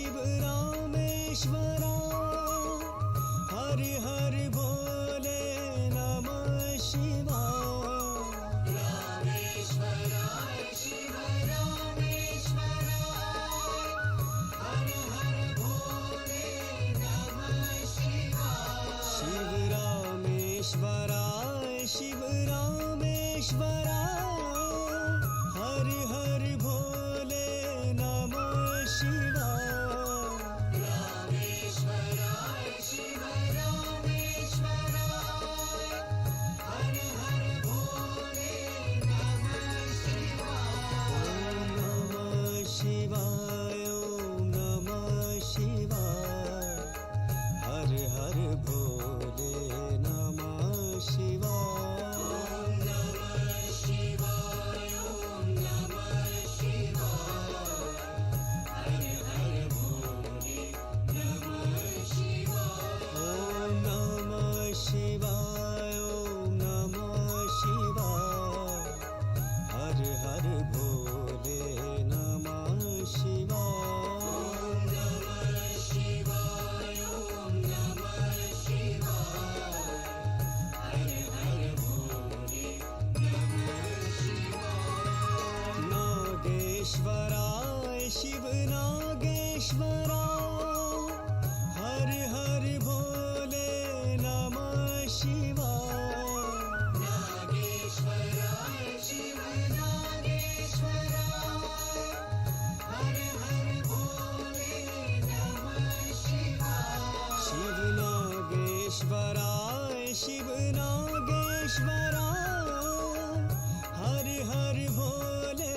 शिव रामेश्वरा हर हर भोले नमः शिवाय रामेश्वराय शिव रामेश्वराय हर हर भोले नमः शिवाय शिव रामेश्वराय शिव रामेश्वराय हर हर भोले नमः शिवाय रामेश्वराय शिव रामेश्वराय हर हर भोले नमः शिवाय ओम नमः शिवाय हर हर भोले नमः शिवाय ओम नमः शिवाय ओम नमः शिवाय हर हर भोले नमः शिवाय ओम नमः शिवाय ओम नमः शिवाय हर हर भोले नमः शिवाय ओम नमः शिवाय ओम नमः शिवाय हर हर भोले नमः शिवाय नागेश्वराय शिव नागेश्वरा हर हर भोले नमः शिवाय नागेश्वराय शिव नागेश्वराय हर हर भोले नमः शिवाय शिव नागेश्वराय शिव नागेश्वरा हर हर भोले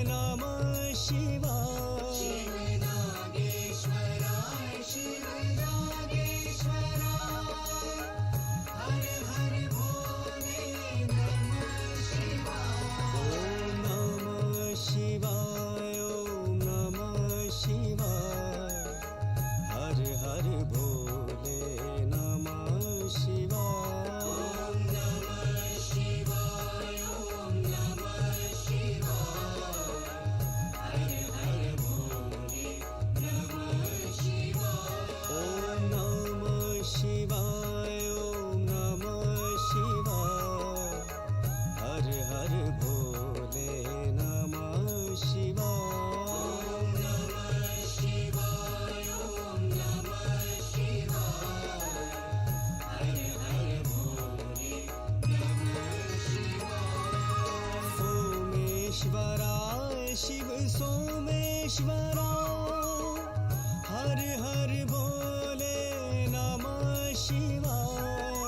नमः शिवाय शिव नागेश्वराय शिव नागेश्वराय हर हर भोले नमः शिवाय ओम नमः शिवाय ओम नमः शिवाय हर हर भोले नमः शिवाय ओम नमः शिवाय ओम नमः शिवाय हर हर भोले नमः शिवाय ओम नमः शिवाय ओम नमः शिवाय हर हर भोले नमः शिवाय ओम नमः शिवाय ओम नमः शिवाय हर हर भोले नमः शिवाय सोमेश्वराय शिव सोमेश्वरा हर हर भोले नमः शिवाय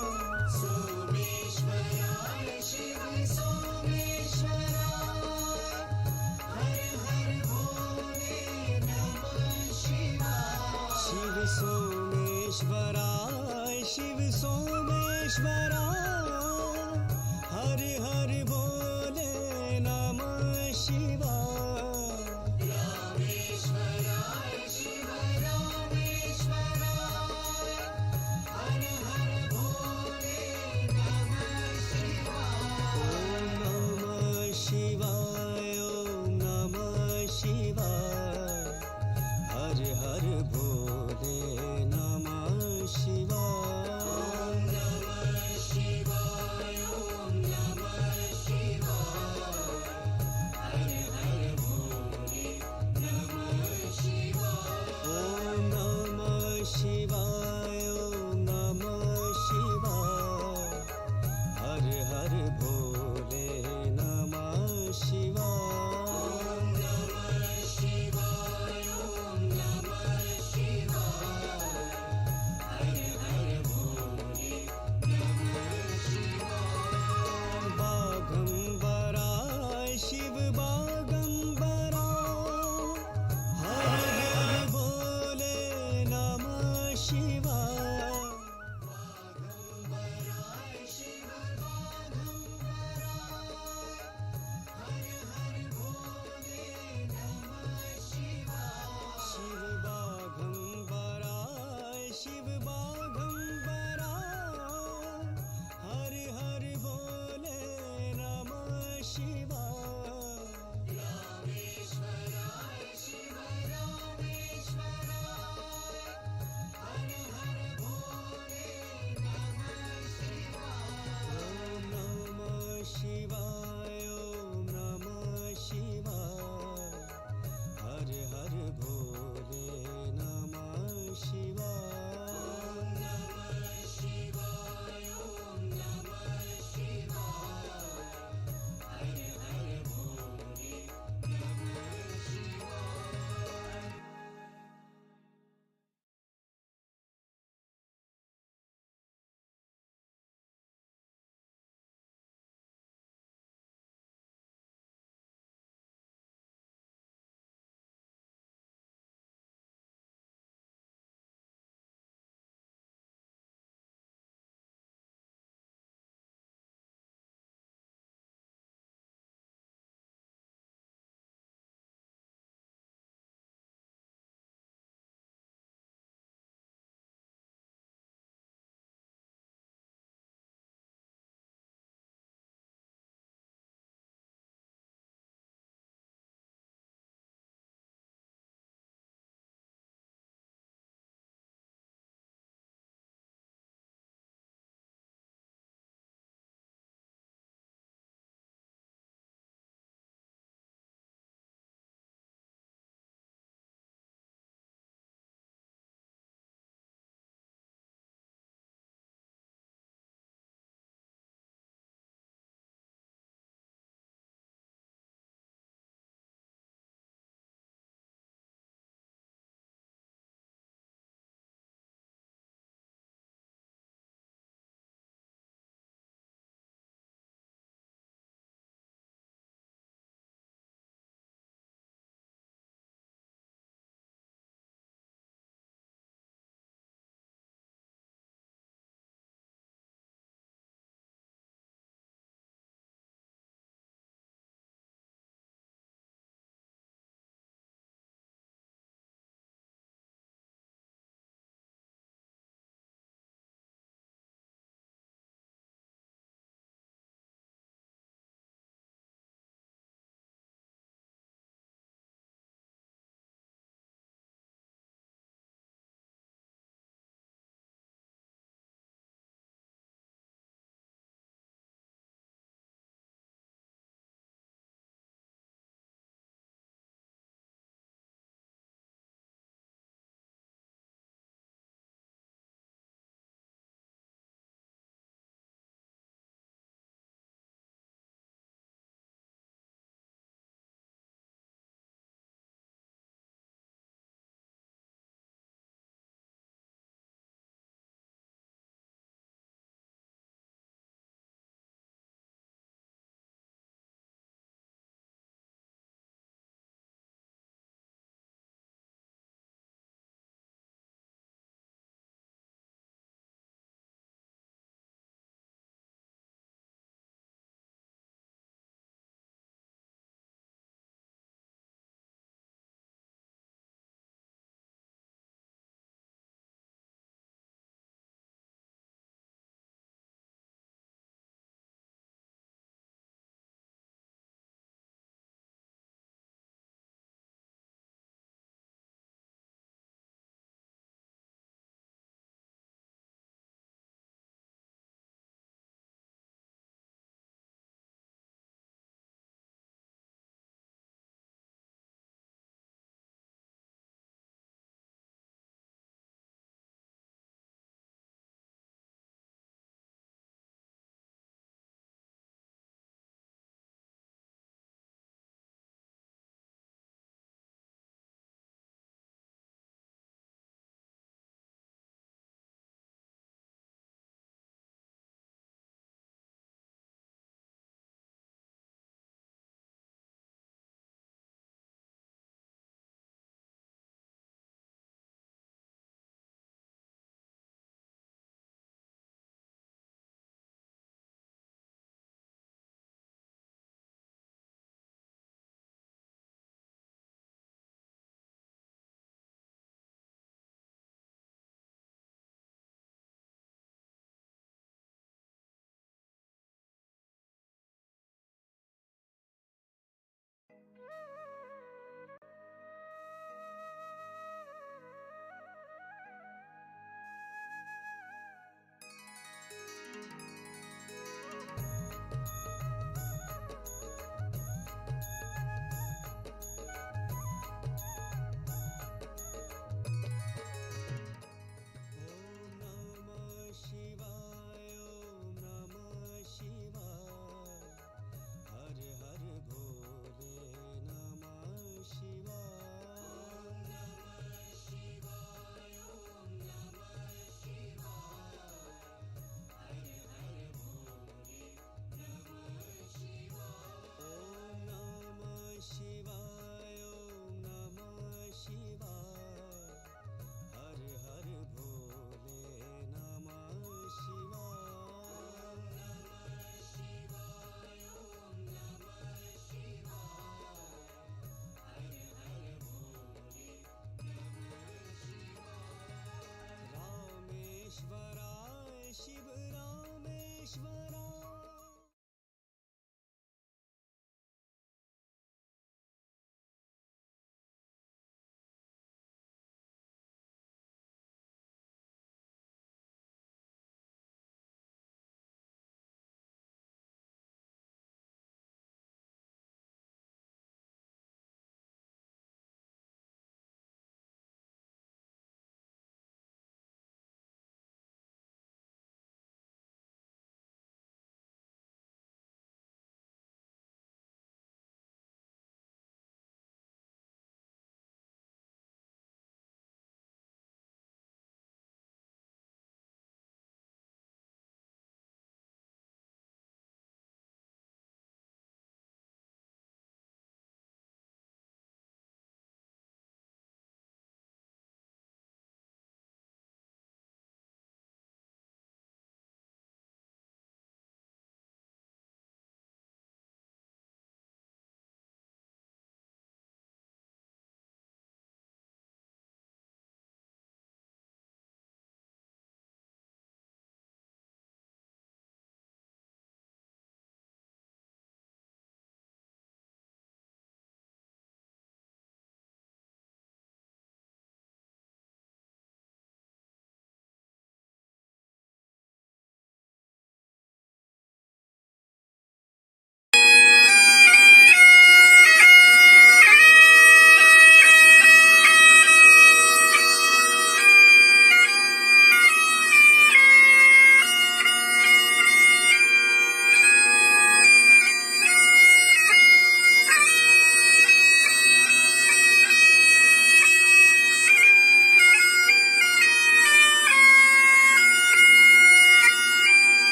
सोमेश्वराय शिव सोमेश्वराय हर हर भोले नमः शिवाय शिव सोमेश्वराय शिव सोमेश्वरा हर हर भोले नमः शिवाय रामेश्वराय शिव रामेश्वराय हर हर भोले नमः शिवाय ओम नमः शिवाय ओम नमः शिवाय हर हर भोले नमः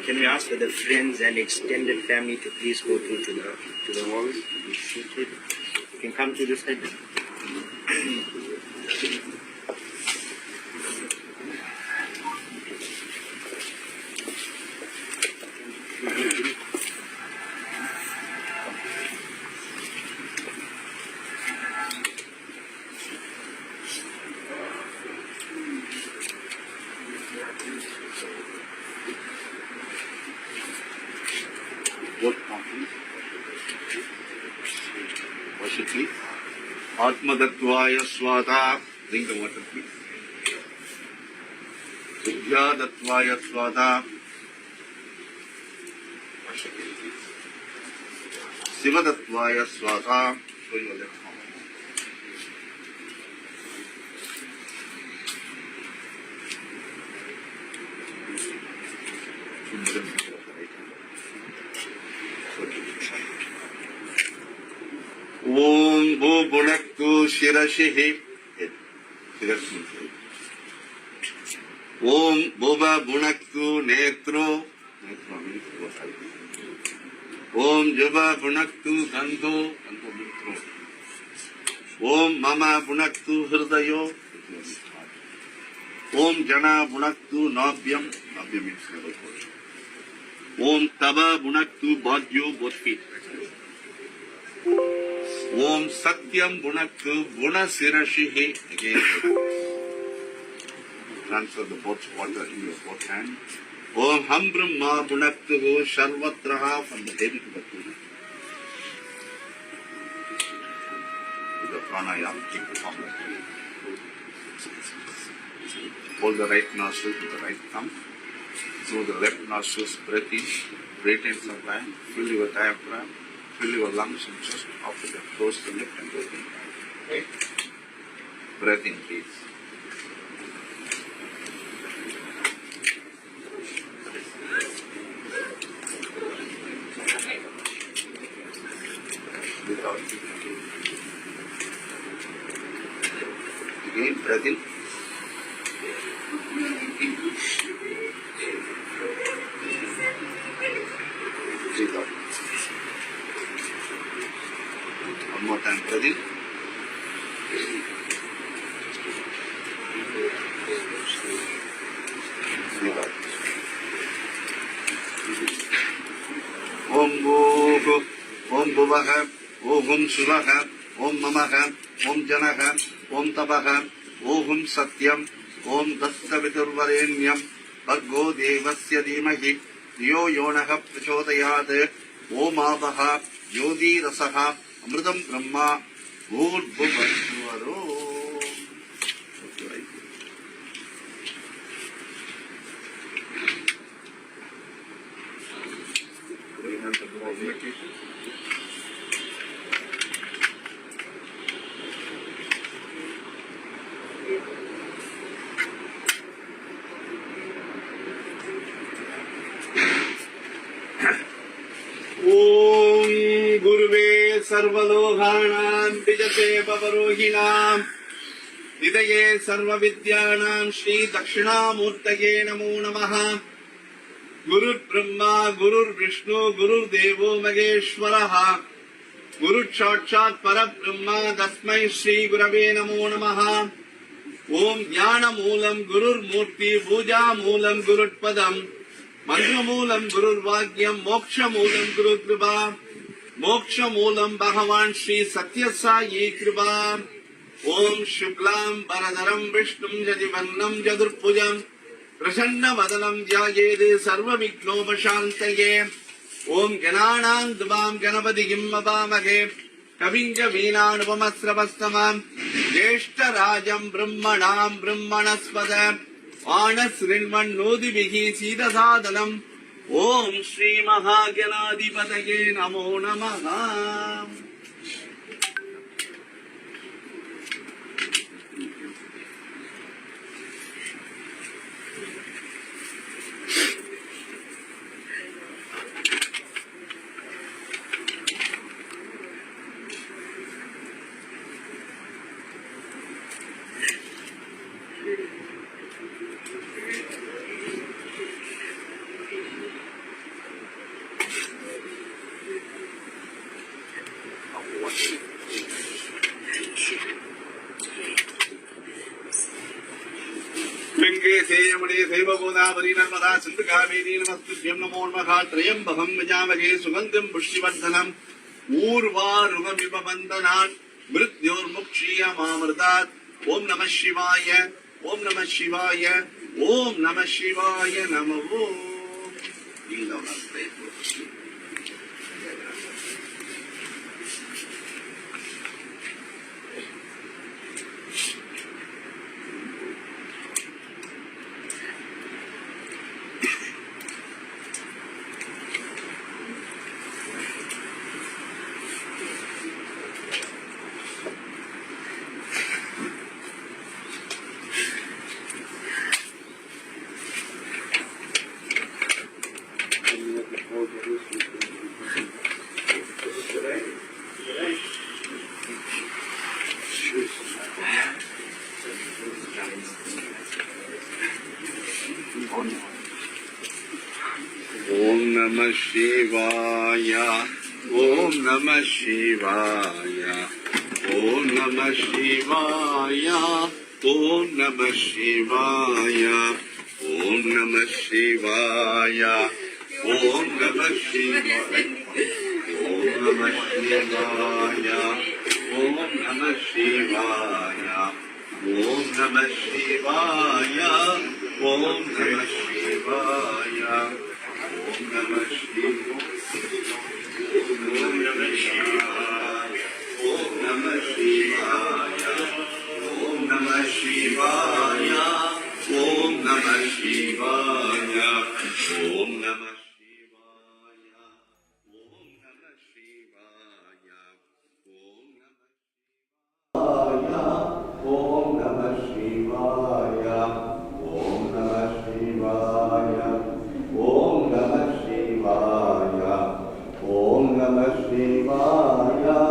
Can we ask for the friends and extended family to please go through to the hall? Be seated. You can come to this side. Worship, please. Atmadatvaya swada. Drink the water, please. Vidyadatvaya swada. Worship, please. Sivadatvaya swada. Show your left arm. Om Bhu Bhunaktu Shirashihi. Om Bhuva Bhunaktu Netro. Om Java Bhunaktu Gandho. Om Mama Bhunaktu Hridayo. Om Jana Bhunaktu Nabhyam. Nabhyam means never forget. Om Tava Bhunaktu Bhadyo, both feet. Om Satyam Bhunaktu Bhuna Sirashihi. Again, transfer the both water in your both hands. Om Ham Brahma Bhunaktu Sharvatraha, from the head to the foot. With the pranayama, keep the form like that. Hold the right nostril with the right thumb. Through the left nostrils, breathe in, retain some time, fill your diaphragm, fill your lungs and chest. After that, close the lip and breathe in. Okay? Breathe in, please. Without again, breathe in. Breathe out. One more time, breathe in. Breathe out. Om Bhuva, Om Bhuvaha, Om Suvaha, Om Mamaha, Om Janaha, Om Tabaha, Om Satyam, Om Dastaviturvarenyam, Bhaggo Devasya Dhimahi, Yo Yonaha Prachodayat, Om Abaha, Yodi Rasaha, Amritam Brahma, Bhur Bhuvasvaro. Om Guruve Sarvalohanam Vijate Pavarohinam Nidaye Sarvavidyanam Shri Dakshinamurtaye Namo Namaha. Guru Brahma, Guru Vishnu, Guru Devo Mageshwaraha, Guru Sakshat Parabrahma, Tasmai Shri Gurave Namo Namaha. Om Jnana Moolam Gurur Murti, Puja Moolam Gurut Padam, Mantra Moolam Gurur Vagyam, Moksha Moolam Guru Kripa, Moksha Moolam Bhagavan Shri Satya Sai Kripa. Om Shuklam Baradaram Vishnum Jadivannam Jadurpujam, Prasanna Vadalam Jayede Sarva Viknopashantaye. Om Gananam Dubam Ganapadigim Mabamage, Kavinja Veenanupamasravastamam, Jeshta Rajam Brahmanam Brahmanaspada, Anas Rinvan Nodivihi Siddhasadhanam. Om Shri Mahagyanadipataye Namo Namaha. वेङ्कटेशमणे शैवगोदावरी Narmada Sindhu Kaveri नमस्तुभ्यं नमो नमः त्र्यम्बकं यजामहे सुगन्धिं पुष्टिवर्धनम् ऊर्वारुकमिव वन्दनात् मृत्योर्मुक्षीयमामृतात् ॐ नमः शिवाय ॐ नमः शिवाय ॐ नमः शिवाय नमो Om Namah Shivaya, Om Namah Shivaya, Om Namah Shivaya, Om Namah Shivaya, Om Namah Shivaya, Om Namah Shivaya, Om Namah Shivaya, Om Namah Shivaya, Om Namah Shivaya, Om Namah Shivaya. Om Namah Shivaya, Om Namah Shivaya, Om Namah Shivaya, Om Namah Shivaya, Om Namah Shivaya, Om Namah Shivaya, Om Namah Shivaya, Om Namah Shivaya, Om Namah Shivaya, Om Namah Shivaya,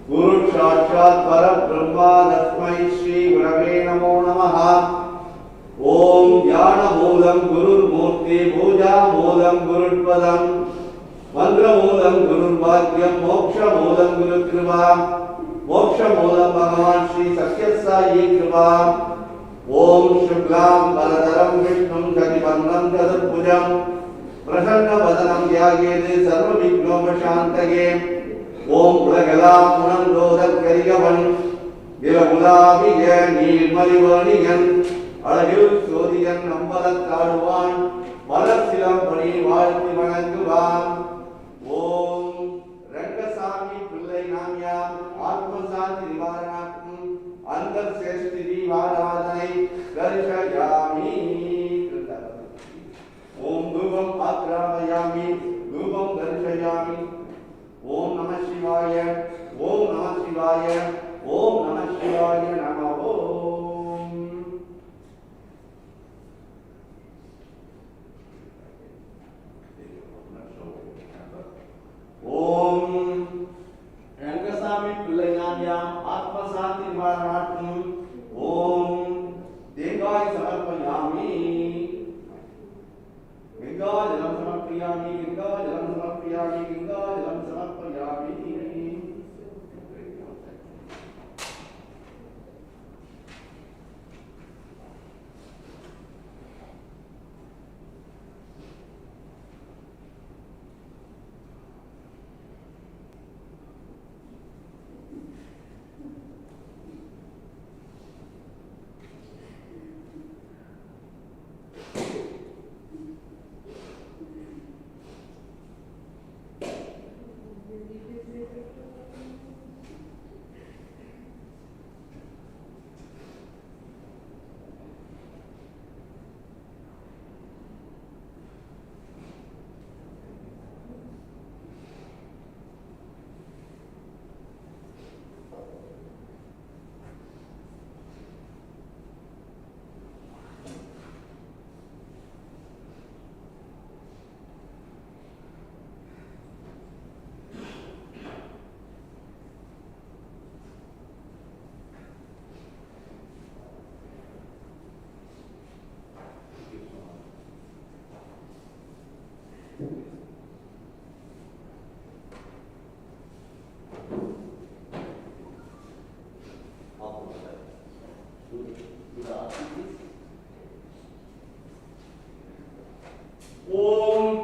गुरु साक्षात् परब्रह्मा तस्मै श्री गुरवे नमो नमः। ओम ज्ञान मूलम गुरुर्मूर्ति पूजा मूलम गुरुपदम मंत्र मूलम गुरुर्भाग्यम मोक्ष मूलम गुरुकृपा मोक्ष मूलम भगवान श्री सत्यसाई कृपा। ओम शुक्लां वरदरं विष्णुं शशिवर्णं चतुर्भुजं प्रसन्नवदनं ध्यायेत् सर्वविघ्नोपशान्तये। ओम உலகெல்லாம் உணர்ந்தோதற்கரியவன் விரவுலாவிய நீர்மலிவணியன் அழகில் சோதியன் நம்பலத்தாடுவான் மலர்சிலம்படி வாழ்த்தி வணங்குவான். ஓம் ரங்கசாமி பிள்ளை நாம்யாம் ஆத்மசாந்தி நிவாரணாக்கும் அந்தர் சேஷ்டி தீபாராதனை தரிசயாமி. ஓம் தூபம் ஆக்ராமயாமி தூபம் தரிசயாமி. ஓம் நம சிவாய ஓம் நம சிவாய ஓம் நம சிவாய நம. ஓம் ரங்கசாமி பிள்ளை நாம்யாம் ஆத்மசாந்தி நிவாரணாக்கும் ஓம் தேங்காய் சமர்ப்பயாமி. गंगाजलं समर्पयामि गंगाजलं समर्पयामि गंगाजलं समर्पयामि. ஓம்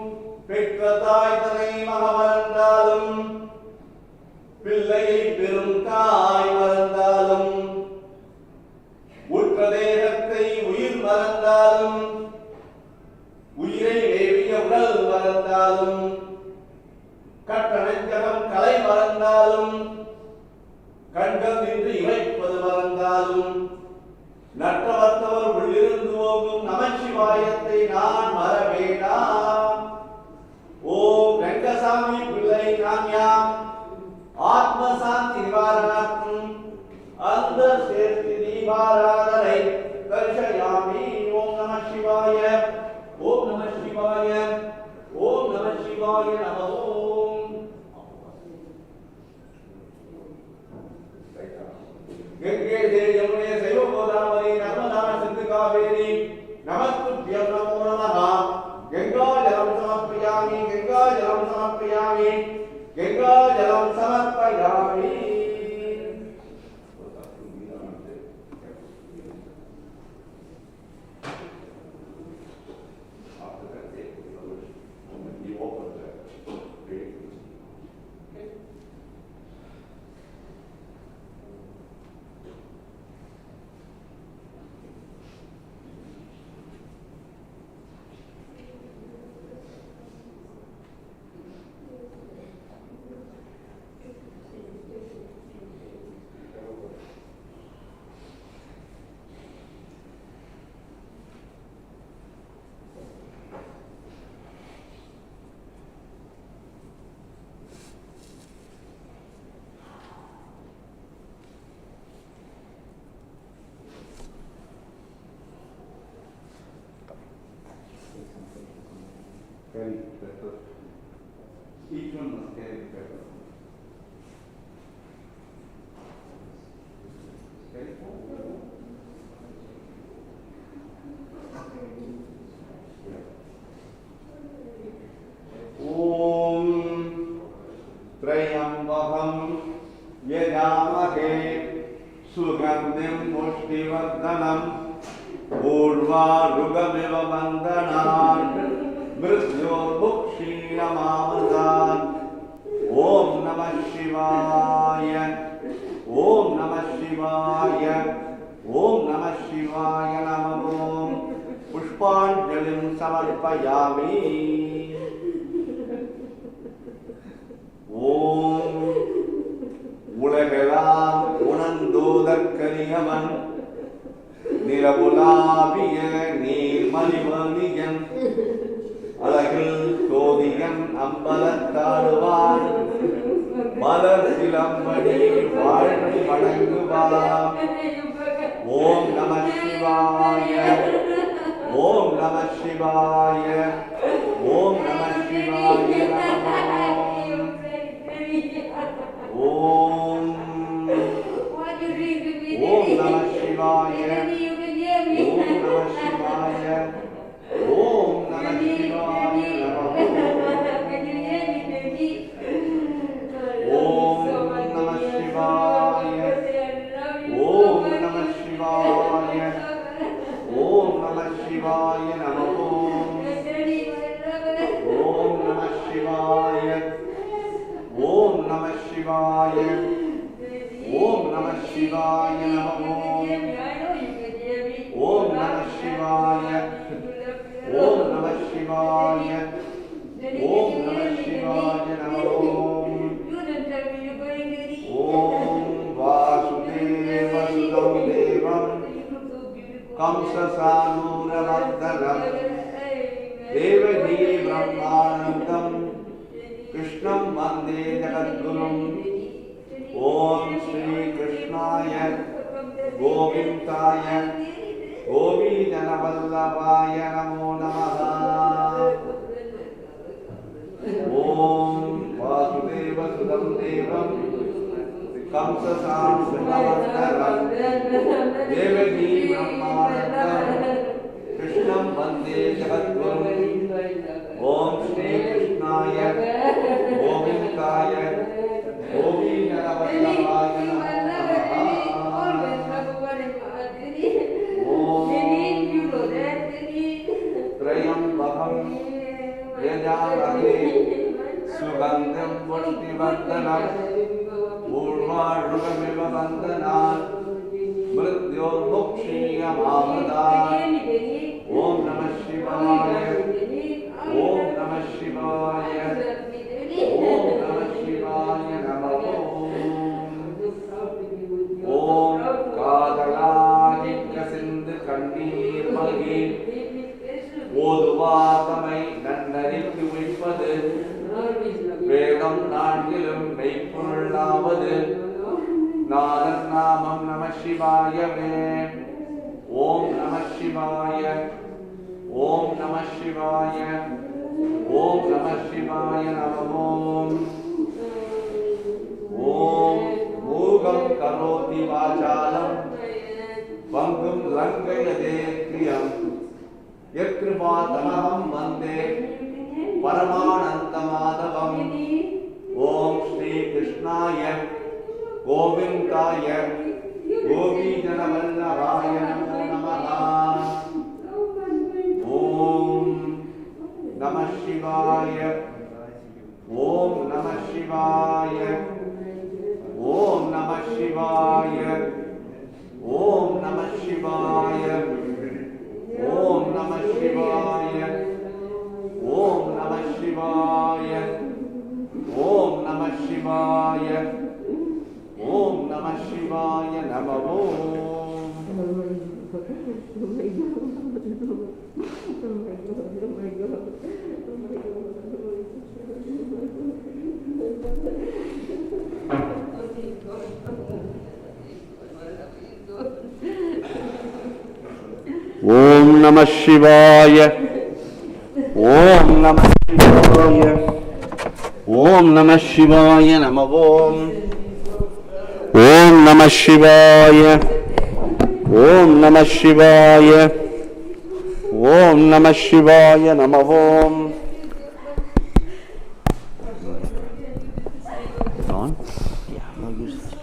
பெற்றதாய் தனை மகமறந்தாலும் பிள்ளையை பெரும் தாய் மறந்தாலும் உற்ற தேகத்தை உயிர் மறந்தாலும் உயிரை வேவிய உடல் மறந்தாலும் கட்டணஞ்சகம் கலை மறந்தாலும் கண்கள் நின்று இமைப்பது மறந்தாலும் நற்றவத்தவர் உள்ளிருந்து ஓங்கும் நமச்சிவாயத்தை நான் மறவேனா. ஓம் ரங்கசாமி பிள்ளை நாம்யாம் ஆத்மசாந்தி நிவாரணாக்கும் அந்த சேஷ்டி தீபாராதனை தரிசயாமி. ஓம் நம சிவாய ஓம் நம சிவாய ஓம் நம சிவாய நம. ஓம் गंगे दे यमुने सैव गोदावरी नर्मदा सिंधु कावेरी नमस्तुभ्यं नमो नमः. गंगाजलं समर्पयामि गंगाजलं समर्पयामि गंगाजलं समर्पयामि. यजामहे सुगन्धिं पुष्टिवर्धनम् ऊर्वारुकमिव वन्दनात् मृत्योर्मुक्षीयमामृतात् ॐ नमः शिवाय ॐ नमः शिवाय ॐ नमः शिवाय नमः पुष्पाञ्जलिं समर्पयामि ஓம் உலகெல்லாம் உணர்ந்தோதற்கரியவன் நிலவுலாவிய நீர்மலிமணியன் அழகில் கோதியன் அம்பலத்தாடுவான் மலர் சிலம்படி வாழ்த்தி வணங்குவான் ஓம் நம சிவாய ஓம் நம சிவாய ஓம் நம சிவாய நமோ ஓம் ஓம் நம சிவாய ஓம் நம சிவாய ஓம் நம சிவாய நமோ ஓம் நம சிவாய ஓம் நம சிவாய ஓம் நம சிவாய நமோ ஓம் நம சிவாய ஓம் நம சிவாய ஓம் நம சிவாய நமோ ஓம் நம சிவாய ஓம் நம சிவாய ஓம் நம சிவாய நமோ ஓம் வாசுதேவசுதம் தேவம் கம்சசானூரவர்தனம் தேவகீ பிரம்மானந்தம் கிருஷ்ணம் வந்தே ஜகத்குரும் ஓம் ஸ்ரீ கிருஷ்ணாய கோவிந்தாய கோபீஜனவல்லபாய நமோ நமः ஓம் வாசுதேவசுதம் தேவம் கம்சசானூரவர்தனம் தேவகீ பிரம்மானந்தம் கிருஷ்ணம் வந்தே ஜகத்குரும் ஓம் ஸ்ரீ கிருஷ்ணாய கோவிந்தாய கோபீஜனவல்லபாய நமோ த்ரயம்பகம் யஜாமஹே சுகந்தம் புஷ்டிவர்தனம் ஊர்வாருகமிவ வந்தனாத் மிருத்யோர்முக்ஷீயமாமృతాத் ஓம் நமः சிவாய ஓம் நமः சிவாய ஓம் நமः சிவாய நமः ஓம் காதலாகிக்க சிந்து கண்ணீர் மல்கி ஓதுவாதமை நன்னறிக்கு உய்ப்பது வேதம் நான்கிலும் மெய்ப்பொருளாவது நாதன் நாமம் நம சிவாயவே ஓம் நம சிவாய ஓம் நம சிவாய ஓம் நம சிவாய நமோ ஓம் மூகம் கரோதி வாசாலம் பங்கும் லங்கயதே கிரியம் யக்ருபாதமஹம் வந்தே பரமானந்தமாதவம் ஓம் ஸ்ரீ கிருஷ்ணாய கோவிந்தாய கோபீஜனவல்லபாய நமோ நமः ஓம் நம சிவாய ஓம் நம சிவாய ஓம் நம சிவாய ஓம் நம சிவாய ஓம் நம சிவாய ஓம் நம சிவாய ஓம் நம சிவாய ஓம் நம சிவாய நமோ ஓம் நம சிவாய ஓம் நம சிவாய ஓம் நம சிவாய நமவோம் ஓம் நம சிவாய ஓம் நம சிவாய ஓம் நம சிவாய நமவோம் on? Yeah, no use.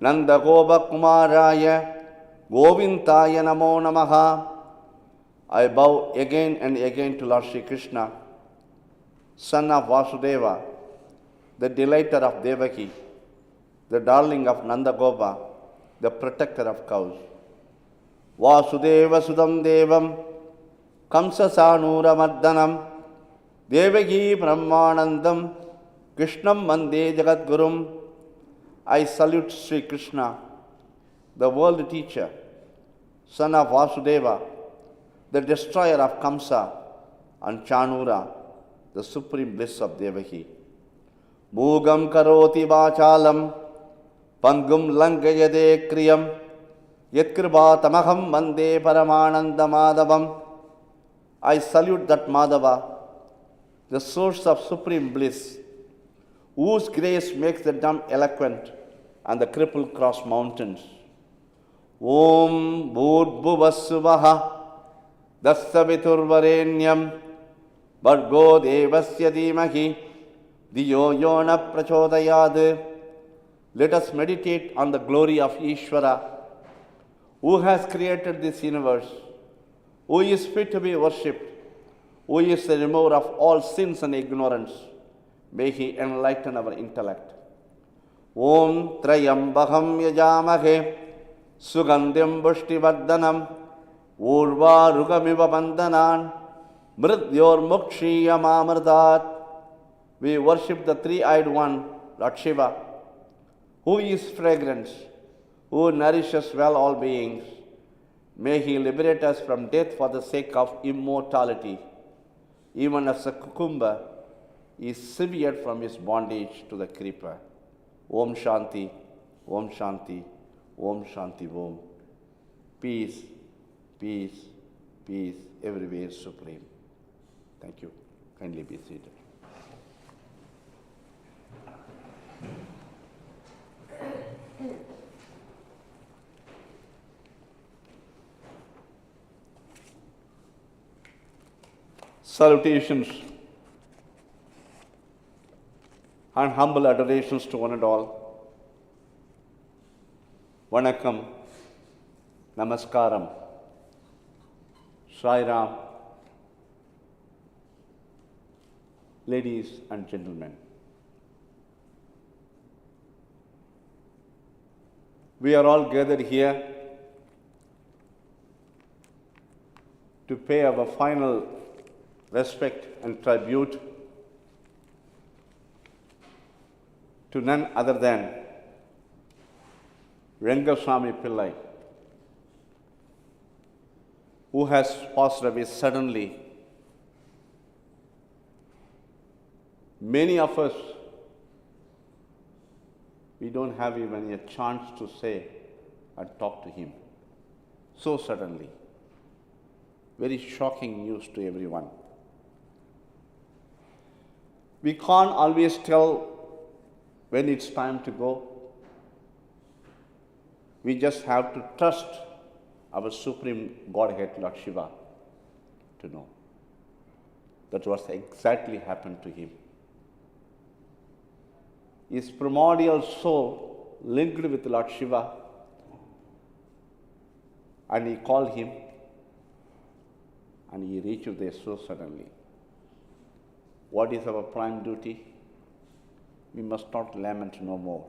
Nanda Gopa Kumaraya Govindaya Namo Namaha. I bow again and again to Lord Sri Krishna, son of Vasudeva, the delighter of Devaki, the darling of Nanda Gopa, the protector of cows. Vasudeva Sudam Devam Kamsa Sanura Mardanam Devaki Brahmanandam Krishnam Mande Jagat Gurum. I salute Sri Krishna, the world teacher, son of Vasudeva, the destroyer of Kamsa, and Chanura, the supreme bliss of Devaki. Mugam karoti vachalam pangum langayade kriyam yatkriba tamaham mande paramananda madhavam. I salute that Madhava, the source of supreme bliss, whose grace makes the dumb eloquent and the crippled cross mountains. Om Bhurbhuvassuvaha Dassaviturvarenyam Bhargo Devasya Dhimahi Diyo Yona Prachodayad. Let us meditate on the glory of Ishvara, who has created this universe, who is fit to be worshipped, who is the remover of all sins and ignorance. May He enlighten our intellect. Om Trayambaham Yajamahe Sugandhim Bushtivardhanam Urva Rugamiva Bandhanan Mridyor Mukshiyam Amrdat. We worship the three-eyed one, Lord Shiva, who is fragrance, who nourishes well all beings. May He liberate us from death for the sake of immortality, even as a cucumber is severed from his bondage to the creeper. Om Shanti, Om Shanti, Om Shanti Om. Peace, peace, peace, everywhere supreme. Thank you. Kindly be seated. Salutations and humble adorations to one and all. Vanakkam, Namaskaram, Sai Ram, ladies and gentlemen. We are all gathered here to pay our final respect and tribute to none other than Rungasamy Pillay, who has passed away suddenly. Many of us, we don't have even a chance to say and talk to him. So suddenly. Very shocking news to everyone. We can't always tell when it's time to go. We just have to trust our Supreme Godhead, Lord Shiva, to know. That's what exactly happened to him. His primordial soul linked with Lord Shiva, and he called him, and he reached there so suddenly. What is our prime duty? We must not lament no more.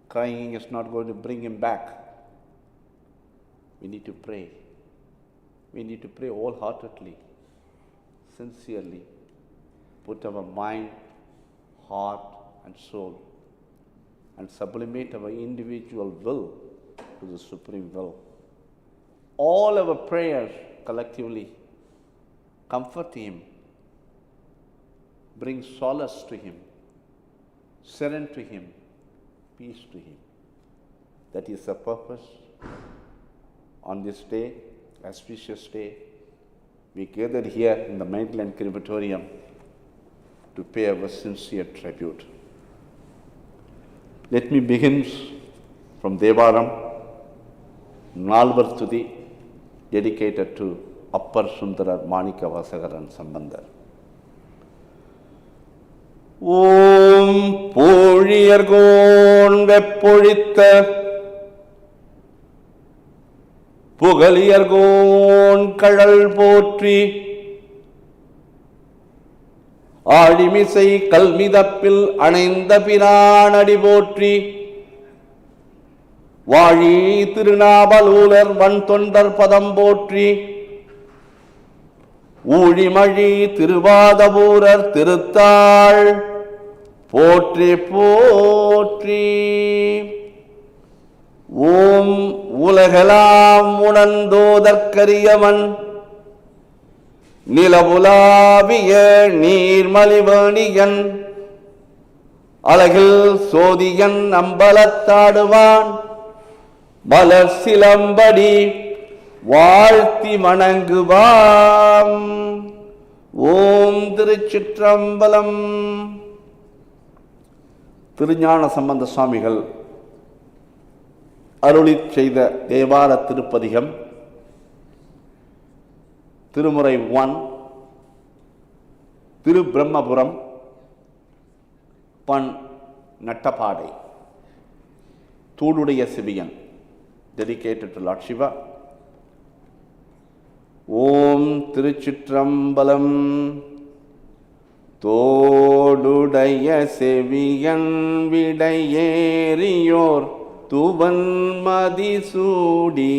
Crying is not going to bring him back. We need to pray. We need to pray wholeheartedly, sincerely. Put our mind, heart, and soul, and sublimate our individual will to the Supreme Will. All our prayers collectively comfort him, bring solace to him, serenity to him, peace to him. That is the purpose. On this day, auspicious day, we gathered here in the Maitland Crematorium to pay our sincere tribute. Let me begin from Devaram, Nalvar Tuthi, dedicated to Appar Sundara Manika Vasagaran Sambandar. Om Puri பொழியர்கோன் வெப்பொழித்த புகழியர்கோன் கழல் போற்றி ஆழிமிசை கல்மிதப்பில் அணைந்த பிரானடி போற்றி வாழி திருநாவலூலர் வன் தொண்டர் பதம் போற்றி ஊழிமழி திருவாதபூரர் திருத்தாள் போற்றி போற்றி. ஓம் உலகலாம் உணர்ந்தோதற்கரியவன் நிலவுலாவிய நீர்மலிவேணியன் அழகில் சோதியன் அம்பலத்தாடுவான் மலர் சிலம்படி வாழ்த்தி வணங்குவாம். ஓம் திருச்சிற்றம்பலம். திருஞான சம்பந்த சுவாமிகள் அருளிச் செய்த தேவார திருப்பதிகம் திருமுறை 1 திருபிரம்மபுரம் பண் நட்டபாடை தூளுடைய செவியன் dedicated to Lord Shiva. ஓம் திருச்சிற்றம்பலம். தோடுடைய செவியன் விடையேறியோர் துவன் மதிசூடி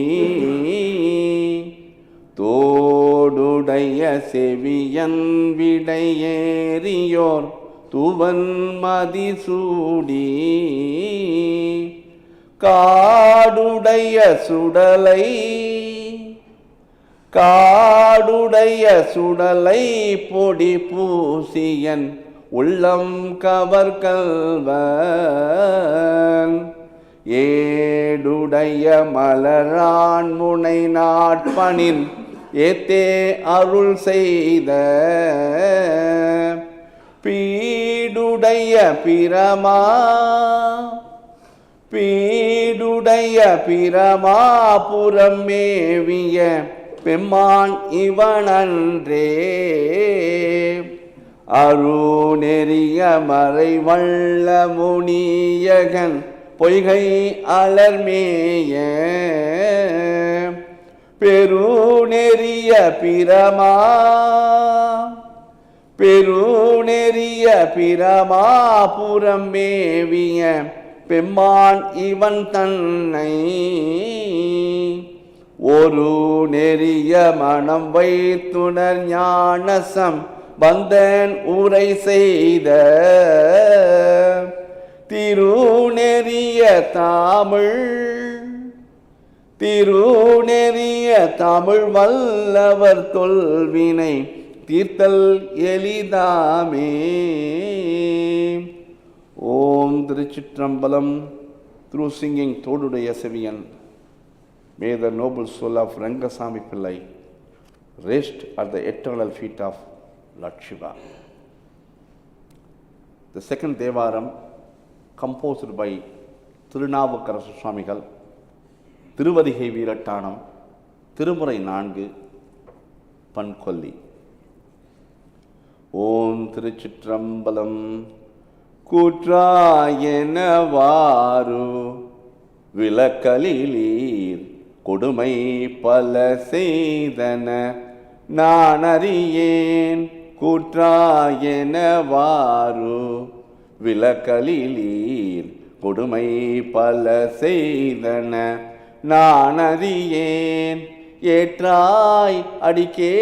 தோடுடைய செவியன் விடையேறியோர் துவன் மதிசூடி காடுடைய சுடலை காடுடைய சுடலை பொடி பூசியன் உள்ளம் கவர்கல்வன் ஏடுடைய மலரான் முனை நாட்பனின் ஏத்தே அருள் செய்த பீடுடைய பிரமா பீடுடைய பிரமாபுரம் மேவிய பெம்மான் இவனன்றே அருணெறிய மறை வள்ள முனியகன் பொய்கை அலர்மேய பெருநெறிய பிரமா பெருநெறிய பிரமாபுரம் மேவிய பெம்மான் இவன் தன்னை ஒரு நெறிய மனம் வைத்துணர் ஞானசம் வந்தன் உரை செய்த திருநெறிய தமிழ் திருநெறிய தமிழ் வல்லவர் தொல்வினை தீர்த்தல் எளிதாமே. ஓம் திருச்சிற்றம்பலம். Through singing தோடுடைய செவியன், may the noble soul of Rungasamy Pillay rest at the eternal feet of Lord Shiva. The second Devaram, composed by Thirunavukkarasu சுவாமிகள், திருவதிகை வீரட்டானம், திருமுறை 4, பண்கொல்லி. ஓம் திருச்சிற்றம்பலம். கூற்றாயெனவாறு விளக்கலிலீர் கொடுமை பல செய்தன நான் அறியேன். கூற்றாயெனவாறு விளக்கலிலீர் கொடுமை பல செய்தன நான் அறியேன். ஏற்றாய் அடிக்கே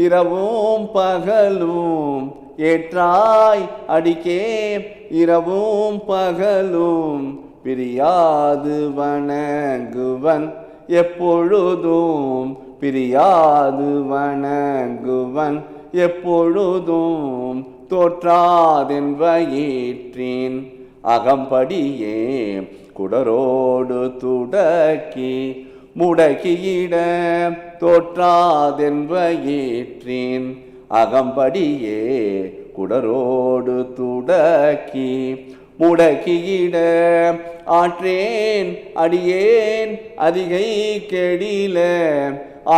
இரவும் பகலும் ஏற்றாய் அடிக்கே இரவும் பகலும் பிரியாது வணங்குவன் எப்பொழுதும் பிரியாது வணங்குவன் எப்பொழுதும் தோற்றாதென் வயிற்றின் அகம்படியே குடரோடு துடக்கி முடக்கியிட தோற்றாதென் வயிற்றின் அகம்படியே குடரோடு துடக்கி முடக்கியிட ஆற்றேன் அடியேன் அதிகை கெடில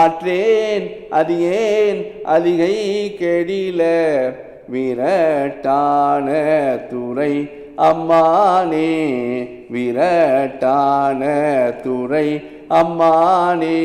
ஆற்றேன் அடியேன் அதிகை கெடில விரட்டான துறை அம்மானே விரட்டான துறை அம்மானே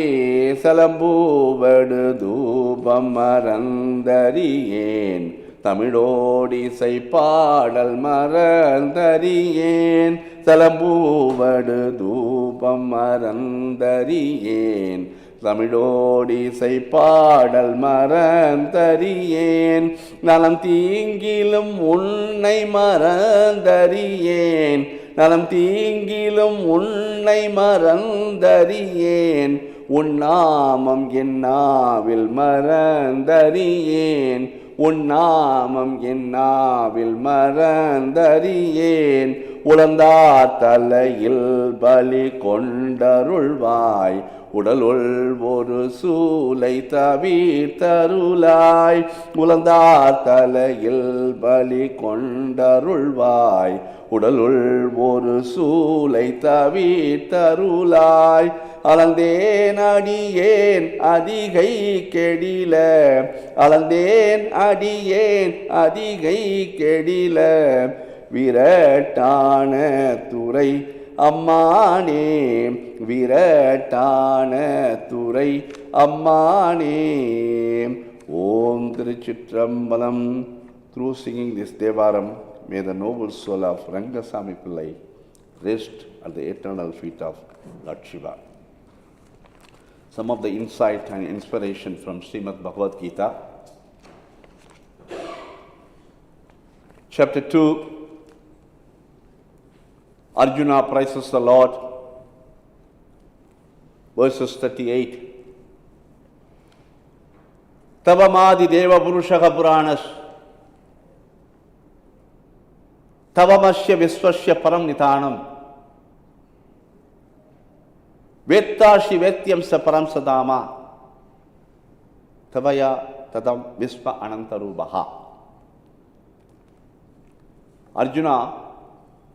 சலம்பூவடு தூபம் மறந்தறியேன் தமிழோடிசை பாடல் மறந்தறியேன் சலம்பூவடு தூபம் மறந்தறியேன் தமிழோடிசை பாடல் மறந்தறியேன் நலம் தீங்கிலும் உன்னை மறந்தறியேன் நலம் தீங்கிலும் உன்னை மறந்தறியேன் உன்னாமம் என் நாவில் மறந்தறியேன் உன்னாமம் என் நாவில் மறந்தறியேன் உழந்தார் தலையில் பலி கொண்டருள்வாய் உடலுள் ஒரு சூலை தவிர்த்தருளாய் உழந்தார் தலையில் பலி கொண்டருள்வாய் உடலுள் ஒரு சூலை தவிர்த்தருளாய் அளந்தேன் அடியேன் அதிகை கெடில அளந்தேன் அடியேன் அதிகை கெடில விரட்டான துறை அம்மானே விரட்டான துறை அம்மானே. ஓம் திருச்சிற்றம்பலம். Through singing this Devaram, may the noble soul of Rungasamy Pillay rest at the eternal feet of Lord Shiva. Some of the insight and inspiration from Srimad-Bhagavatam, Chapter 2, Arjuna praises the Lord, verses 38. Tavamadi deva purushaka puranas tavamasya visvasya param nitanam vettashi vetyam sa param sadama tavaya tadam visva anantarubaha. Arjuna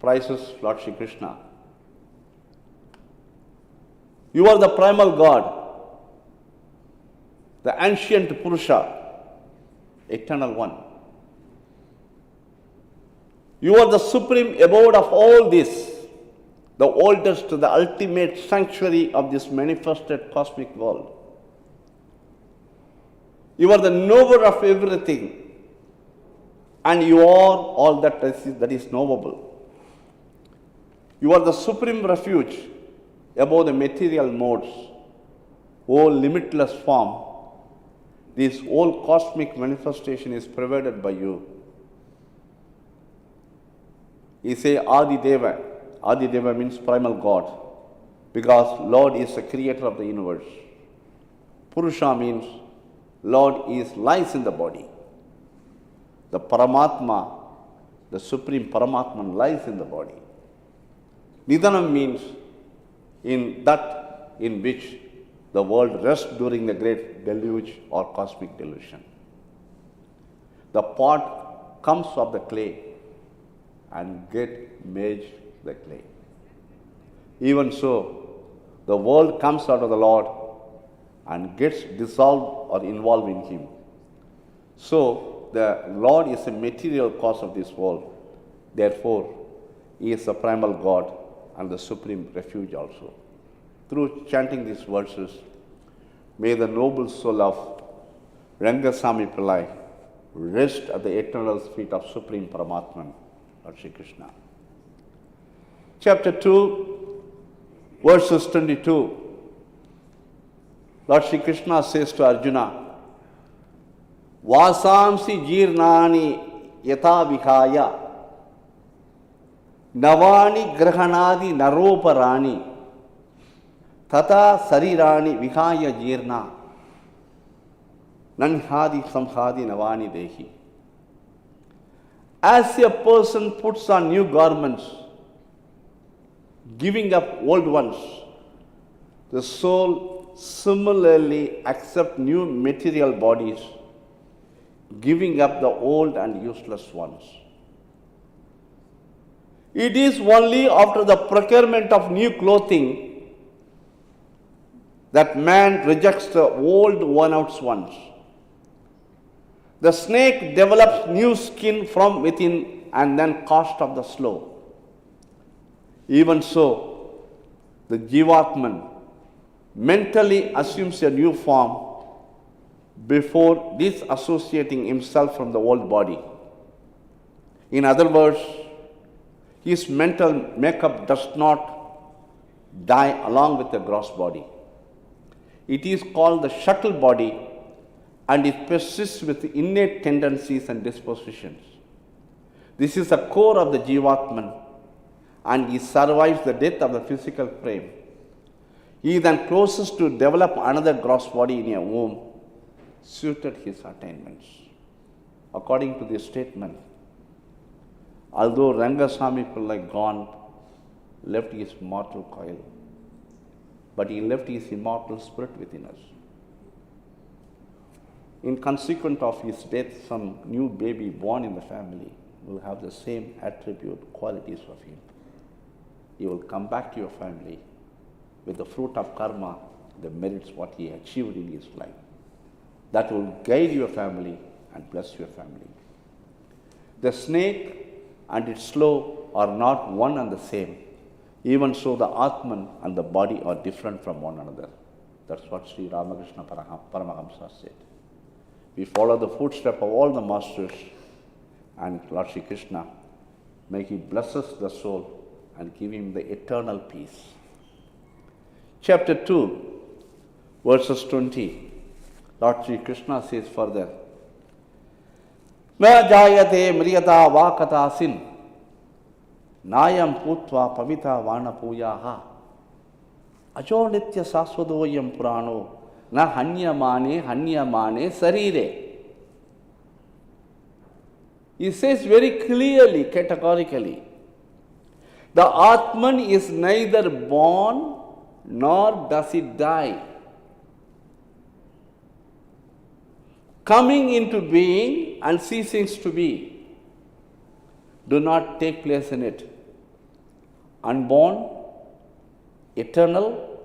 praises Lord Shri Krishna. You are the primal God, the ancient Purusha, eternal one. You are the supreme abode of all this, the oldest, the ultimate sanctuary of this manifested cosmic world. You are the knower of everything, and you are all that is knowable. You are the supreme refuge above the material modes, O limitless form. This whole cosmic manifestation is provided by you. You say Adi Deva. Adi Deva means primal God, because Lord is the creator of the universe. Purusha means Lord lies in the body. The Paramatma, the supreme Paramatman, lies in the body. Nidhanam means in that in which the world rests during the great deluge or cosmic delusion. The pot comes of the clay and merged the clay. Even so, the world comes out of the Lord and gets dissolved or involved in Him. So, the Lord is a material cause of this world. Therefore, He is the primal God and the supreme refuge also. Through chanting these verses, may the noble soul of Rungasamy Pillay rest at the eternal feet of Supreme Paramatman, Lord Shri Krishna. Chapter 2, verses 22. Lord Shri Krishna says to Arjuna, Vasamsi jirnani yatha vihaya navani grahanadi naroparani tata sarirani vihaya jirna nanhadi samhadi navani dehi. As a person puts on new garments, giving up old ones, the soul similarly accepts new material bodies, giving up the old and useless ones. It is only after the procurement of new clothing that man rejects the old worn-out ones. The snake develops new skin from within and then cost of the slow. Even so, the Jivatman mentally assumes a new form before disassociating himself from the old body. In other words, his mental makeup does not die along with the gross body. It is called the shuttle body, and it persists with innate tendencies and dispositions. This is the core of the Jivatman, and he survives the death of the physical frame. He then closes to develop another gross body in a womb, suited his attainments. According to this statement, although Rungasamy Pillay gone, left his mortal coil, but he left his immortal spirit within us. In consequence of his death, some new baby born in the family will have the same attribute, qualities of him. He will come back to your family with the fruit of karma, the merits what he achieved in his life. That will guide your family and bless your family. The snake and its slough are not one and the same. Even so, the Atman and the body are different from one another. That's what Sri Ramakrishna Paramahamsa said. We follow the footsteps of all the masters, and Lord Sri Krishna, may He bless us the soul and give him the eternal peace. Chapter 2, verses 20. Lord Sri Krishna says further, Na jayate mriyata vakatasin nayam putva pavita vanapuyaha ajo nitya sasvadoyam purano na hanyamane sarire. He says very clearly, categorically, the Atman is neither born nor does it die. Coming into being and ceasing to be do not take place in it. Unborn, eternal,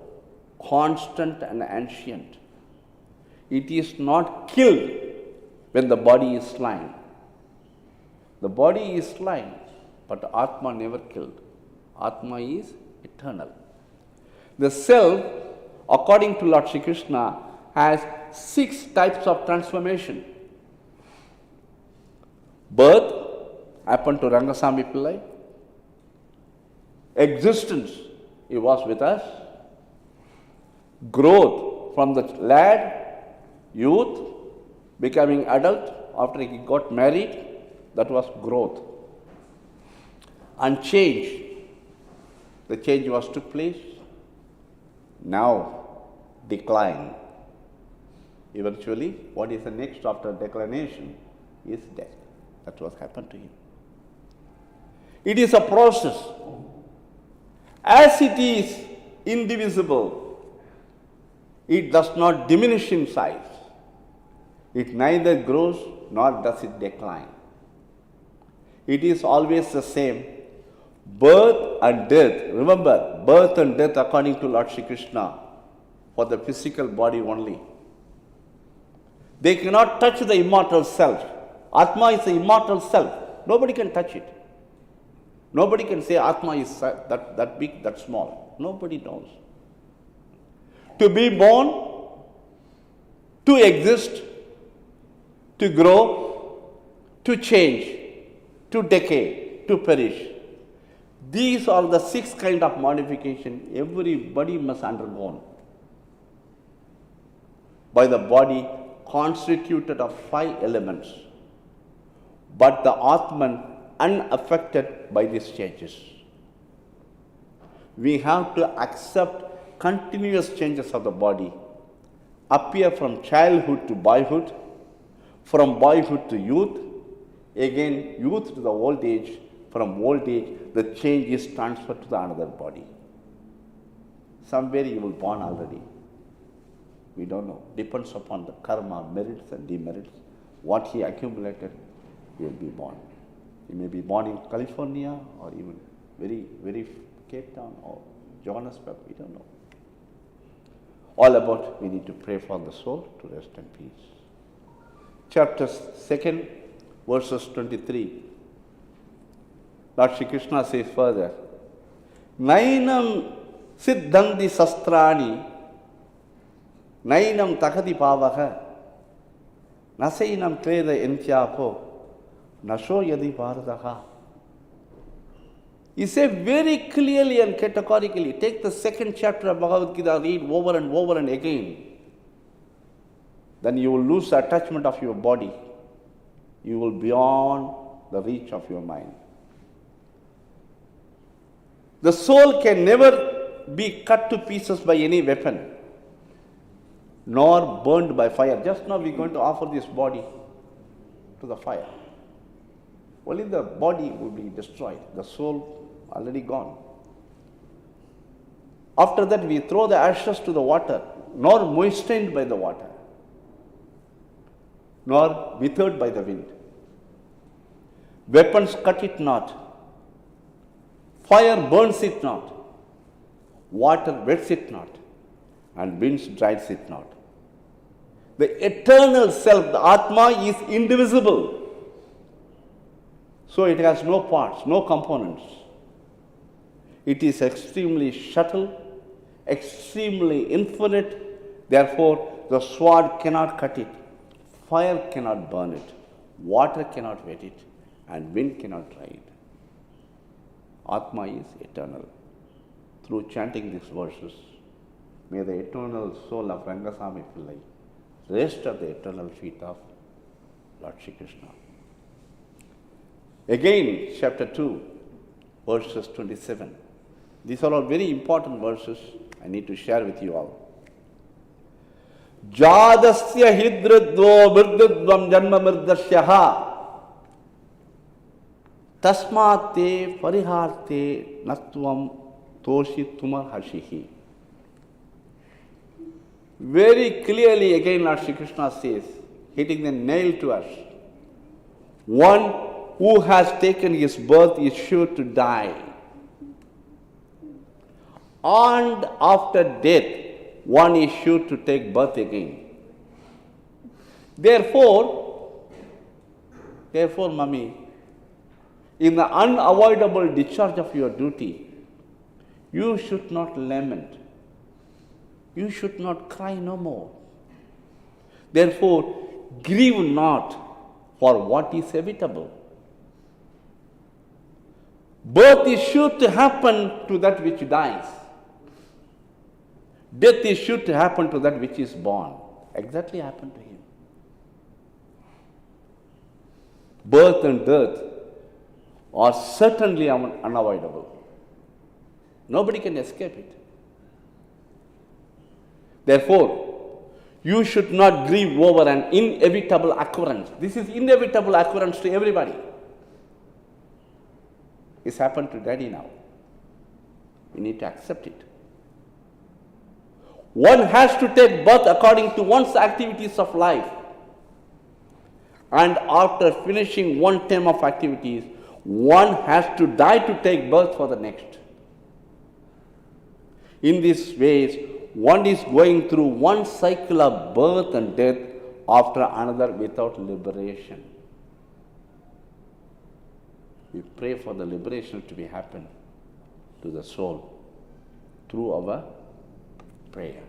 constant and ancient. It is not killed when the body is slain. The body is slain, but Atma never killed. Atma is eternal. The self, according to Lord Sri Krishna, has 6 types of transformation. Birth happened to Rungasamy Pillay. Existence, he was with us. Growth from the lad, youth, becoming adult after he got married, that was growth. And change, the change was took place. Now, decline. Eventually, what is the next after declination is death. That's what happened to him. It is a process. As it is indivisible, it does not diminish in size. It neither grows nor does it decline. It is always the same. Birth and death. Remember, birth and death according to Lord Sri Krishna for the physical body only. They cannot touch the immortal self. Atma is the immortal self. Nobody can touch it. Nobody can say Atma is that big, that small. Nobody knows. To be born, to exist, to grow, to change, to decay, to perish. These are the 6 kind of modification everybody must undergo by the body constituted of 5 elements, but the Atman unaffected by these changes. We have to accept continuous changes of the body, appear from childhood to boyhood, from boyhood to youth, again youth to the old age, from old age the change is transferred to the another body. Somewhere you will born already. We don't know. Depends upon the karma, merits and demerits. What he accumulated, he will be born. He may be born in California or even very Cape Town or Johannesburg. We don't know. All about, we need to pray for the soul to rest in peace. Chapter 2, verses 23. Lord Shri Krishna says further, Nainam siddhanti sastrani, Nainam takati pavaha, Nasainam kleda entyapo, Nasho yadi bharadaha. He said very clearly and categorically, take the second chapter of Bhagavad-gita, read over and over and again. Then you will lose the attachment of your body. You will be beyond the reach of your mind. The soul can never be cut to pieces by any weapon, nor burned by fire. Just now we are going to offer this body to the fire. Only the body will be destroyed, the soul already gone. After that we throw the ashes to the water, nor moistened by the water, nor withered by the wind. Weapons cut it not, fire burns it not, water wets it not, and winds dries it not. The eternal self, the Atma, is indivisible. So it has no parts, no components. It is extremely subtle, extremely infinite. Therefore, the sword cannot cut it, fire cannot burn it, water cannot wet it, and wind cannot dry it. Atma is eternal. Through chanting these verses, may the eternal soul of Rungasamy Pillay rest at the eternal feet of Lord Shri Krishna. Again, chapter 2, verses 27. These are all very important verses I need to share with you all. Jadasya hidridvo mirdidvam janma mirdasyaha tasmate pariharte natvam toshi tumar hashihi. Very clearly again Lord Shri Krishna says, hitting the nail to us, one who has taken his birth is sure to die. And after death, one is sure to take birth again. Therefore, Mummy, in the unavoidable discharge of your duty, you should not lament. You should not cry no more. Therefore, grieve not for what is inevitable. Birth is sure to happen to that which dies. Death is sure to happen to that which is born. Exactly happened to him. Birth and death are certainly unavoidable. Nobody can escape it. Therefore, you should not grieve over an inevitable occurrence. This is inevitable occurrence to everybody. It's happened to Daddy now. We need to accept it. One has to take birth according to one's activities of life. And after finishing one term of activities, one has to die to take birth for the next. In this way, one is going through one cycle of birth and death after another without liberation. We pray for the liberation to be happen to the soul through our prayer.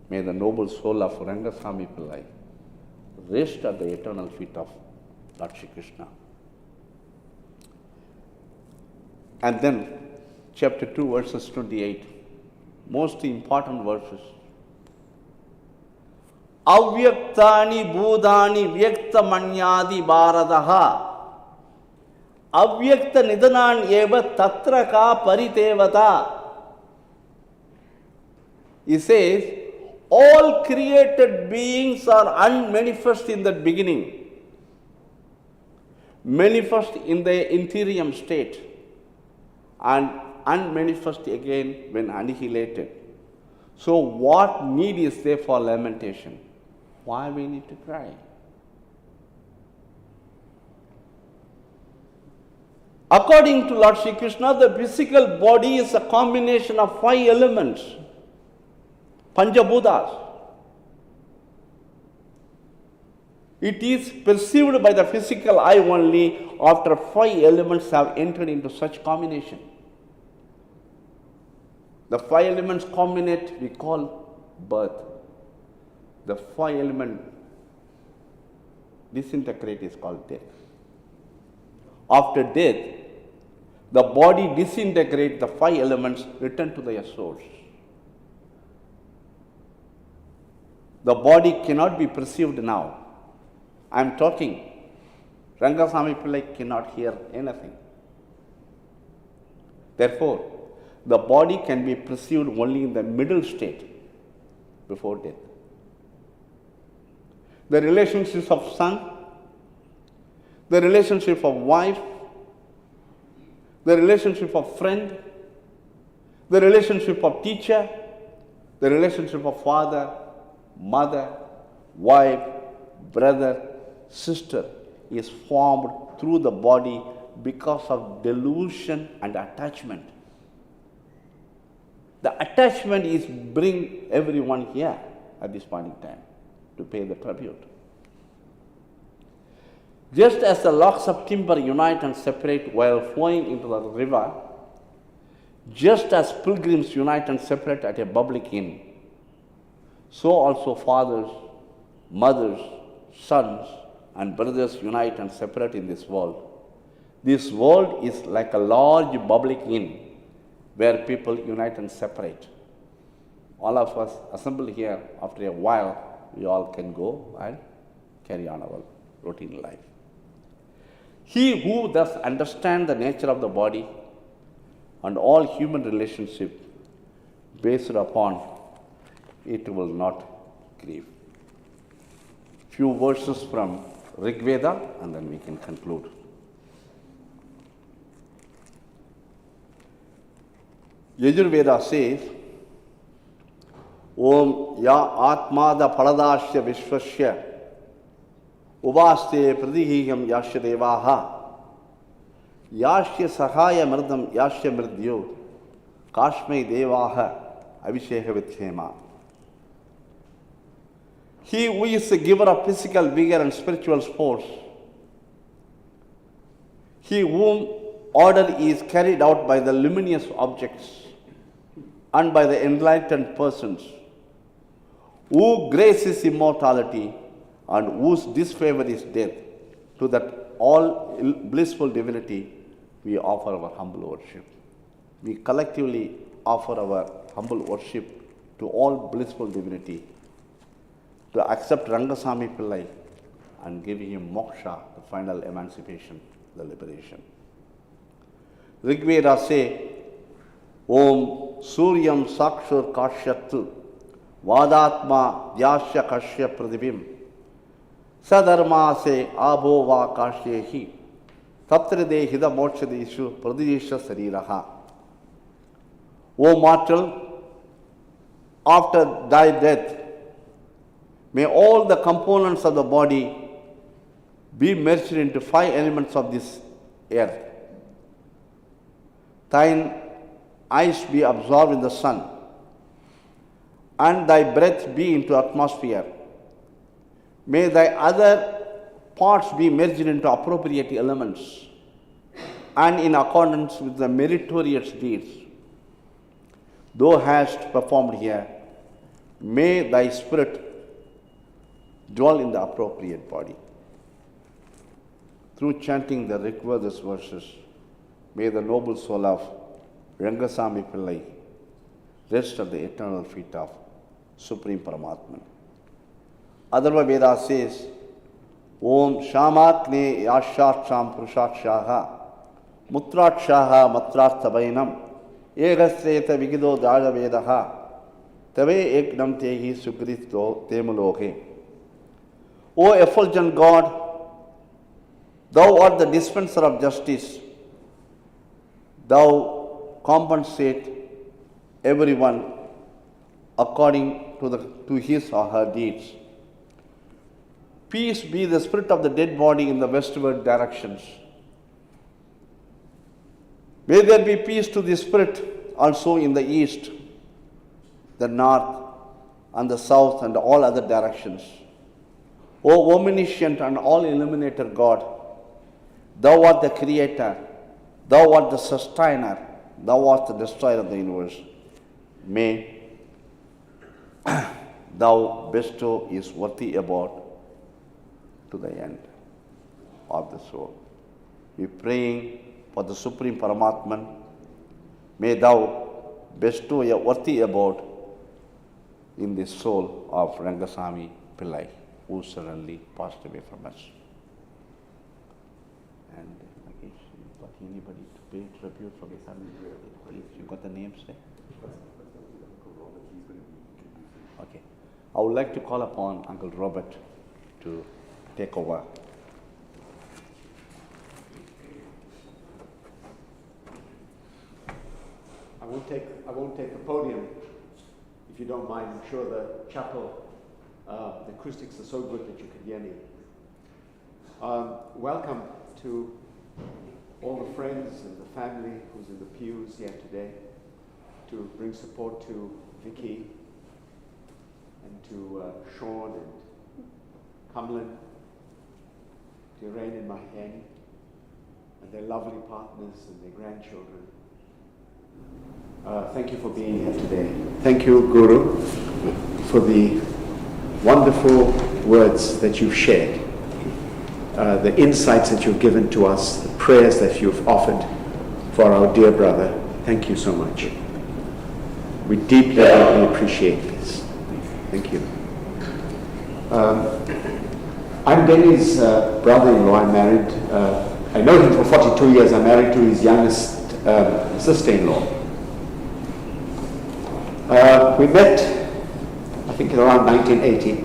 May the noble soul of Rungasamy Pillay rest at the eternal feet of Lord Shri Krishna. And then, chapter 2, verses 28, most important verses. Avyaktani bhudani vyakta manyadi bharadaha avyakta nidanan eva tatra ka paritevata. He says, all created beings are unmanifest in the beginning, manifest in the interim state, and unmanifest again when annihilated. So what need is there for lamentation? Why we need to cry? According to Lord Shri Krishna, the physical body is a combination of 5 elements, Panchabhutas. It is perceived by the physical eye only after 5 elements have entered into such combination. The 5 elements combinate, we call birth. The 5 element disintegrate is called death. After death, the body disintegrates, the 5 elements return to their source. The body cannot be perceived now. I am talking. Rungasamy Pillay cannot hear anything. Therefore, the body can be perceived only in the middle state before death. The relationships of son, the relationship of wife, the relationship of friend, the relationship of teacher, the relationship of father, mother, wife, brother, sister is formed through the body because of delusion and attachment. The attachment is bring everyone here at this point in time to pay the tribute. Just as the logs of timber unite and separate while flowing into the river, just as pilgrims unite and separate at a public inn, so also fathers, mothers, sons, and brothers unite and separate in this world. This world is like a large public inn where people unite and separate. All of us assemble here, after a while, we all can go and carry on our routine life. He who thus understands the nature of the body and all human relationship based upon it will not grieve. Few verses from Rigveda and then we can conclude. Yajurveda says, Om ya atmada paladashya vishvasya uvaste pradihiyam yashya devaha yashya sahaya mrdam yashya mridyo kashmai devaha abhisheka vithema. He who is the giver of physical vigor and spiritual force, he whom order is carried out by the luminous objects and by the enlightened persons, who graces immortality and whose disfavor is death, to that all blissful divinity we offer our humble worship. We collectively offer our humble worship to all blissful divinity to accept Rungasamy Pillay and give him moksha, the final emancipation, the liberation. Rigveda say, Om Suryam Sakshur Kashyatu Vadatma Vyasya Kashya Pradivim Sadharma se Abo Va Kashyehi Tatrade Hida Mokshadishu Pradisha Sariraha. O mortal, after thy death, may all the components of the body be merged into 5 elements of this earth. Thine eyes be absorbed in the sun, and thy breath be into atmosphere. May thy other parts be merged into appropriate elements, and in accordance with the meritorious deeds thou hast performed here, may thy spirit dwell in the appropriate body. Through chanting the Rigveda's verses, may the noble soul of Rungasamy Pillay rest at the eternal feet of Supreme Paramatman. Adharva Veda says, Om Shamatne Yashacham Purushakshaha Mutrakshaha Matrasthabainam Egasreta Vigido Dada Vedaha Tave Eknam Tehi Sukrito Temulohe. O effulgent God, thou art the dispenser of justice. Thou compensate everyone according to his or her deeds. Peace be the spirit of the dead body in the westward directions. May there be peace to the spirit also in the east, the north, and the south, and all other directions. O omniscient and all-illuminator God, Thou art the creator, Thou art the sustainer, Thou art the destroyer of the universe. May Thou bestow His worthy abode to the end of the soul. We are praying for the Supreme Paramatman. May Thou bestow a worthy abode in the soul of Rungasamy Pillay, who suddenly passed away from us. And you got anybody to pay tribute for this? You got the names there? Okay. I would like to call upon Uncle Robert to take over. I won't take the podium, if you don't mind. I'm sure the chapel, the acoustics are so good that you can hear me. Welcome to all the friends and the family who's in the pews here today to bring support to Vicky and to Sean and Cumlin, to Rain and Mahane, and their lovely partners and their grandchildren. Thank you for being here today. Thank you, Guru, for the wonderful words that you've shared, the insights that you've given to us, the prayers that you've offered for our dear brother. Thank you so much. We deeply appreciate this. Thank you. I'm Denny's brother-in-law. I'm married. I know him for 42 years. I'm married to his youngest sister-in-law. We met, I think, around 1980.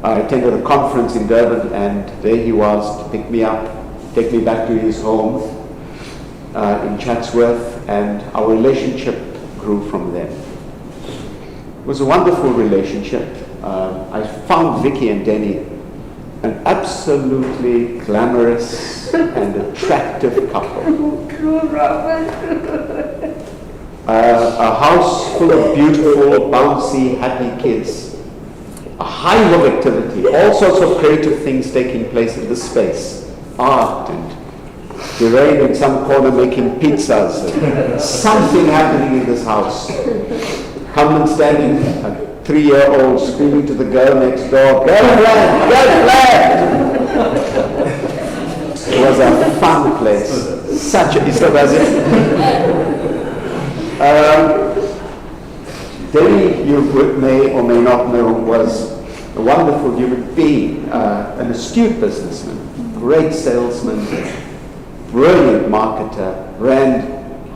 I attended a conference in Durban, and there he was to pick me up, take me back to his home in Chatsworth, and our relationship grew from there. It was a wonderful relationship. I found Vicky and Denny an absolutely glamorous and attractive couple. A house full of beautiful, bouncy, happy kids. A hive of activity, all sorts of creative things taking place in this space. Art and Lorraine in some corner making pizzas. And something happening in this house. Come and standing, a 3-year-old screaming to the girl next door, "Girlfriend! Girlfriend!" It was a fun place. Such a, he still does it. Denny, you may or may not know, was a wonderful human being, an astute businessman, great salesman, brilliant marketer, ran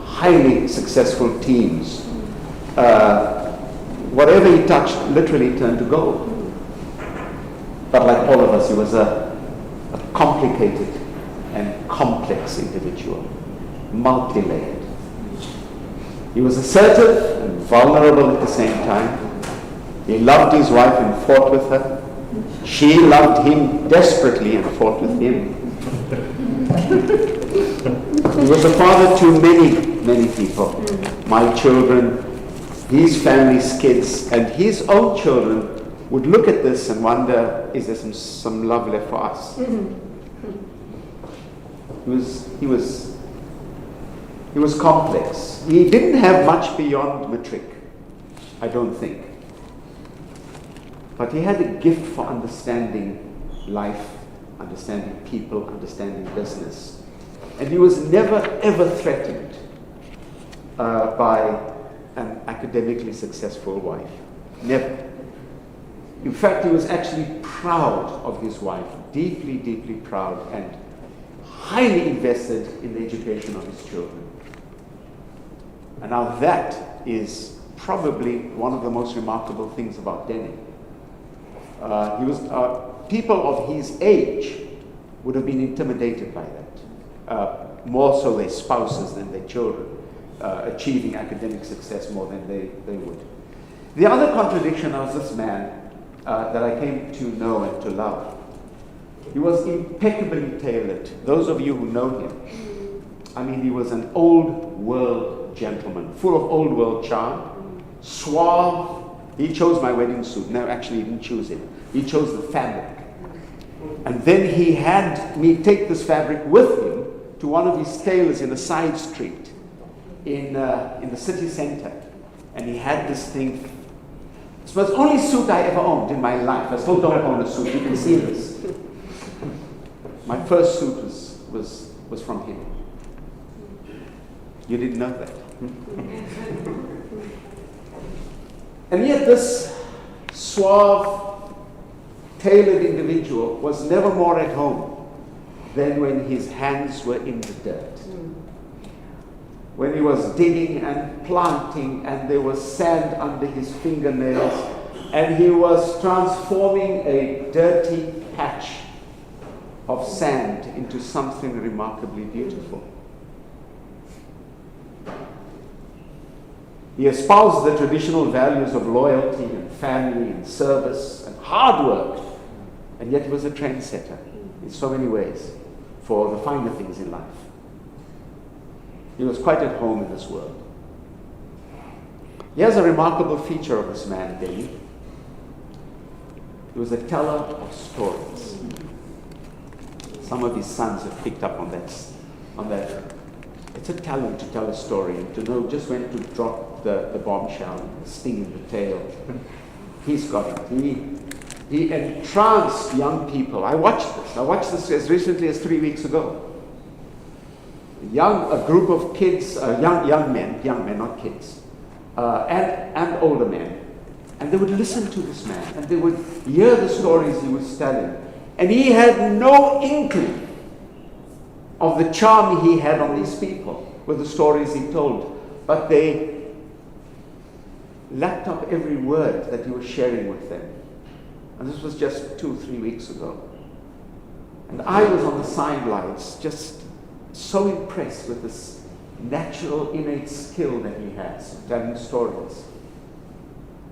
highly successful teams. Whatever he touched literally turned to gold. But like all of us, he was a complicated and complex individual, multi-layered. He was assertive and vulnerable at the same time. He loved his wife and fought with her. She loved him desperately and fought with him. He was a father to many, many people. My children, his family's kids, and his own children would look at this and wonder, is there some love left for us? He was complex. He didn't have much beyond matric, I don't think. But he had a gift for understanding life, understanding people, understanding business. And he was never, ever threatened by an academically successful wife. Never. In fact, he was actually proud of his wife, deeply, deeply proud, and highly invested in the education of his children. And now that is probably one of the most remarkable things about Denny. People of his age would have been intimidated by that. More so their spouses than their children, achieving academic success more than they would. The other contradiction was this man that I came to know and to love. He was impeccably tailored. Those of you who know him, I mean, he was an old world gentleman, full of old world charm, suave. He chose my wedding suit. No, actually, he didn't choose it. He chose the fabric. And then he had me take this fabric with him to one of his tailors in a side street in the city center. And he had this thing. It was the only suit I ever owned in my life. I still don't own a suit. You can see this. My first suit was from him. You didn't know that. And yet this suave, tailored individual was never more at home than when his hands were in the dirt. When he was digging and planting and there was sand under his fingernails and he was transforming a dirty patch of sand into something remarkably beautiful. He espoused the traditional values of loyalty and family and service and hard work, and yet he was a trendsetter in so many ways for the finer things in life. He was quite at home in this world. Here's a remarkable feature of this man, Denny. He was a teller of stories. Some of his sons have picked up on that. It's a talent to tell a story and to know just when to drop the bombshell, the sting in the tail. He's got it. He entranced young people. I watched this as recently as 3 weeks ago. A group of kids, young men, not kids, and older men. And they would listen to this man and they would hear the stories he was telling. And he had no inkling of the charm he had on these people with the stories he told. But they lapped up every word that he was sharing with them. And this was just 2-3 weeks ago. And I was on the sidelines just so impressed with this natural, innate skill that he has of telling stories.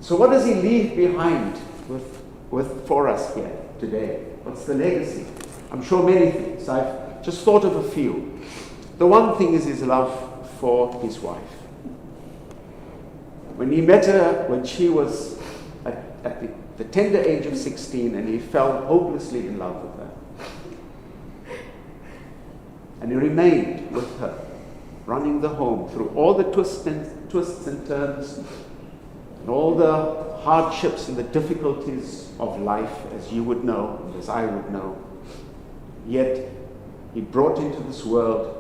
So what does he leave behind for us here today? What's the legacy? I'm sure many things. I've just thought of a few. The one thing is his love for his wife. When he met her when she was at the tender age of 16, and he fell hopelessly in love with her. And he remained with her, running the home through all the twists and turns, and all the hardships and the difficulties of life, as you would know, and as I would know. Yet, he brought into this world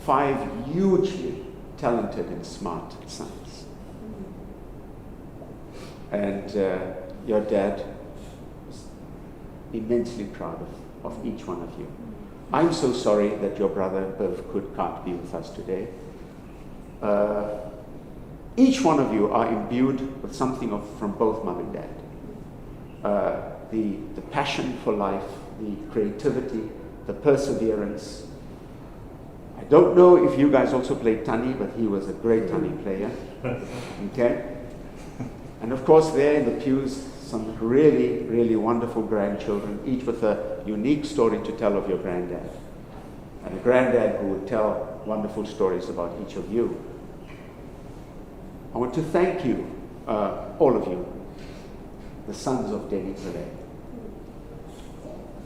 5 hugely talented and smart sons. And your dad was immensely proud of each one of you. I'm so sorry that your brother Bill can't be with us today. Each one of you are imbued with something from both mom and dad. The passion for life, the creativity, the perseverance. I don't know if you guys also played Tani, but he was a great Tani player. Okay? And of course there in the pews, some really, really wonderful grandchildren, each with a unique story to tell of your granddad. And a granddad who would tell wonderful stories about each of you. I want to thank you, all of you, the sons of Denny Pillay.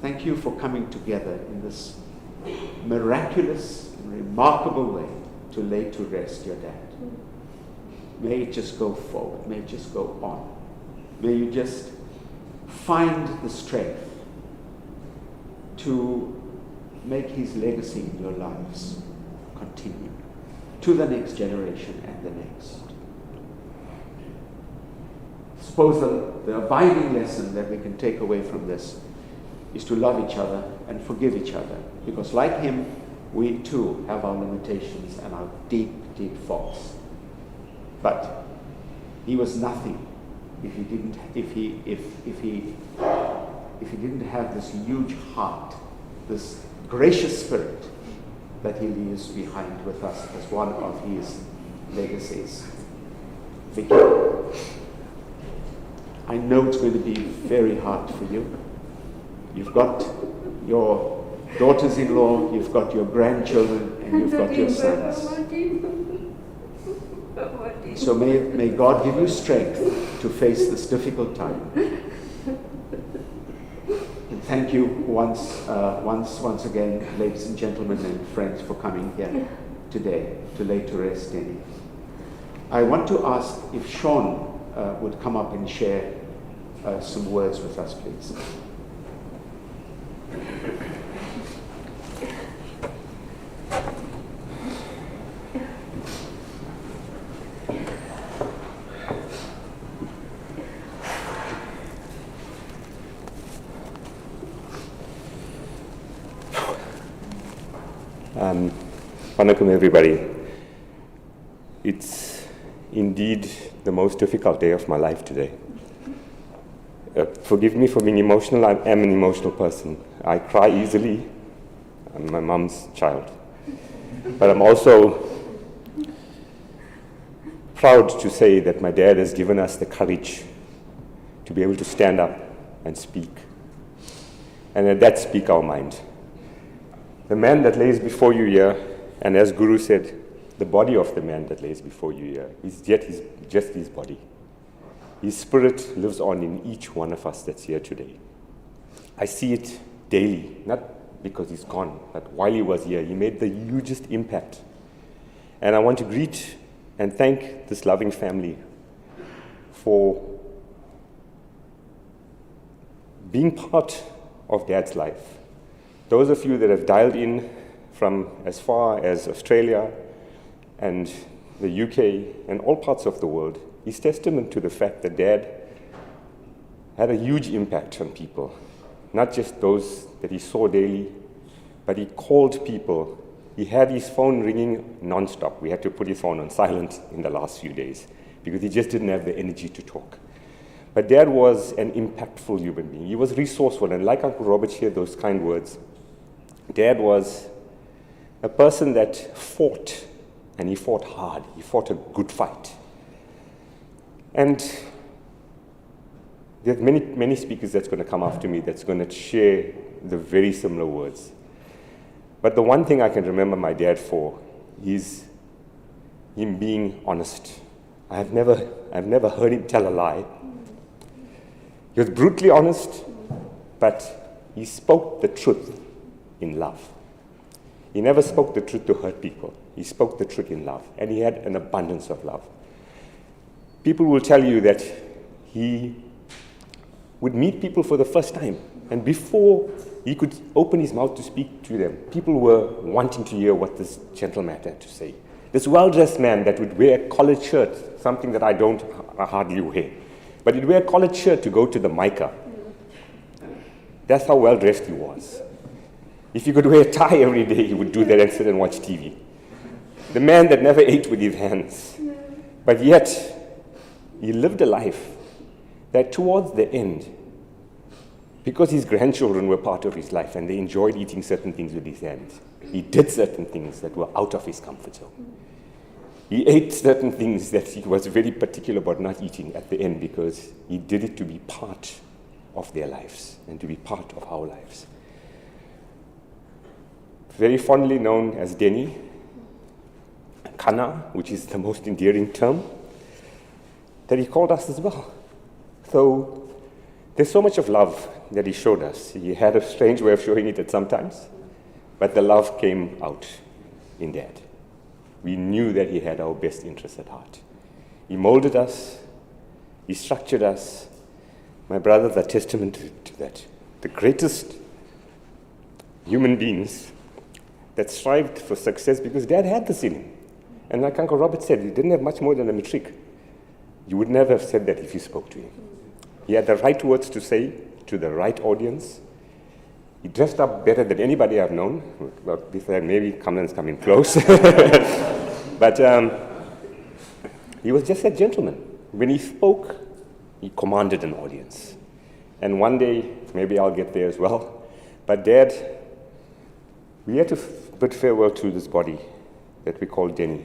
Thank you for coming together in this miraculous and remarkable way to lay to rest your dad. May it just go forward. May it just go on. May you just find the strength to make his legacy in your lives continue to the next generation and the next. I suppose the abiding lesson that we can take away from this is to love each other and forgive each other. Because like him, we too have our limitations and our deep, deep faults. But he was nothing if he didn't have this huge heart, this gracious spirit that he leaves behind with us as one of his legacies. Vicky, I know it's going to be very hard for you. You've got your daughters-in-law, you've got your grandchildren, and you've got your sons. So may God give you strength to face this difficult time. And thank thank you once again, ladies and gentlemen and friends, for coming here today to lay to rest Denny. I want to ask if Sean would come up and share some words with us, please. Welcome everybody. It's indeed the most difficult day of my life today. Forgive me for being emotional. I am an emotional person. I cry easily. I'm my mom's child. But I'm also proud to say that my dad has given us the courage to be able to stand up and speak. And at that speak our mind. The man that lays before you here, and as Guru said, the body of the man that lays before you here is just his body. His spirit lives on in each one of us that's here today. I see it daily, not because he's gone, but while he was here, he made the hugest impact. And I want to greet and thank this loving family for being part of Dad's life. Those of you that have dialed in from as far as Australia and the UK and all parts of the world is testament to the fact that Dad had a huge impact on people. Not just those that he saw daily, but he called people. He had his phone ringing non-stop. We had to put his phone on silent in the last few days because he just didn't have the energy to talk. But Dad was an impactful human being. He was resourceful, and like Uncle Robert shared those kind words, Dad was a person that fought, and he fought hard. He fought a good fight. And there's many speakers that's going to come after me that's going to share the very similar words. But the one thing I can remember my dad for is him being honest. I've never heard him tell a lie. He was brutally honest, but he spoke the truth in love. He never spoke the truth to hurt people. He spoke the truth in love, and he had an abundance of love. People will tell you that he would meet people for the first time, and before he could open his mouth to speak to them, people were wanting to hear what this gentleman had to say. This well-dressed man that would wear a collared shirt, something that I hardly wear, but he'd wear a collared shirt to go to the Micah. That's how well-dressed he was. If he could wear a tie every day, he would do that and sit and watch TV. The man that never ate with his hands. But yet, he lived a life that towards the end, because his grandchildren were part of his life and they enjoyed eating certain things with his hands, he did certain things that were out of his comfort zone. He ate certain things that he was very particular about not eating at the end because he did it to be part of their lives and to be part of our lives. Very fondly known as Denny, Kana, which is the most endearing term, that he called us as well. So there's so much of love that he showed us. He had a strange way of showing it at some times, but the love came out in Dad. We knew that he had our best interests at heart. He molded us, he structured us. My brothers are testament to that. The greatest human beings that strived for success because Dad had this in him. And like Uncle Robert said, he didn't have much more than a matric. You would never have said that if you spoke to him. He had the right words to say to the right audience. He dressed up better than anybody I've known. Well, before maybe Kamlan's coming close. But he was just a gentleman. When he spoke, he commanded an audience. And one day, maybe I'll get there as well. But Dad, we had to bid farewell to this body that we call Denny.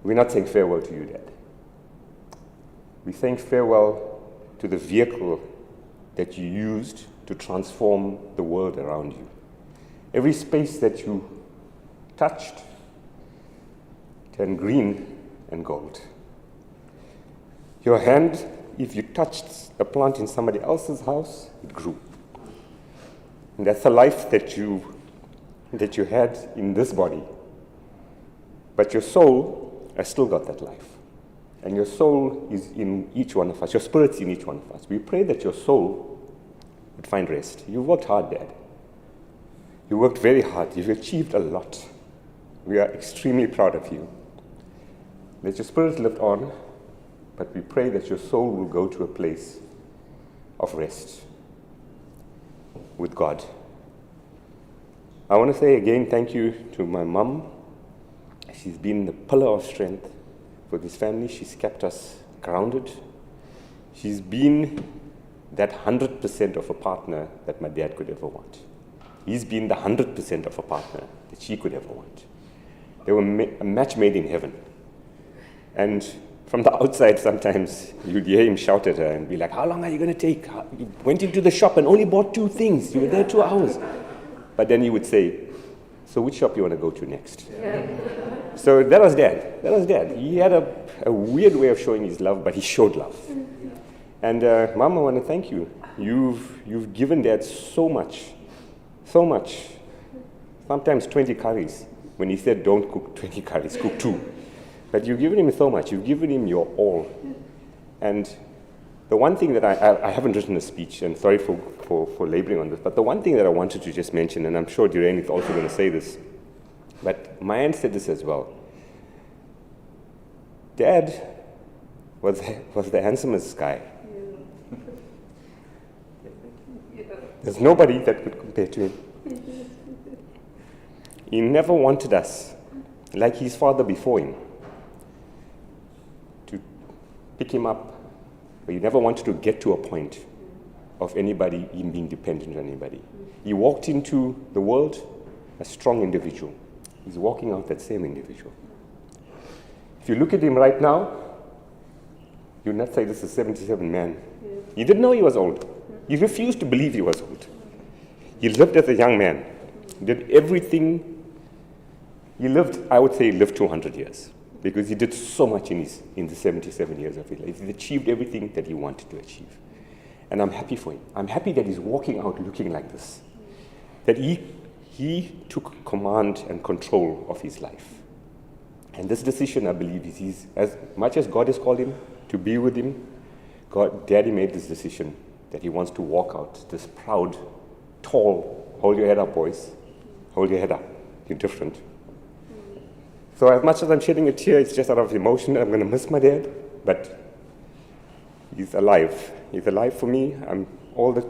We're not saying farewell to you, Dad. We're saying farewell to the vehicle that you used to transform the world around you. Every space that you touched turned green and gold. Your hand if you touched a plant in somebody else's house, it grew. And that's the life that you had in this body. But your soul has still got that life. And your soul is in each one of us. Your spirit's in each one of us. We pray that your soul would find rest. You worked hard, Dad. You worked very hard. You've achieved a lot. We are extremely proud of you. Let your spirit live on, but we pray that your soul will go to a place of rest with God. I want to say again thank you to my mum. She's been the pillar of strength for this family. She's kept us grounded. She's been that 100% of a partner that my dad could ever want. He's been the 100% of a partner that she could ever want. They were a match made in heaven. And from the outside, sometimes you'd hear him shout at her and be like, how long are you going to take? You went into the shop and only bought 2 things. You were there 2 hours. But then he would say, so which shop you want to go to next? Yeah. So that was Dad. That was Dad. He had a weird way of showing his love, but he showed love. And Mom, I want to thank you. You've given Dad so much. So much. Sometimes 20 curries. When he said, don't cook 20 curries, cook 2. But you've given him so much. You've given him your all. And the one thing that I haven't written a speech, and sorry for laboring on this, but the one thing that I wanted to just mention, and I'm sure Dhiren is also going to say this, but my aunt said this as well. Dad was the handsomest guy. There's nobody that could compare to him. He never wanted us, like his father before him, to pick him up. But he never wanted to get to a point of anybody, him being dependent on anybody. He walked into the world a strong individual. He's walking out that same individual. If you look at him right now, you'd not say this is a 77 man. He didn't know he was old. He refused to believe he was old. He lived as a young man. He did everything. He lived, I would say he lived 200 years. Because he did so much in the 77 years of his life. He achieved everything that he wanted to achieve. And I'm happy for him. I'm happy that he's walking out looking like this. That he took command and control of his life. And this decision, I believe, is as much as God has called him to be with him, Daddy made this decision that he wants to walk out this proud, tall, hold your head up, boys. Hold your head up. You're different. So as much as I'm shedding a tear, it's just out of emotion. I'm going to miss my dad, but he's alive. He's alive for me. All the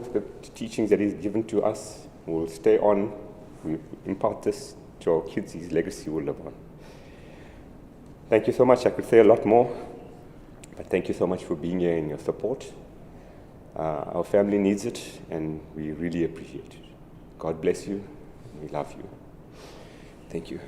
teachings that he's given to us will stay on. We impart this to our kids. His legacy will live on. Thank you so much. I could say a lot more, but thank you so much for being here and your support. Our family needs it, and we really appreciate it. God bless you. We love you. Thank you.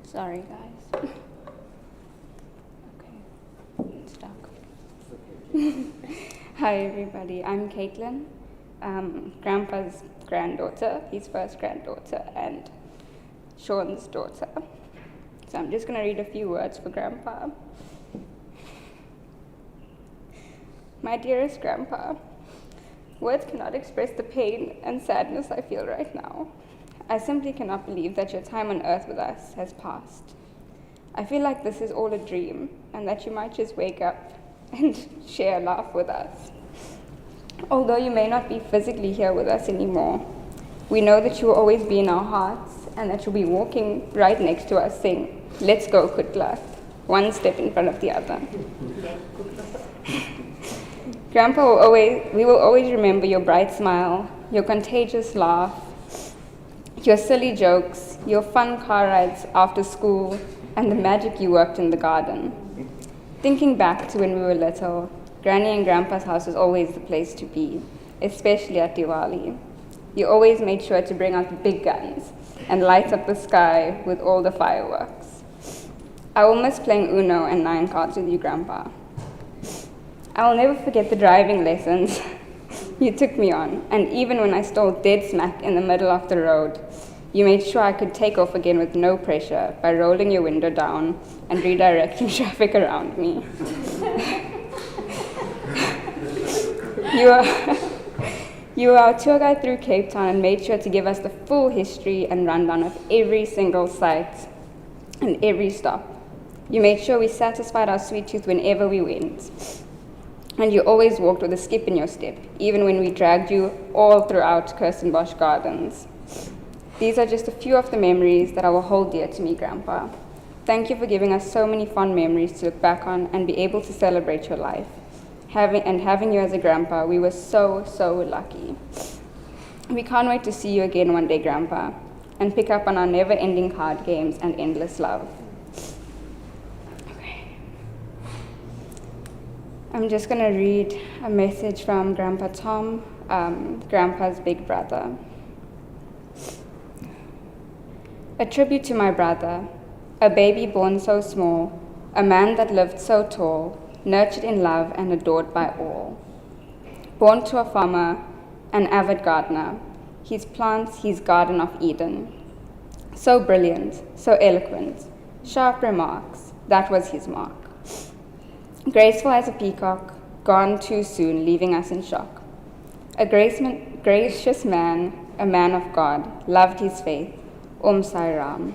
Sorry, guys. Okay, it's stuck. Hi, everybody. I'm Caitlin, Grandpa's granddaughter, his first granddaughter, and Sean's daughter. So I'm just going to read a few words for Grandpa. My dearest Grandpa, words cannot express the pain and sadness I feel right now. I simply cannot believe that your time on earth with us has passed. I feel like this is all a dream, and that you might just wake up and share a laugh with us. Although you may not be physically here with us anymore, we know that you will always be in our hearts, and that you'll be walking right next to us saying, "Let's go, Kutla," one step in front of the other. Grandpa, we will always remember your bright smile, your contagious laugh, your silly jokes, your fun car rides after school, and the magic you worked in the garden. Thinking back to when we were little, Granny and Grandpa's house was always the place to be, especially at Diwali. He always made sure to bring out the big guns and light up the sky with all the fireworks. I will miss playing Uno and 9 cards with you, Grandpa. I will never forget the driving lessons you took me on, and even when I stalled dead smack in the middle of the road, you made sure I could take off again with no pressure by rolling your window down and redirecting traffic around me. You were our tour guide through Cape Town and made sure to give us the full history and rundown of every single site and every stop. You made sure we satisfied our sweet tooth whenever we went. And you always walked with a skip in your step, even when we dragged you all throughout Kirstenbosch Gardens. These are just a few of the memories that I will hold dear to me, Grandpa. Thank you for giving us so many fond memories to look back on and be able to celebrate your life. Having you as a grandpa, we were so, so lucky. We can't wait to see you again one day, Grandpa, and pick up on our never-ending card games and endless love. Okay. I'm just going to read a message from Grandpa Tom, Grandpa's big brother. A tribute to my brother, a baby born so small, a man that lived so tall, nurtured in love and adored by all. Born to a farmer, an avid gardener, his plants his Garden of Eden. So brilliant, so eloquent, sharp remarks, that was his mark. Graceful as a peacock, gone too soon, leaving us in shock. A gracious man, a man of God, loved his faith, Sai Ram.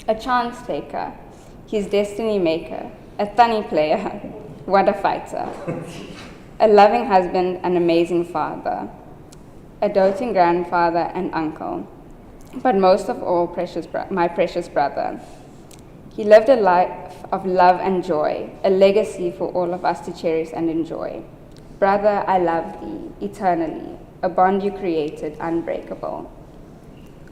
A chance taker, his destiny maker, a thani player, what a fighter. A loving husband, an amazing father, a doting grandfather and uncle, but most of all, my precious brother. He lived a life of love and joy, a legacy for all of us to cherish and enjoy. Brother, I love thee eternally, a bond you created unbreakable.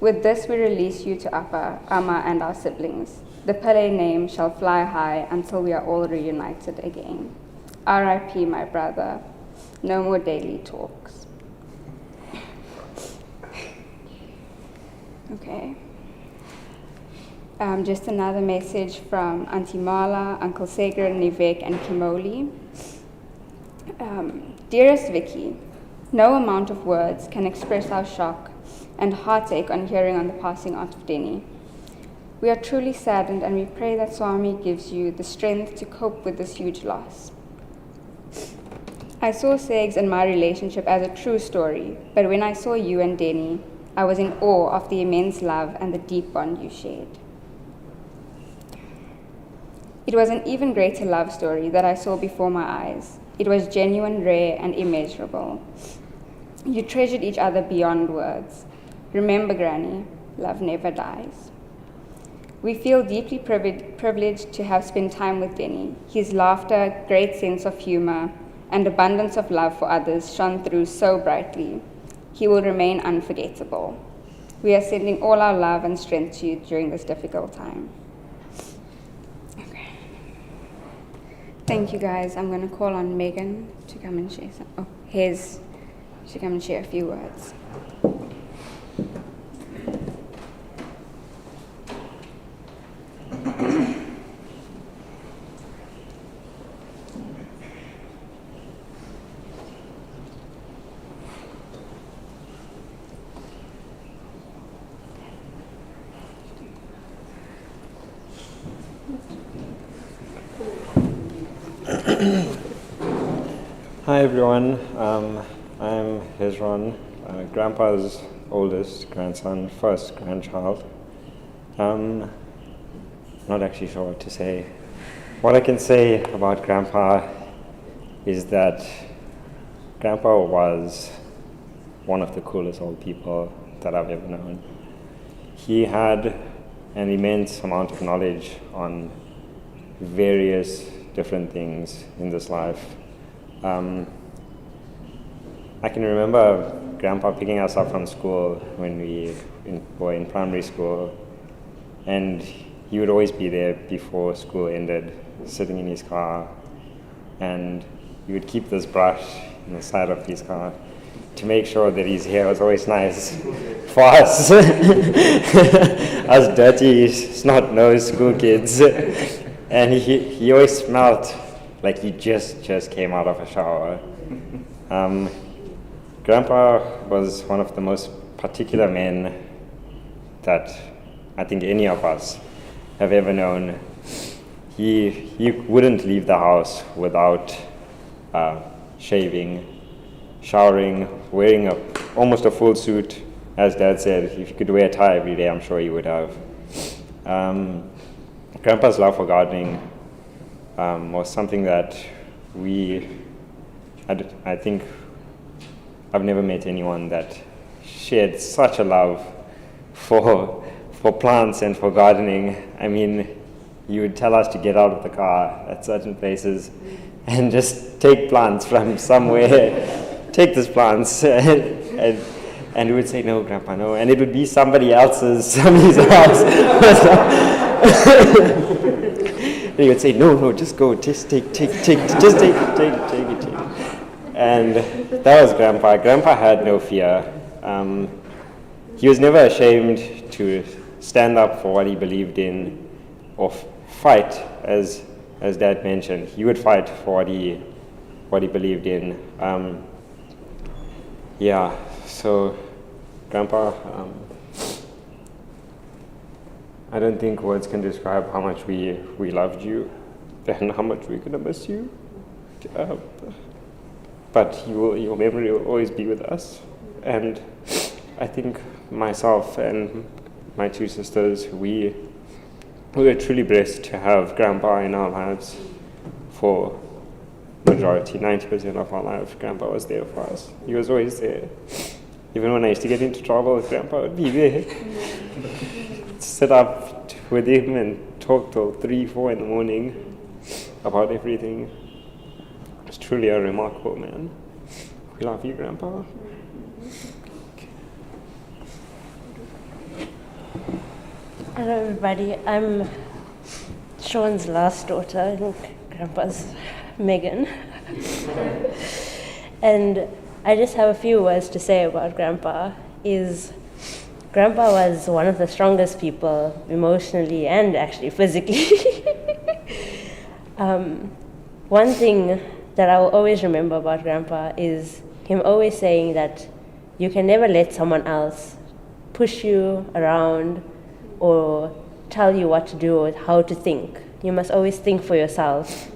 With this we release you to Appa, Amma, and our siblings. The Pillay name shall fly high until we are all reunited again. R.I.P. my brother, no more daily talks. Okay. Just another message from Auntie Marla, Uncle Seger, Nivek, and Kimoli. Dearest Vicky, no amount of words can express our shock and heartache on hearing on the passing out of Denny. We are truly saddened and we pray that Swami gives you the strength to cope with this huge loss. I saw Segs and my relationship as a true story, but when I saw you and Denny, I was in awe of the immense love and the deep bond you shared. It was an even greater love story that I saw before my eyes. It was genuine, rare, and immeasurable. You treasured each other beyond words. Remember, Granny, love never dies. We feel deeply privileged to have spent time with Denny. His laughter, great sense of humor, and abundance of love for others shone through so brightly. He will remain unforgettable. We are sending all our love and strength to you during this difficult time. Okay. Thank you, guys. I'm going to call on Megan to come and share to come and share a few words. Hi everyone, I'm Hezron, Grandpa's oldest grandson, first grandchild. Not actually sure what to say. What I can say about Grandpa is that Grandpa was one of the coolest old people that I've ever known. He had an immense amount of knowledge on various different things in this life. I can remember Grandpa picking us up from school when we were in primary school, and he would always be there before school ended, sitting in his car, and he would keep this brush in the side of his car to make sure that his hair was always nice for us, us dirty, snot-nosed school kids. And he always smelled like he just came out of a shower. Grandpa was one of the most particular men that I think any of us have ever known. He wouldn't leave the house without shaving, showering, wearing almost a full suit. As Dad said, if you could wear a tie every day, I'm sure he would have. Grandpa's love for gardening was something that I think I've never met anyone that shared such a love for plants and for gardening. I mean, he would tell us to get out of the car at certain places and just take plants from somewhere, take these plants, and he would say, "No, Grandpa, no," and it would be somebody's house. And he would say, "No, just go, just take it." And that was Grandpa. Grandpa had no fear. He was never ashamed to stand up for what he believed in or fight, as Dad mentioned. He would fight for what he believed in. So Grandpa, I don't think words can describe how much we loved you and how much we're going to miss you. But your memory will always be with us. And I think myself and my two sisters, we were truly blessed to have Grandpa in our lives for majority, 90% of our life. Grandpa was there for us. He was always there. Even when I used to get into trouble, Grandpa would be there. Sit up with him and talk till 3, 4 in the morning about everything. It's truly a remarkable man. We love you, Grandpa. Hello, everybody. I'm Sean's last daughter, and Grandpa's Megan. And I just have a few words to say about Grandpa. Grandpa was one of the strongest people emotionally and actually physically. One thing that I will always remember about Grandpa is him always saying that you can never let someone else push you around or tell you what to do or how to think. You must always think for yourself.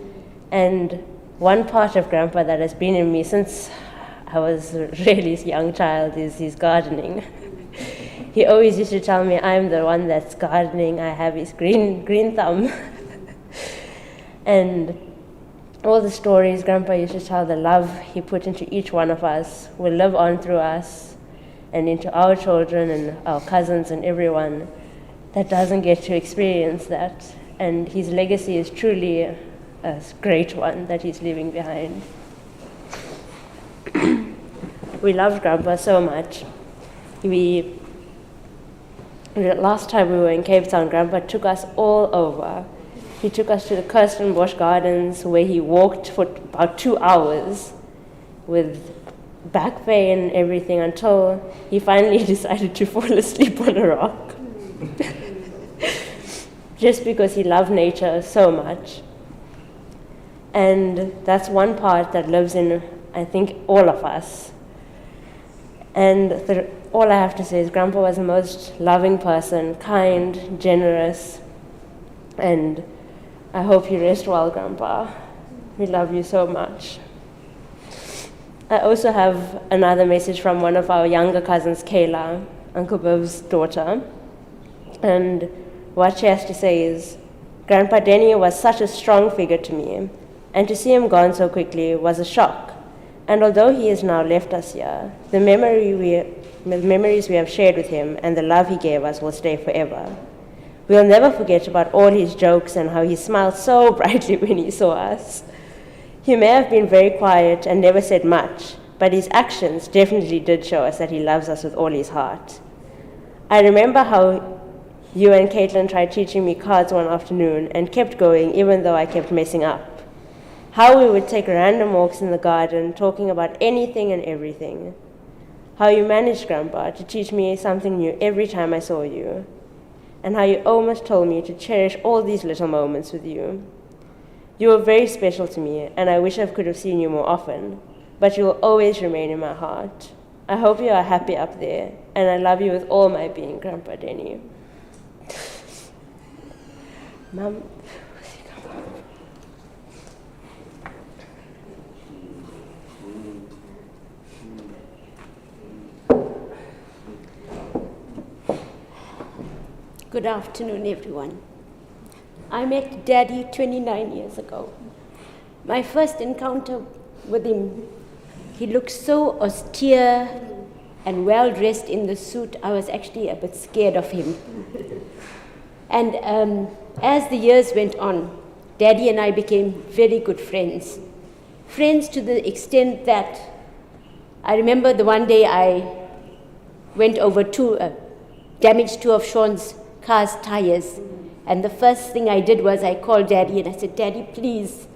And one part of Grandpa that has been in me since I was a really young child is his gardening. He always used to tell me I'm the one that's gardening, I have his green thumb. And all the stories Grandpa used to tell, the love he put into each one of us will live on through us and into our children and our cousins and everyone that doesn't get to experience that. And his legacy is truly a great one that he's leaving behind. We loved Grandpa so much. Last time we were in Cape Town, Grandpa took us all over. He took us to the Kirstenbosch Gardens where he walked for about 2 hours with back pain and everything until he finally decided to fall asleep on a rock. Just because he loved nature so much. And that's one part that lives in, I think, all of us. And all I have to say is Grandpa was the most loving person, kind, generous, and I hope you rest well, Grandpa. We love you so much. I also have another message from one of our younger cousins, Kayla, Uncle Bob's daughter. And what she has to say is, Grandpa Denny was such a strong figure to me, and to see him gone so quickly was a shock. And although he has now left us here, the memories we have shared with him and the love he gave us will stay forever. We'll never forget about all his jokes and how he smiled so brightly when he saw us. He may have been very quiet and never said much, but his actions definitely did show us that he loves us with all his heart. I remember how you and Maitland tried teaching me cards one afternoon and kept going even though I kept messing up. How we would take random walks in the garden, talking about anything and everything. How you managed, Grandpa, to teach me something new every time I saw you. And how you almost told me to cherish all these little moments with you. You were very special to me, and I wish I could have seen you more often, but you will always remain in my heart. I hope you are happy up there, and I love you with all my being, Grandpa Denny. Mum. Good afternoon, everyone. I met Daddy 29 years ago. My first encounter with him, he looked so austere and well-dressed in the suit, I was actually a bit scared of him. And as the years went on, Daddy and I became very good friends. Friends to the extent that I remember the one day I went over damaged two of Sean's car's tires. And the first thing I did was I called Daddy and I said, Daddy, please,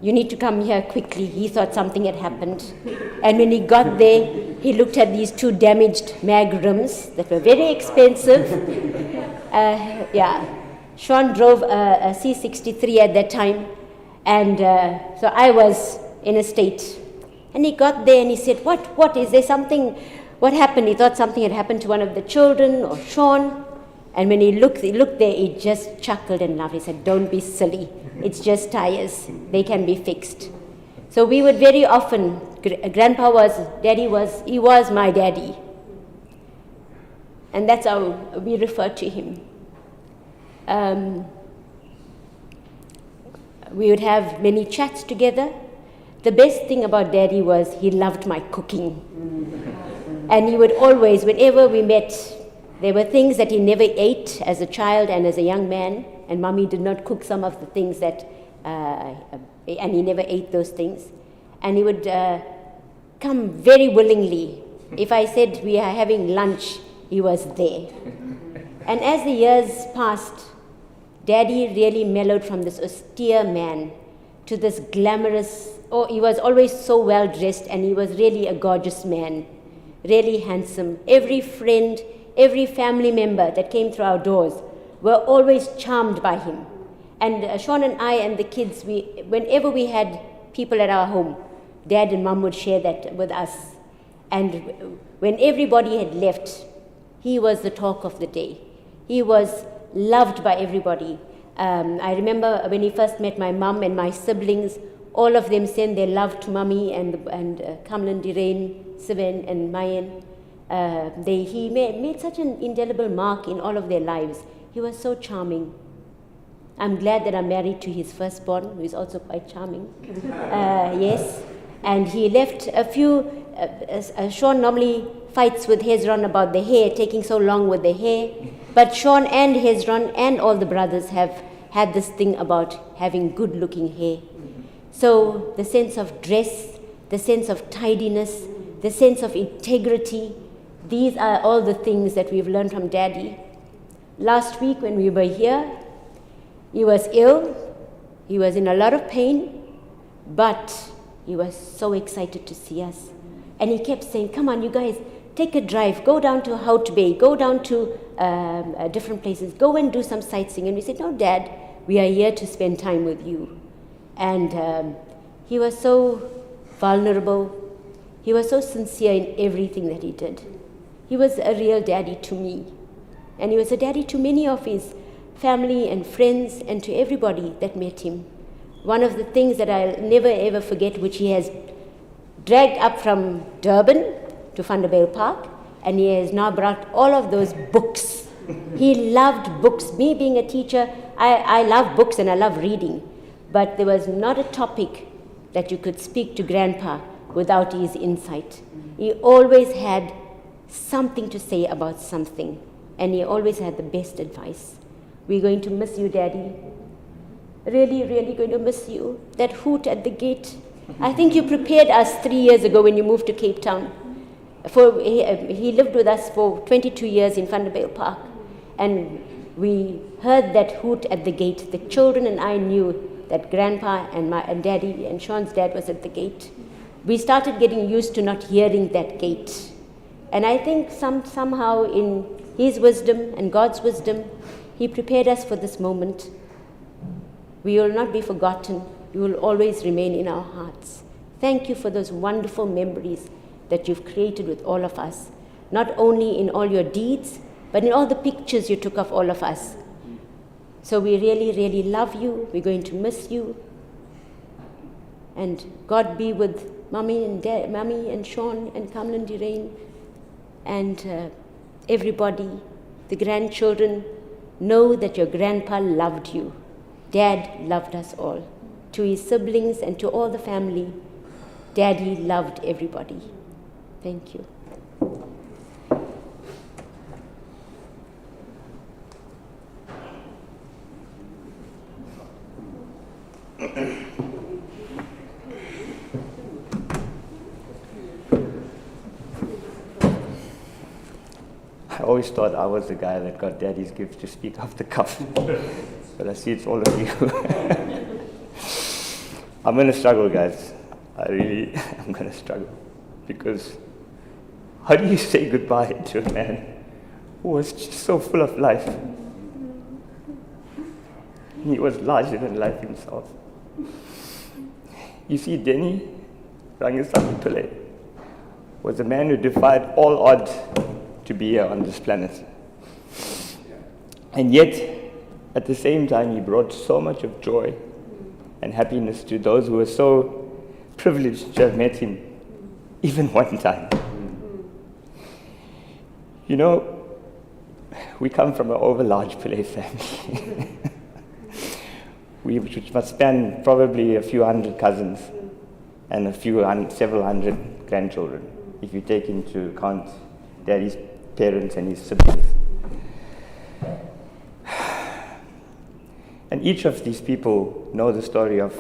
you need to come here quickly. He thought something had happened. And when he got there, he looked at these two damaged mag rims that were very expensive. Sean drove a C63 at that time. And so I was in a state. And he got there and he said, what, is there something, what happened? He thought something had happened to one of the children or Sean. And when he looked there, he just chuckled and laughed. He said, don't be silly. It's just tires. They can be fixed. So we would very often, Daddy was my daddy. And that's how we refer to him. We would have many chats together. The best thing about Daddy was he loved my cooking. And he would always, whenever we met, there were things that he never ate as a child and as a young man, and Mommy did not cook some of the things that, and he never ate those things. And he would come very willingly. If I said we are having lunch, he was there. And as the years passed, Daddy really mellowed from this austere man to this glamorous, he was always so well dressed, and he was really a gorgeous man, really handsome. Every friend, every family member that came through our doors were always charmed by him. And Sean and I and the kids, whenever we had people at our home, Dad and Mom would share that with us. And when everybody had left, he was the talk of the day. He was loved by everybody. I remember when he first met my mom and my siblings, all of them sent their love to Mummy and Kamlan, Dirain, Sivan and Mayan. He made such an indelible mark in all of their lives. He was so charming. I'm glad that I'm married to his firstborn, who is also quite charming. Yes. And he left a few, Sean normally fights with Hezron about the hair, taking so long with the hair. But Sean and Hezron and all the brothers have had this thing about having good looking hair. So the sense of dress, the sense of tidiness, the sense of integrity, these are all the things that we've learned from Daddy. Last week when we were here, he was ill, he was in a lot of pain, but he was so excited to see us. And he kept saying, come on, you guys, take a drive, go down to Hout Bay, go down to different places, go and do some sightseeing. And we said, no, Dad, we are here to spend time with you. And he was so vulnerable. He was so sincere in everything that he did. He was a real daddy to me. And he was a daddy to many of his family and friends and to everybody that met him. One of the things that I'll never ever forget, which he has dragged up from Durban to Vanderbijl Park, and he has now brought all of those books. He loved books. Me being a teacher, I love books and I love reading. But there was not a topic that you could speak to Grandpa without his insight. He always had something to say about something, and he always had the best advice. We're going to miss you, Daddy. Really, really going to miss you. That hoot at the gate. I think you prepared us 3 years ago when you moved to Cape Town. He lived with us for 22 years in Vanderbijl Park, and we heard that hoot at the gate. The children and I knew that Grandpa and Daddy and Sean's dad was at the gate, we started getting used to not hearing that gate. And I think somehow in His wisdom and God's wisdom, He prepared us for this moment. We will not be forgotten. You will always remain in our hearts. Thank you for those wonderful memories that you've created with all of us, not only in all your deeds, but in all the pictures you took of all of us. So we really, really love you. We're going to miss you. And God be with Mummy and Sean and Kamlan Dirain and everybody, the grandchildren. Know that your grandpa loved you. Dad loved us all. To his siblings and to all the family, Daddy loved everybody. Thank you. I always thought I was the guy that got Daddy's gift to speak off the cuff. But I see it's all of you. I'm going to struggle, guys. I'm going to struggle. Because how do you say goodbye to a man who was just so full of life? He was larger than life himself. You see, Denny Rungasamy Pillay was a man who defied all odds to be here on this planet. And yet, at the same time, he brought so much of joy and happiness to those who were so privileged to have met him, even one time. You know, we come from an overlarge Pillay family. Which must span probably a few hundred cousins and several hundred grandchildren, if you take into account Daddy's parents and his siblings. And each of these people know the story of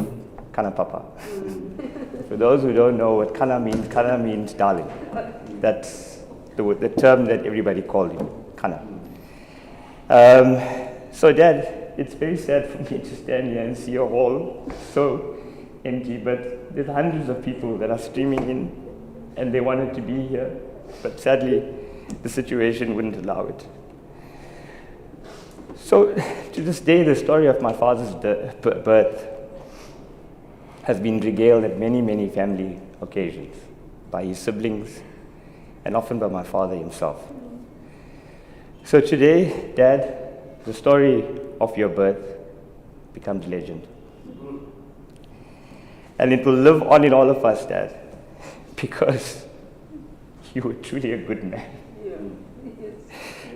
Kana Papa. For those who don't know what Kana means darling. That's the term that everybody called him, Kana. So Dad, it's very sad for me to stand here and see a hall so empty, but there's hundreds of people that are streaming in and they wanted to be here, but sadly the situation wouldn't allow it. So to this day, the story of my father's birth has been regaled at many, many family occasions by his siblings and often by my father himself. So today, Dad, the story of your birth becomes legend. And it will live on in all of us, Dad, because you were truly a good man.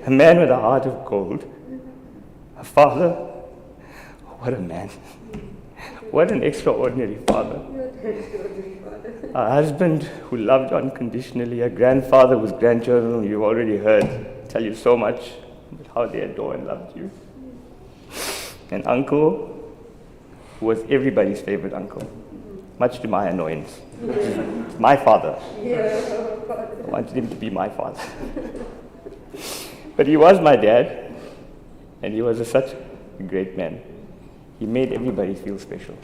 A man with a heart of gold. A father, what a man. What an extraordinary father. A husband who loved unconditionally, a grandfather whose grandchildren you've already heard tell you so much about how they adore and loved you. An uncle who was everybody's favorite uncle, much to my annoyance. My father. I wanted him to be my father. But he was my dad, and he was such a great man. He made everybody feel special.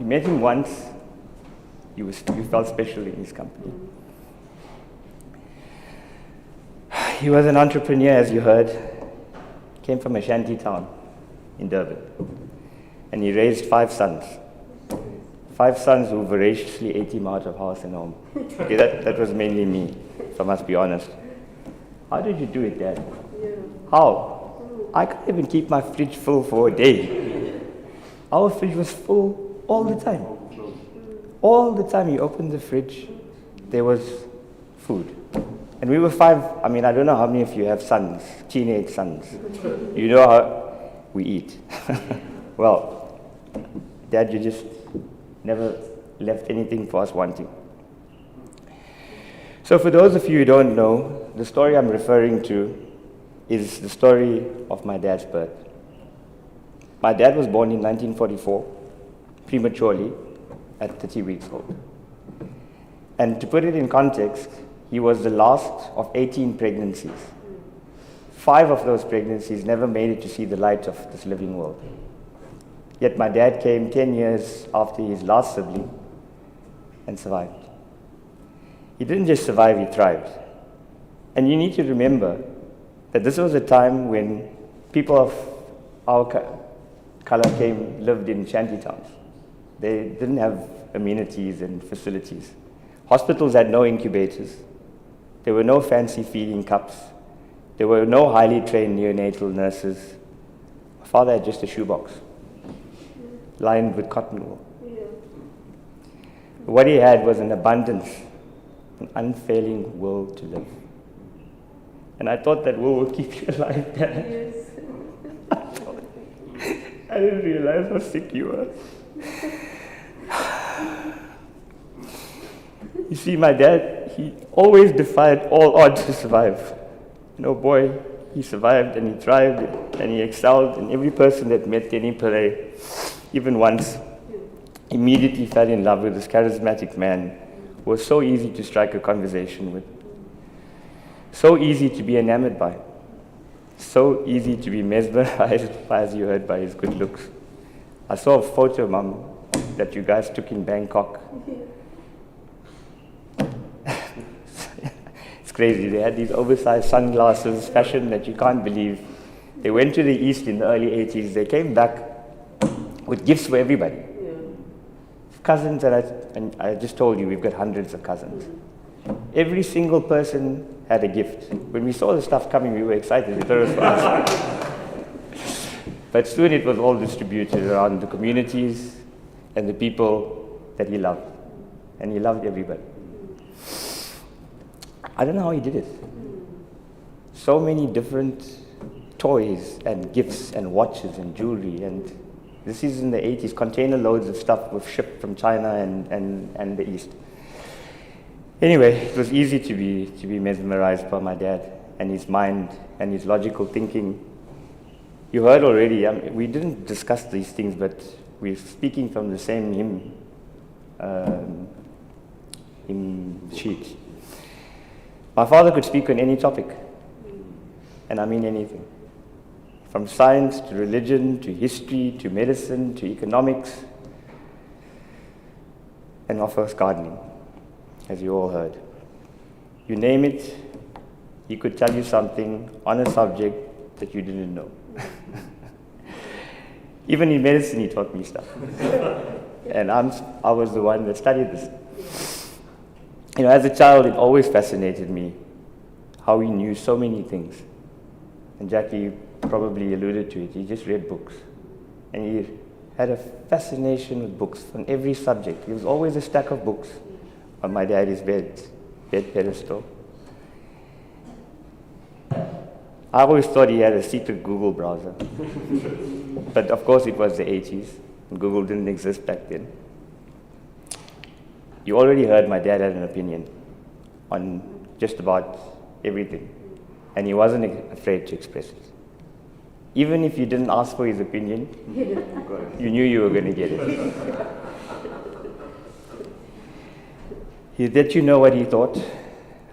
You met him once, you felt special in his company. He was an entrepreneur, as you heard. Came from a shanty town in Durban. And he raised 5 sons. 5 sons who voraciously ate him out of house and home. Okay, that was mainly me, if I must be honest. How did you do it, Dad? How? I couldn't even keep my fridge full for a day. Our fridge was full all the time. All the time you opened the fridge, there was food. And we were 5, I don't know how many of you have sons, teenage sons. You know how we eat. Well, Dad, you just never left anything for us wanting. So for those of you who don't know, the story I'm referring to is the story of my dad's birth. My dad was born in 1944, prematurely, at 30 weeks old. And to put it in context, he was the last of 18 pregnancies. 5 of those pregnancies never made it to see the light of this living world. Yet my dad came 10 years after his last sibling and survived. He didn't just survive, he thrived. And you need to remember that this was a time when people of our color lived in shanty towns. They didn't have amenities and facilities. Hospitals had no incubators. There were no fancy feeding cups. There were no highly trained neonatal nurses. My father had just a shoebox lined with cotton wool. What he had was an abundance, an unfailing will to live. And I thought that will keep you alive, Dad. Yes. I didn't realize how sick you were. You see, my dad, he always defied all odds to survive. And oh boy, he survived and he thrived and he excelled. And every person that met Denny Pillay, even once, immediately fell in love with this charismatic man who was so easy to strike a conversation with, so easy to be enamored by, so easy to be mesmerized by, as you heard, by his good looks. I saw a photo, Mom, that you guys took in Bangkok. It's crazy. They had these oversized sunglasses, fashion that you can't believe. They went to the East in the early 80s. They came back with gifts for everybody. Cousins, and I just told you, we've got hundreds of cousins. Every single person had a gift. When we saw the stuff coming, we were excited. We thought it was for us. But soon it was all distributed around the communities and the people that he loved. And he loved everybody. I don't know how he did it. So many different toys and gifts and watches and jewelry, and this is in the 80s. Container loads of stuff was shipped from China and the East. Anyway, it was easy to be mesmerized by my dad and his mind and his logical thinking. You heard already, we didn't discuss these things, but we're speaking from the same hymn sheet. My father could speak on any topic, and I mean anything. From science to religion to history to medicine to economics, and of course gardening, as you all heard. You name it, he could tell you something on a subject that you didn't know. Even in medicine, he taught me stuff. And I was the one that studied this. You know, as a child, it always fascinated me how he knew so many things. And Jackie probably alluded to it. He just read books. And he had a fascination with books on every subject. There was always a stack of books on my daddy's bed pedestal. I always thought he had a secret Google browser. But of course it was the 80s, and Google didn't exist back then. You already heard my dad had an opinion on just about everything, and he wasn't afraid to express it. Even if you didn't ask for his opinion, you knew you were going to get it. He let you know what he thought,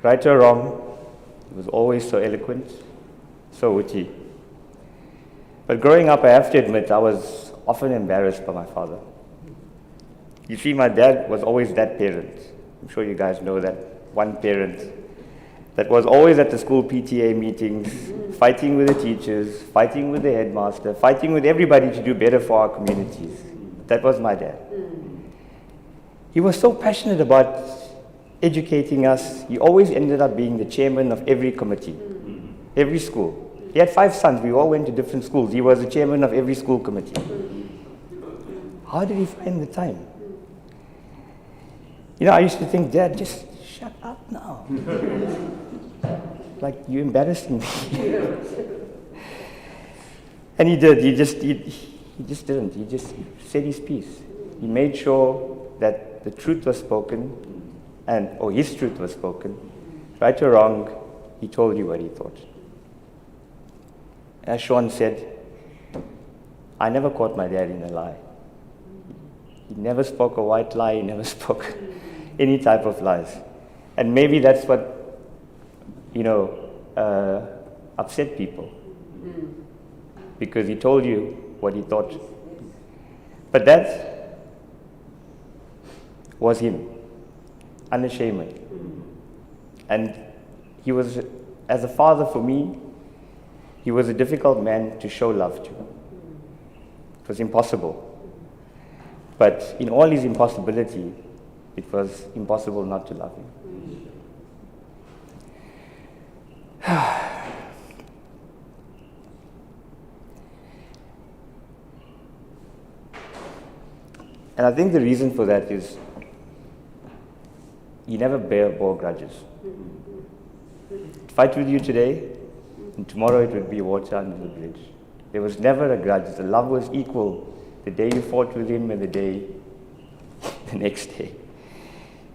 right or wrong. He was always so eloquent, so witty. But growing up, I have to admit, I was often embarrassed by my father. You see, my dad was always that parent. I'm sure you guys know that one parent that was always at the school PTA meetings, fighting with the teachers, fighting with the headmaster, fighting with everybody to do better for our communities. That was my dad. He was so passionate about educating us. He always ended up being the chairman of every committee, every school. He had 5 sons. We all went to different schools. He was the chairman of every school committee. How did he find the time? You know, I used to think, Dad, just shut up now. Like, you're embarrassing me. And he did. He just didn't. He just said his piece. He made sure that the truth was spoken, or his truth was spoken. Right or wrong, he told you what he thought. As Sean said, I never caught my dad in a lie. He never spoke a white lie. He never spoke any type of lies. And maybe that's what, upset people. Because he told you what he thought. But that was him, unashamed. And he was, as a father for me, he was a difficult man to show love to. It was impossible. But in all his impossibility, it was impossible not to love him. And I think the reason for that is he never bore grudges. He'd fight with you today, and tomorrow it would be water under the bridge. There was never a grudge. The love was equal the day you fought with him and the next day.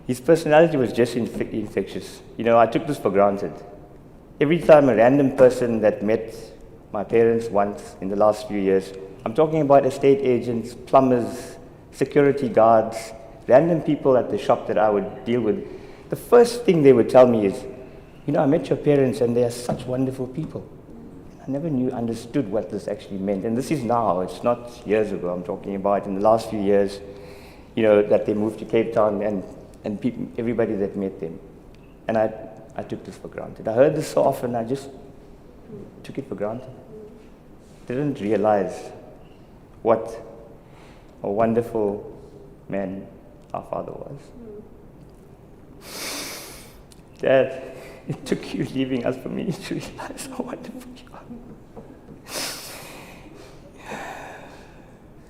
His personality was just infectious. You know, I took this for granted. Every time a random person that met my parents once in the last few years, I'm talking about estate agents, plumbers, security guards, random people at the shop that I would deal with, the first thing they would tell me is, you know, I met your parents and they are such wonderful people. I never understood what this actually meant. And this is now, it's not years ago. I'm talking about in the last few years, you know, that they moved to Cape Town and people, everybody that met them. And I took this for granted. I heard this so often, I just took it for granted. Didn't realize what a wonderful man our father was. Dad, it took you leaving us for me to realize how wonderful you are.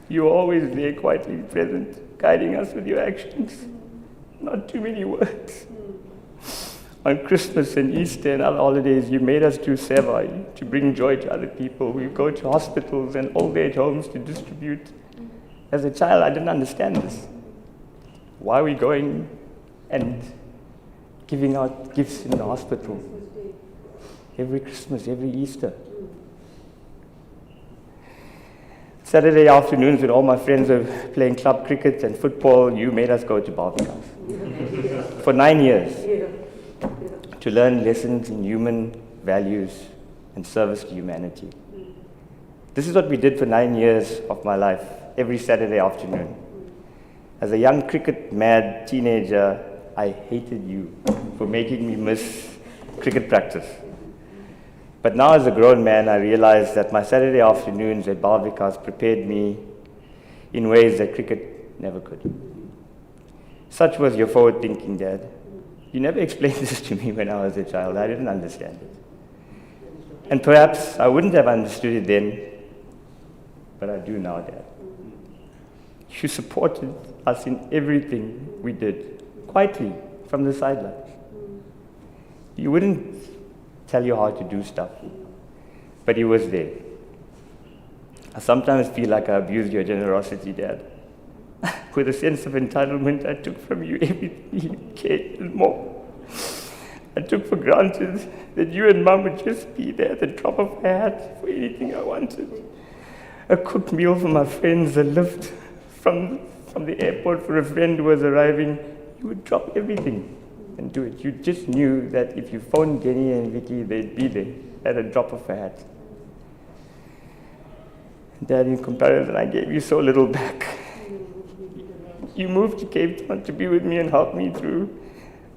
You were always there, quietly present, guiding us with your actions. Not too many words. On Christmas and Easter and other holidays, you made us do seva to bring joy to other people. We go to hospitals and old age homes to distribute. As a child, I didn't understand this. Why are we going and giving out gifts in the hospital every Christmas, every Easter? Saturday afternoons when all my friends were playing club cricket and football, you made us go to barbecues. For 9 years. To learn lessons in human values and service to humanity. This is what we did for 9 years of my life, every Saturday afternoon. As a young cricket-mad teenager, I hated you for making me miss cricket practice. But now as a grown man, I realize that my Saturday afternoons at barbecues prepared me in ways that cricket never could. Such was your forward thinking, Dad. You never explained this to me when I was a child. I didn't understand it. And perhaps I wouldn't have understood it then, but I do now, Dad. You supported us in everything we did, quietly, from the sidelines. You wouldn't tell you how to do stuff, but he was there. I sometimes feel like I abused your generosity, Dad. With a sense of entitlement, I took from you everything you cared and more. I took for granted that you and Mum would just be there at the drop of my hat for anything I wanted. A cooked meal for my friends, a lift from the airport for a friend who was arriving. You would drop everything and do it. You just knew that if you phoned Denny and Vicky, they'd be there at a drop of a hat. Dad, in comparison, I gave you so little back. You moved to Cape Town to be with me and help me through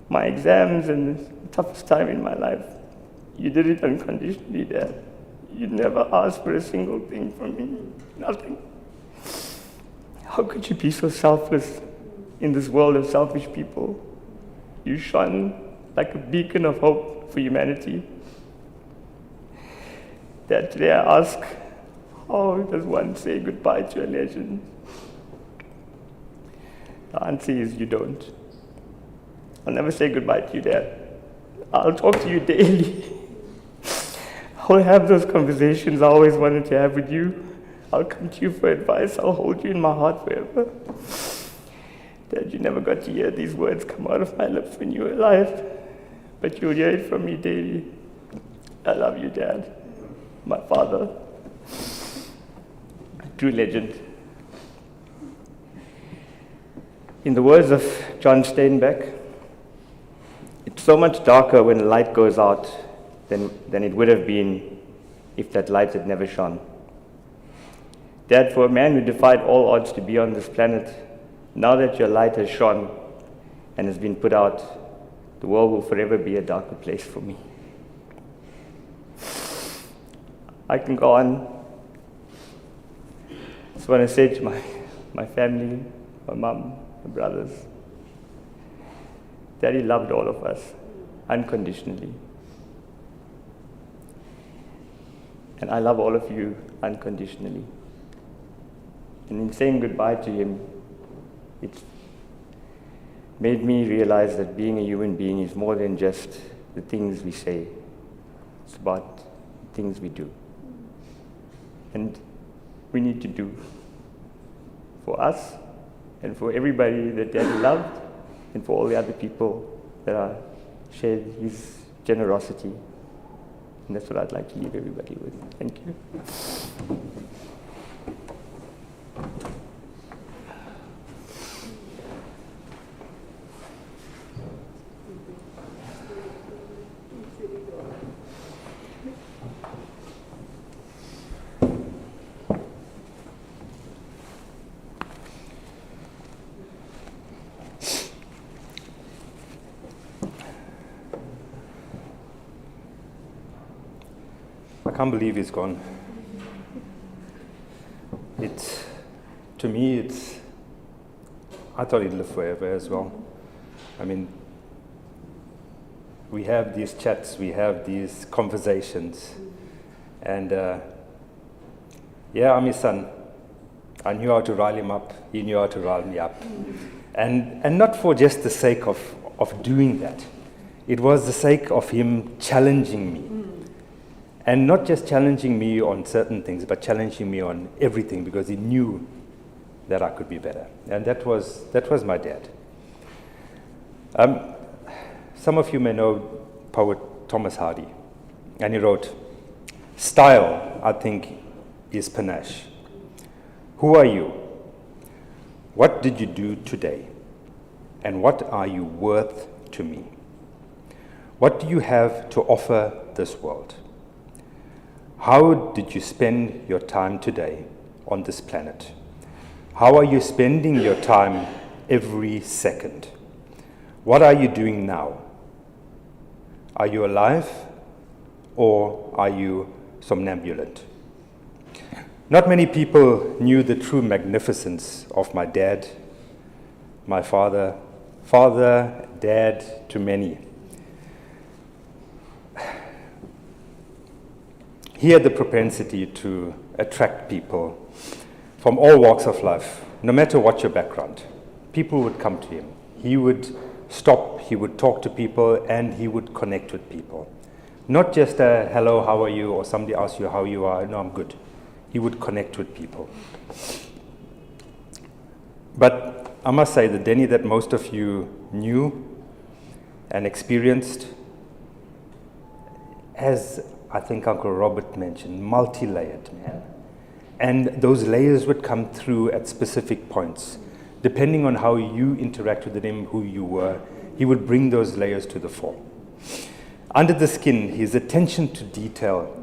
my exams and the toughest time in my life. You did it unconditionally, Dad. You never asked for a single thing from me. Nothing. How could you be so selfless in this world of selfish people? You shone like a beacon of hope for humanity. Dad, today I ask, how does one say goodbye to a legend? The answer is you don't. I'll never say goodbye to you, Dad. I'll talk to you daily. I'll have those conversations I always wanted to have with you. I'll come to you for advice. I'll hold you in my heart forever. Dad, you never got to hear these words come out of my lips when you were alive, but you'll hear it from me daily. I love you, Dad. My father. A true legend. In the words of John Steinbeck, it's so much darker when the light goes out than it would have been if that light had never shone. Dad, for a man who defied all odds to be on this planet, now that your light has shone and has been put out, the world will forever be a darker place for me. I can go on. Just want to say to my family, my mom, my brothers, Daddy loved all of us unconditionally. And I love all of you unconditionally. And in saying goodbye to him, it made me realize that being a human being is more than just the things we say. It's about the things we do. And we need to do for us and for everybody that Daddy loved and for all the other people that are shared his generosity. And that's what I'd like to leave everybody with. Thank you. I can't believe he's gone. To me, I thought he'd live forever as well. I mean, we have these chats, we have these conversations, and yeah, I'm his son. I knew how to rile him up, he knew how to rile me up. And not for just the sake of doing that. It was the sake of him challenging me. And not just challenging me on certain things, but challenging me on everything, because he knew that I could be better. And that was my dad. Some of you may know poet Thomas Hardy, and he wrote, "Style, I think, is panache. Who are you? What did you do today? And what are you worth to me? What do you have to offer this world? How did you spend your time today on this planet? How are you spending your time every second? What are you doing now? Are you alive or are you somnambulant?" Not many people knew the true magnificence of my dad, my father, dad to many. He had the propensity to attract people from all walks of life, no matter what your background. People would come to him. He would stop, he would talk to people, and he would connect with people. Not just a hello, how are you, or somebody asks you how you are, no, I'm good. He would connect with people. But I must say, the Denny that most of you knew and experienced, as I think Uncle Robert mentioned, multi-layered, man. And those layers would come through at specific points. Depending on how you interacted with him, who you were, he would bring those layers to the fore. Under the skin, his attention to detail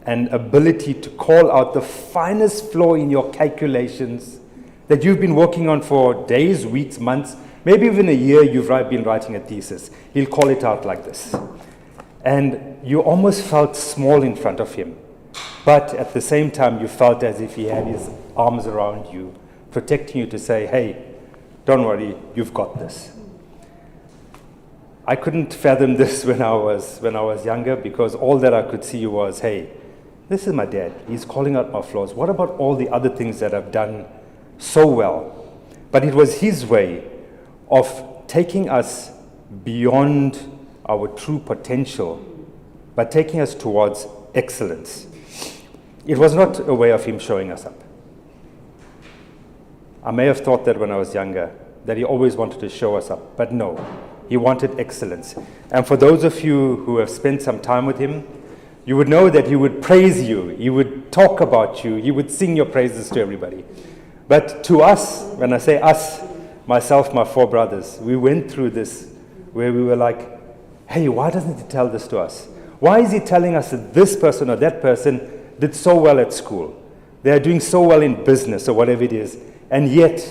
and ability to call out the finest flaw in your calculations that you've been working on for days, weeks, months, maybe even a year you've been writing a thesis. He'll call it out like this. And you almost felt small in front of him. But at the same time, you felt as if he had his arms around you, protecting you to say, hey, don't worry, you've got this. I couldn't fathom this when I was younger, because all that I could see was, hey, this is my dad. He's calling out my flaws. What about all the other things that I've done so well? But it was his way of taking us beyond our true potential, but taking us towards excellence. It was not a way of him showing us up. I may have thought that when I was younger, that he always wanted to show us up, but no, he wanted excellence. And for those of you who have spent some time with him, you would know that he would praise you, he would talk about you, he would sing your praises to everybody. But to us, when I say us, myself, my four brothers, we went through this where we were like, hey, why doesn't he tell this to us? Why is he telling us that this person or that person did so well at school? They are doing so well in business or whatever it is. And yet,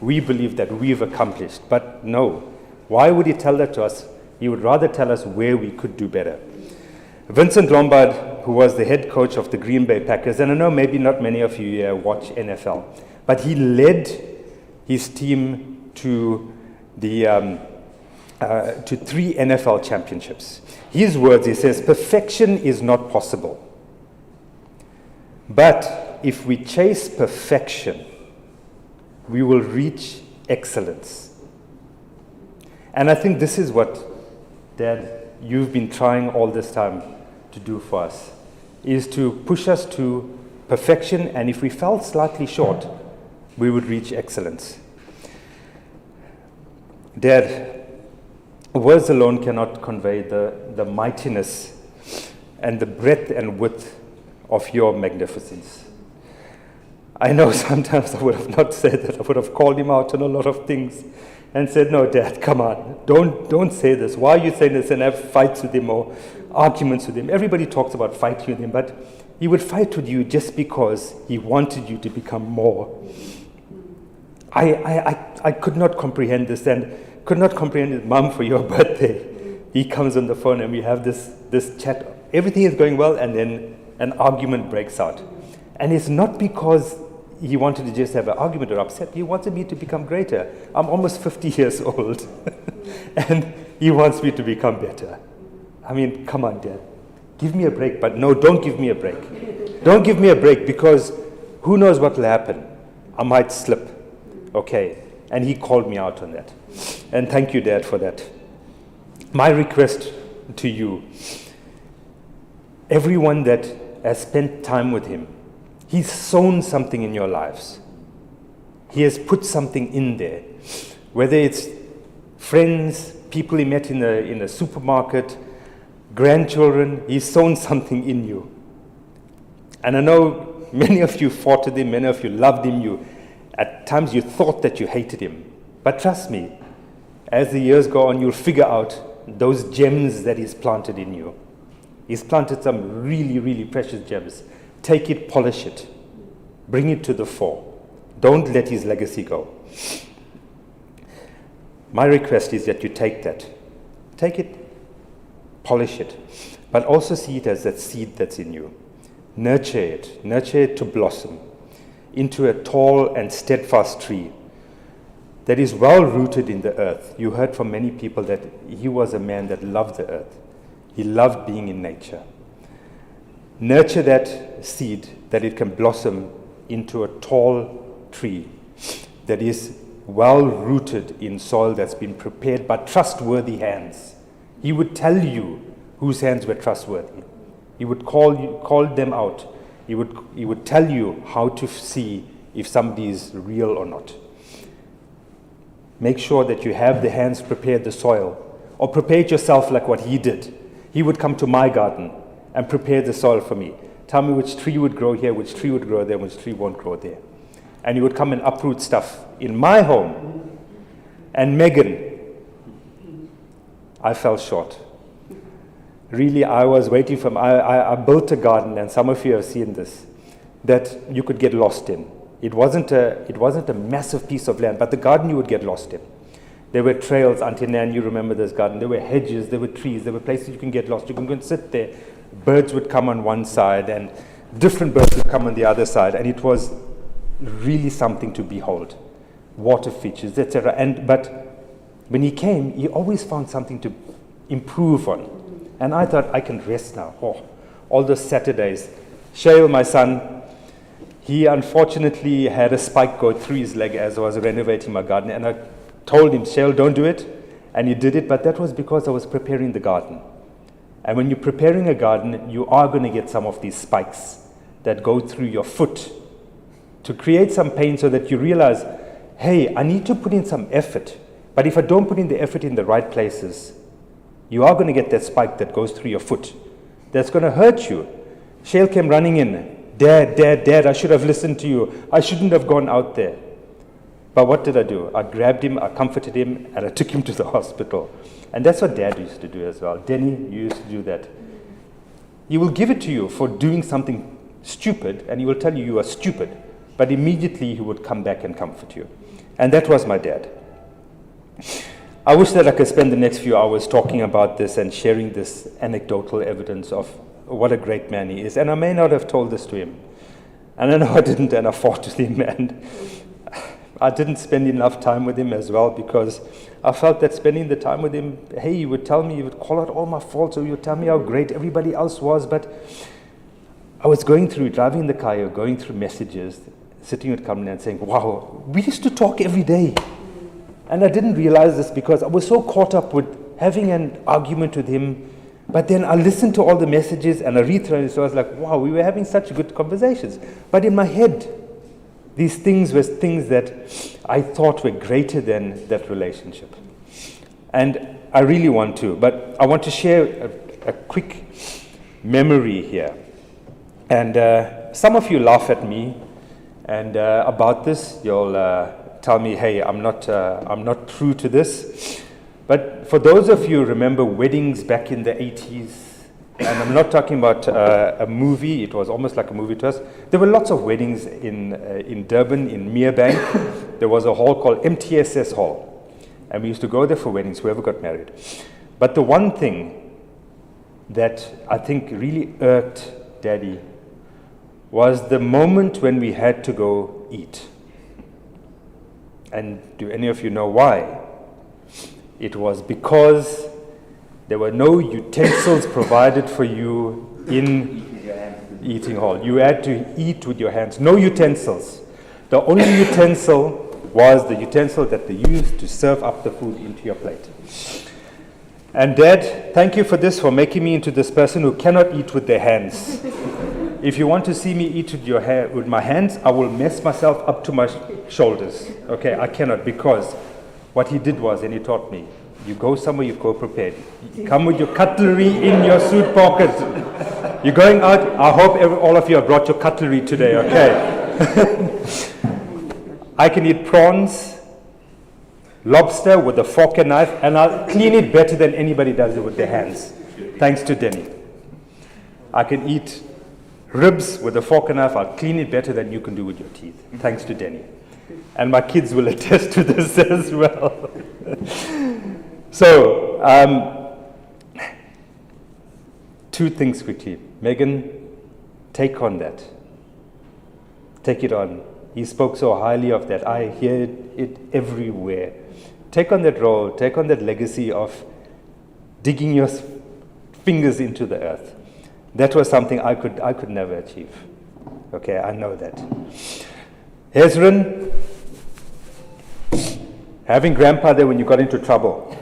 we believe that we've accomplished. But no. Why would he tell that to us? He would rather tell us where we could do better. Vincent Lombard, who was the head coach of the Green Bay Packers, and I know maybe not many of you here watch NFL, but he led his team to to 3 NFL championships. His words, he says, perfection is not possible. But if we chase perfection, we will reach excellence. And I think this is what, Dad, you've been trying all this time to do for us, is to push us to perfection, and if we fell slightly short, we would reach excellence. Dad, words alone cannot convey the mightiness and the breadth and width of your magnificence. I know sometimes I would have not said that. I would have called him out on a lot of things and said, no, Dad, come on, don't say this. Why are you saying this? And have fights with him or arguments with him. Everybody talks about fighting with him, but he would fight with you just because he wanted you to become more. I could not comprehend this, and could not comprehend it. Mom, for your birthday, he comes on the phone and we have this chat. Everything is going well, and then an argument breaks out. And it's not because he wanted to just have an argument or upset. He wanted me to become greater. I'm almost 50 years old, and he wants me to become better. I mean, come on, Dad. Give me a break. But no, don't give me a break. Don't give me a break, because who knows what will happen. I might slip. Okay. And he called me out on that. And thank you, Dad, for that. My request to you, everyone that has spent time with him, he's sown something in your lives. He has put something in there. Whether it's friends, people he met in a supermarket, grandchildren, he's sown something in you. And I know many of you fought with him, many of you loved him, at times you thought that you hated him. But trust me, as the years go on, you'll figure out those gems that he's planted in you. He's planted some really, really precious gems. Take it, polish it, bring it to the fore. Don't let his legacy go. My request is that you take that. Take it, polish it, but also see it as that seed that's in you. Nurture it to blossom into a tall and steadfast tree that is well rooted in the earth. You heard from many people that he was a man that loved the earth. He loved being in nature. Nurture that seed that it can blossom into a tall tree that is well rooted in soil that's been prepared by trustworthy hands. He would tell you whose hands were trustworthy. He would call them out. He would tell you how to see if somebody is real or not. Make sure that you have the hands prepare the soil, or prepare it yourself like what he did. He would come to my garden and prepare the soil for me. Tell me which tree would grow here, which tree would grow there, which tree won't grow there. And he would come and uproot stuff in my home. And Megan, I fell short. Really, I was waiting for, I built a garden, and some of you have seen this, that you could get lost in. It wasn't a massive piece of land, but the garden you would get lost in. There were trails, Auntie Nan, you remember this garden. There were hedges, there were trees, there were places you can get lost. You can go and sit there. Birds would come on one side, and different birds would come on the other side, and it was really something to behold. Water features, etc. But when he came, he always found something to improve on. And I thought, I can rest now. Oh, all those Saturdays. Shail, my son, he unfortunately had a spike go through his leg as I was renovating my garden. And I told him, Shail, don't do it. And he did it, but that was because I was preparing the garden. And when you're preparing a garden, you are going to get some of these spikes that go through your foot to create some pain, so that you realize, hey, I need to put in some effort. But if I don't put in the effort in the right places, you are going to get that spike that goes through your foot. That's going to hurt you. Shail came running in. Dad, I should have listened to you. I shouldn't have gone out there. But what did I do? I grabbed him, I comforted him, and I took him to the hospital. And that's what Dad used to do as well. Denny, you used to do that. He will give it to you for doing something stupid, and he will tell you you are stupid, but immediately he would come back and comfort you. And that was my dad. I wish that I could spend the next few hours talking about this and sharing this anecdotal evidence of what a great man he is. And I may not have told this to him. And I know I didn't, and I fought with him, and I didn't spend enough time with him as well, because I felt that spending the time with him, hey, he would tell me, he would call out all my faults, or he would tell me how great everybody else was, but I was driving in the car, going through messages, sitting with Kamlan and saying, wow, we used to talk every day. And I didn't realize this because I was so caught up with having an argument with him. But then I listened to all the messages and I read through it, so I was like, wow, we were having such good conversations. But in my head, these things were things that I thought were greater than that relationship. And I really want to, but I want to share a quick memory here. And some of you laugh at me and about this. You'll tell me, hey, I'm not true to this. But for those of you who remember weddings back in the 80s, and I'm not talking about a movie, it was almost like a movie to us. There were lots of weddings in Durban, in Merebank. There was a hall called MTSS Hall. And we used to go there for weddings, whoever got married. But the one thing that I think really irked Daddy was the moment when we had to go eat. And do any of you know why? It was because there were no utensils provided for you in eating hall. You had to eat with your hands. No utensils. The only utensil was the utensil that they used to serve up the food into your plate. And Dad, thank you for this, for making me into this person who cannot eat with their hands. If you want to see me eat with my hands, I will mess myself up to my shoulders. Okay, I cannot, because what he did was, and he taught me, you go somewhere, you go prepared. You come with your cutlery in your suit pocket. You're going out, I hope all of you have brought your cutlery today, okay? I can eat prawns, lobster with a fork and knife, and I'll clean it better than anybody does it with their hands, thanks to Denny. I can eat ribs with a fork and knife, I'll clean it better than you can do with your teeth, thanks to Denny. And my kids will attest to this as well. So, two things quickly. Megan, take on that. Take it on. He spoke so highly of that. I hear it everywhere. Take on that role. Take on that legacy of digging your fingers into the earth. That was something I could never achieve. Okay, I know that. Hezron, having Grandpa there when you got into trouble.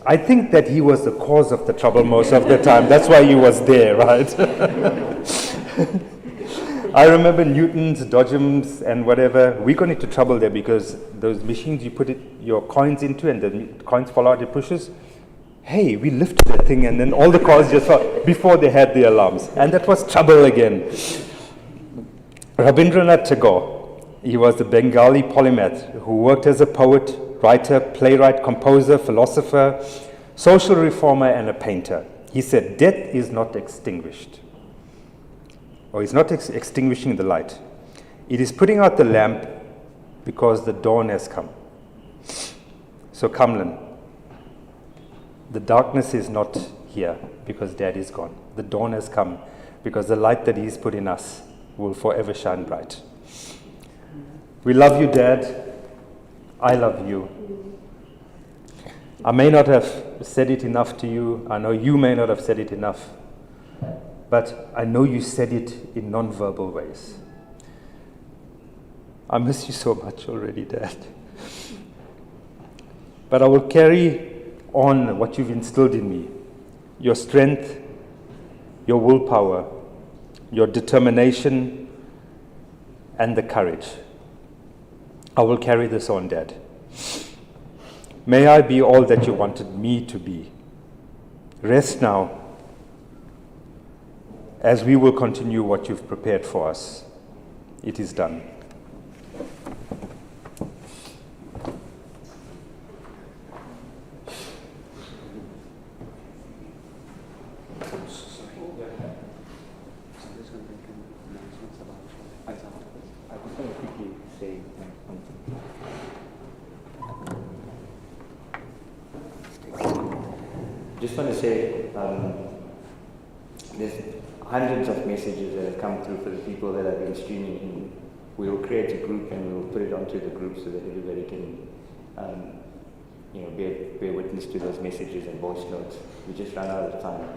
I think that he was the cause of the trouble most of the time. That's why he was there, right? I remember Newton's, Dodgems, and whatever. We got into trouble there because those machines you put your coins into and the coins fall out, it pushes. Hey, we lifted that thing and then all the cars just fell before they had the alarms. And that was trouble again. Rabindranath Tagore, he was the Bengali polymath who worked as a poet, writer, playwright, composer, philosopher, social reformer, and a painter. He said, death is not extinguished, or is not extinguishing the light. It is putting out the lamp because the dawn has come. So Kamlan, the darkness is not here because Dad is gone. The dawn has come because the light that He's put in us will forever shine bright. We love you, Dad. I love you. I may not have said it enough to you. I know you may not have said it enough. But I know you said it in non-verbal ways. I miss you so much already, Dad. But I will carry on what you've instilled in me. Your strength, your willpower, your determination, and the courage. I will carry this on, Dad. May I be all that you wanted me to be. Rest now, as we will continue what you've prepared for us. It is done. just want to say there's hundreds of messages that have come through for the people that have been streaming in. We will create a group and we'll put it onto the group so that everybody can bear witness to those messages and voice notes. We just ran out of time.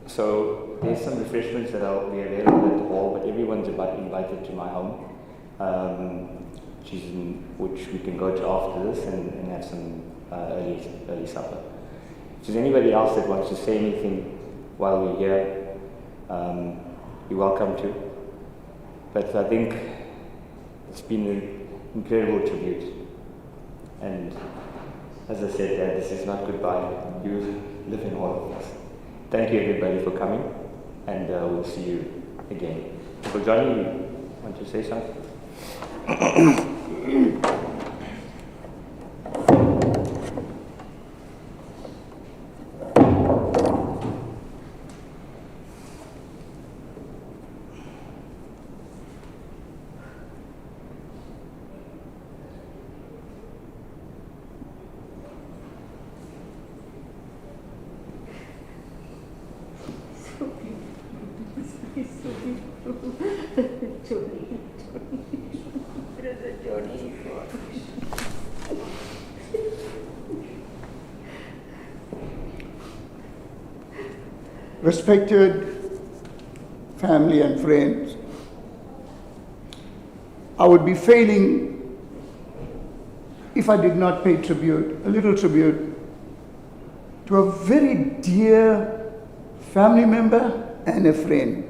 So there's some refreshments that will be available at the hall, but everyone's invited to my home, which we can go to after this and have some early supper. If there's anybody else that wants to say anything while we're here, you're welcome to. But I think it's been an incredible tribute. And as I said, Dad, this is not goodbye. You live in all of us. Thank you, everybody, for coming, and we'll see you again. Uncle Johnny, you want to say something? Respected family and friends, I would be failing if I did not pay tribute, a little tribute, to a very dear family member and a friend.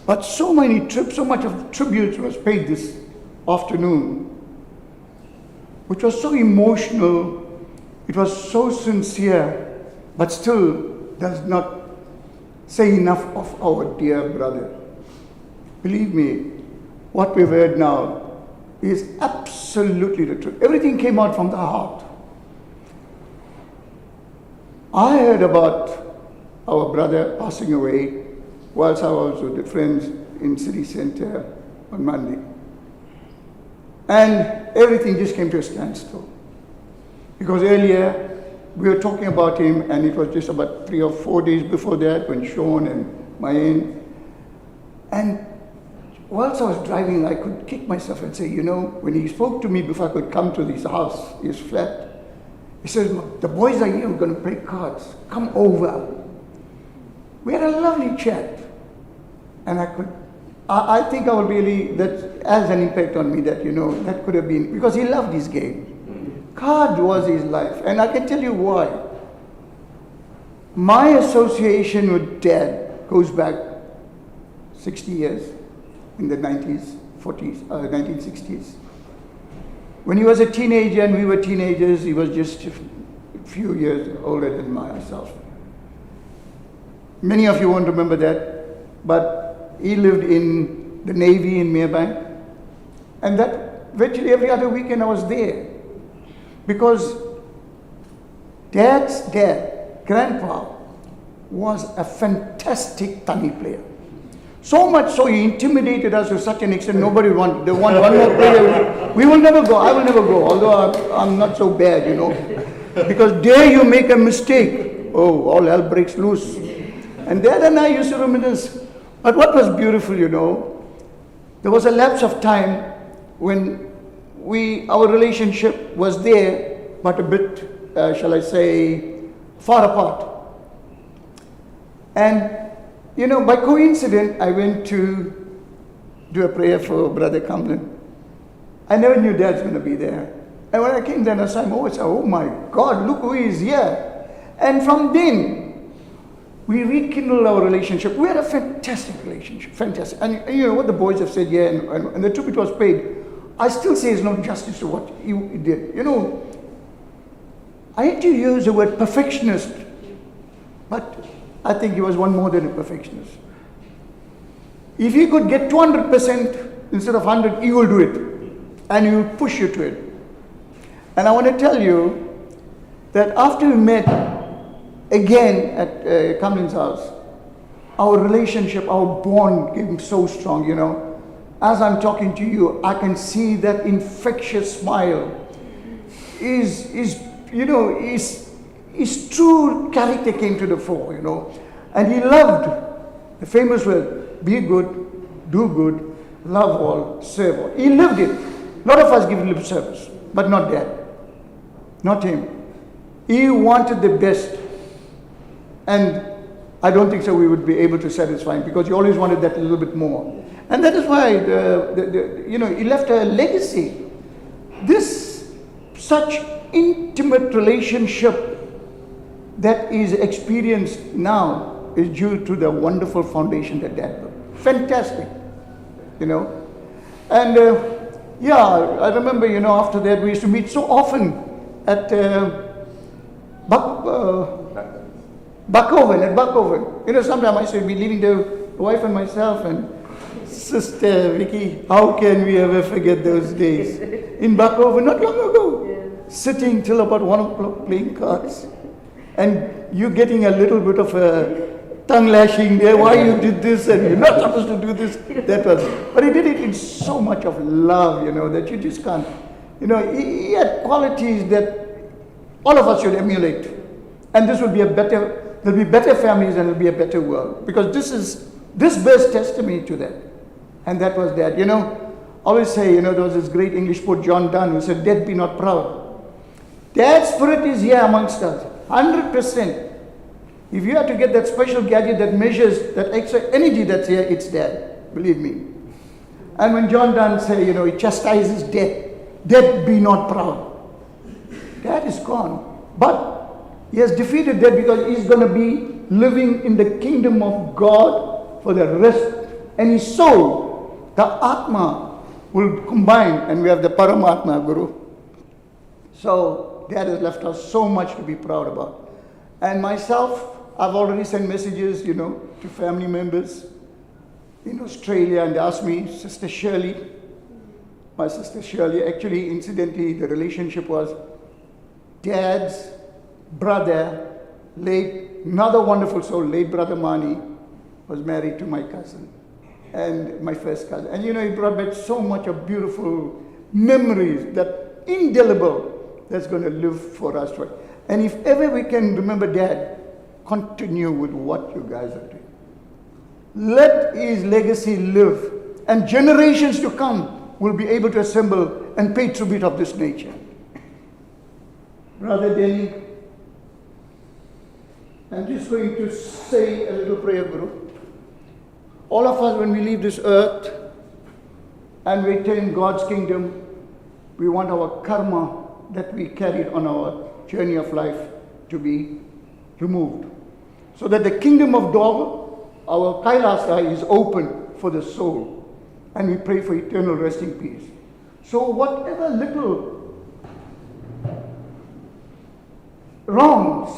But so much of tribute was paid this afternoon, which was so emotional, it was so sincere, but still does not say enough of our dear brother. Believe me, what we've heard now is absolutely the truth. Everything came out from the heart. I heard about our brother passing away whilst I was with the friends in city center on Monday. And everything just came to a standstill. Because earlier, we were talking about him, and it was just about 3 or 4 days before that when Sean and Mayan. And whilst I was driving, I could kick myself and say, when he spoke to me before I could come to his house, his flat, he says, the boys are here, we're going to play cards. Come over. We had a lovely chat. And I think that has an impact on me that, that could have been, because he loved his game. Card was his life, and I can tell you why. My association with Dad goes back 60 years, in the 1960s. When he was a teenager and we were teenagers, he was just a few years older than myself. Many of you won't remember that, but he lived in the Navy in Meerbank, and that virtually every other weekend I was there. Because Dad's dad, Grandpa, was a fantastic tani player. So much so he intimidated us to such an extent nobody wanted. They want one more player. We will never go. I will never go. Although I'm not so bad, Because dare you make a mistake, all hell breaks loose. And Dad and I used to reminisce. But what was beautiful, there was a lapse of time when our relationship was there, but a bit, shall I say, far apart. And, by coincidence, I went to do a prayer for Brother Kamlan. I never knew Dad's going to be there. And when I came there, I said, oh my God, look who is here. And from then, we rekindled our relationship. We had a fantastic relationship, fantastic. And what the boys have said here, and the tribute was paid. I still say it's no justice to what he did. I hate to use the word perfectionist, but I think he was one more than a perfectionist. If he could get 200% instead of 100, he will do it. And he will push you to it. And I want to tell you that after we met again at Kamlin's house, our relationship, our bond became so strong, As I'm talking to you, I can see that infectious smile is his true character came to the fore, And he loved the famous word, be good, do good, love all, serve all. He lived it. A lot of us give lip service, but not Dad. Not him. He wanted the best. And I don't think so we would be able to satisfy him, because he always wanted that little bit more. And that is why, he left a legacy. This such intimate relationship that is experienced now is due to the wonderful foundation that Dad built. Fantastic, And I remember, after that we used to meet so often at Buckoven. Sometimes I used to be leaving the wife and myself and Sister Vicky. How can we ever forget those days? In Buckoven, not long ago, sitting till about 1 o'clock playing cards. And you getting a little bit of a tongue lashing there, why you did this and you're not supposed to do this. But he did it in so much of love, that you just can't. He had qualities that all of us should emulate. And this will be there'll be better families and it'll be a better world. Because this bears testimony to that. And that was that. Always say, there was this great English poet, John Donne, who said, "Death be not proud." Dad's spirit is here amongst us, 100%. If you have to get that special gadget that measures that extra energy that's here, it's Dad, believe me. And when John Donne say, he chastises death, "Death be not proud." Dad is gone. But he has defeated death because he's going to be living in the kingdom of God for the rest. And his soul, the Atma, will combine, and we have the Paramatma Guru. So Dad has left us so much to be proud about. And myself, I've already sent messages, to family members in Australia, and they asked me, Sister Shirley, my Sister Shirley, actually, incidentally, the relationship was Dad's brother, another wonderful soul, late Brother Mani, was married to my cousin, and my first cousin. And he brought back so much of beautiful memories, that indelible, that's going to live for us. And if ever we can remember Dad, continue with what you guys are doing. Let his legacy live, and generations to come will be able to assemble and pay tribute of this nature. Brother Denny, I'm just going to say a little prayer, Guru. All of us, when we leave this earth and we attain God's kingdom, we want our karma that we carried on our journey of life to be removed. So that the kingdom of God, our Kailasa, is open for the soul. And we pray for eternal resting peace. So whatever little wrongs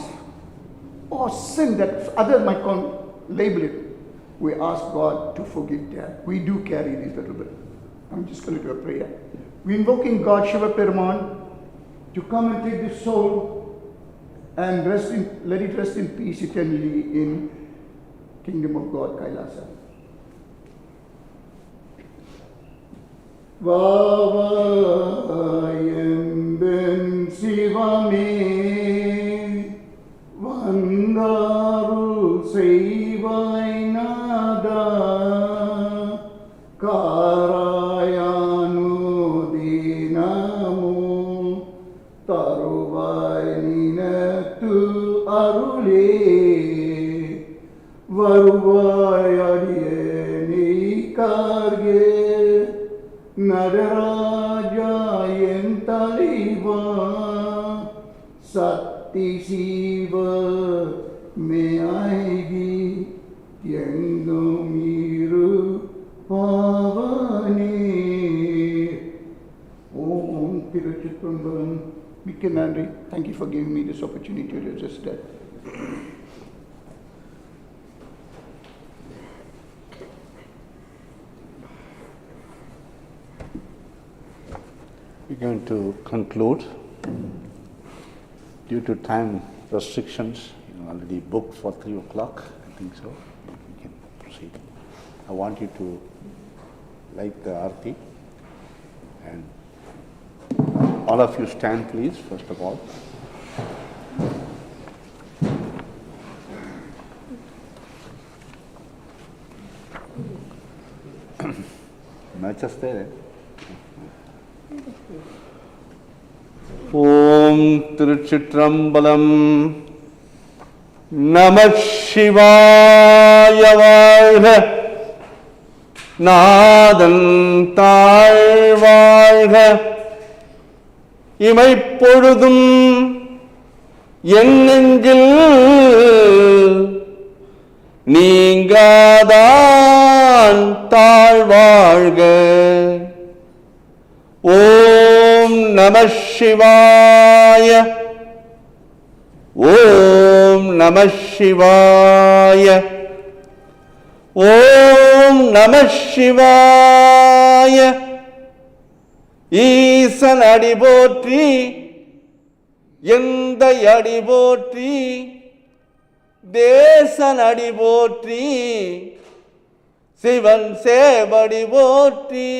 or sin that others might label it, we ask God to forgive that. We do carry these little bit. I'm just going to do a prayer. We're invoking God, Shiva Peruman, to come and take this soul and let it rest in peace eternally in Kingdom of God, Kailasa. Vavayam ben Sivame Vandaru Seivainada Karayanu Dinamu Taruvainatu Arule Varuvayadiyeni Karge Nadaraja Yentaliva Sati Siva Meaigi Yengumiru Pavane Om Tiruchitrambaram. Mikkinandri, thank you for giving me this opportunity to resist that. We're going to conclude. Due to time restrictions, already booked for 3 o'clock, I think so. We can proceed. I want you to light the Aarti, and all of you stand please, first of all. just there. Om Tiruchitrambalam. Namah Shivaya Valga. Nadan Talvalga. இமைப்பொழுதும் என் நெஞ்சில் நீங்காதான் தாழ்வாழ்க. ஓம் நமः சிவாய. ஓம் நமः சிவாய. ஓம் நமः சிவாய. ஈசன் அடி போற்றி, எந்த அடி போற்றி, தேசன் அடி போற்றி, சிவன் சேவடி போற்றி,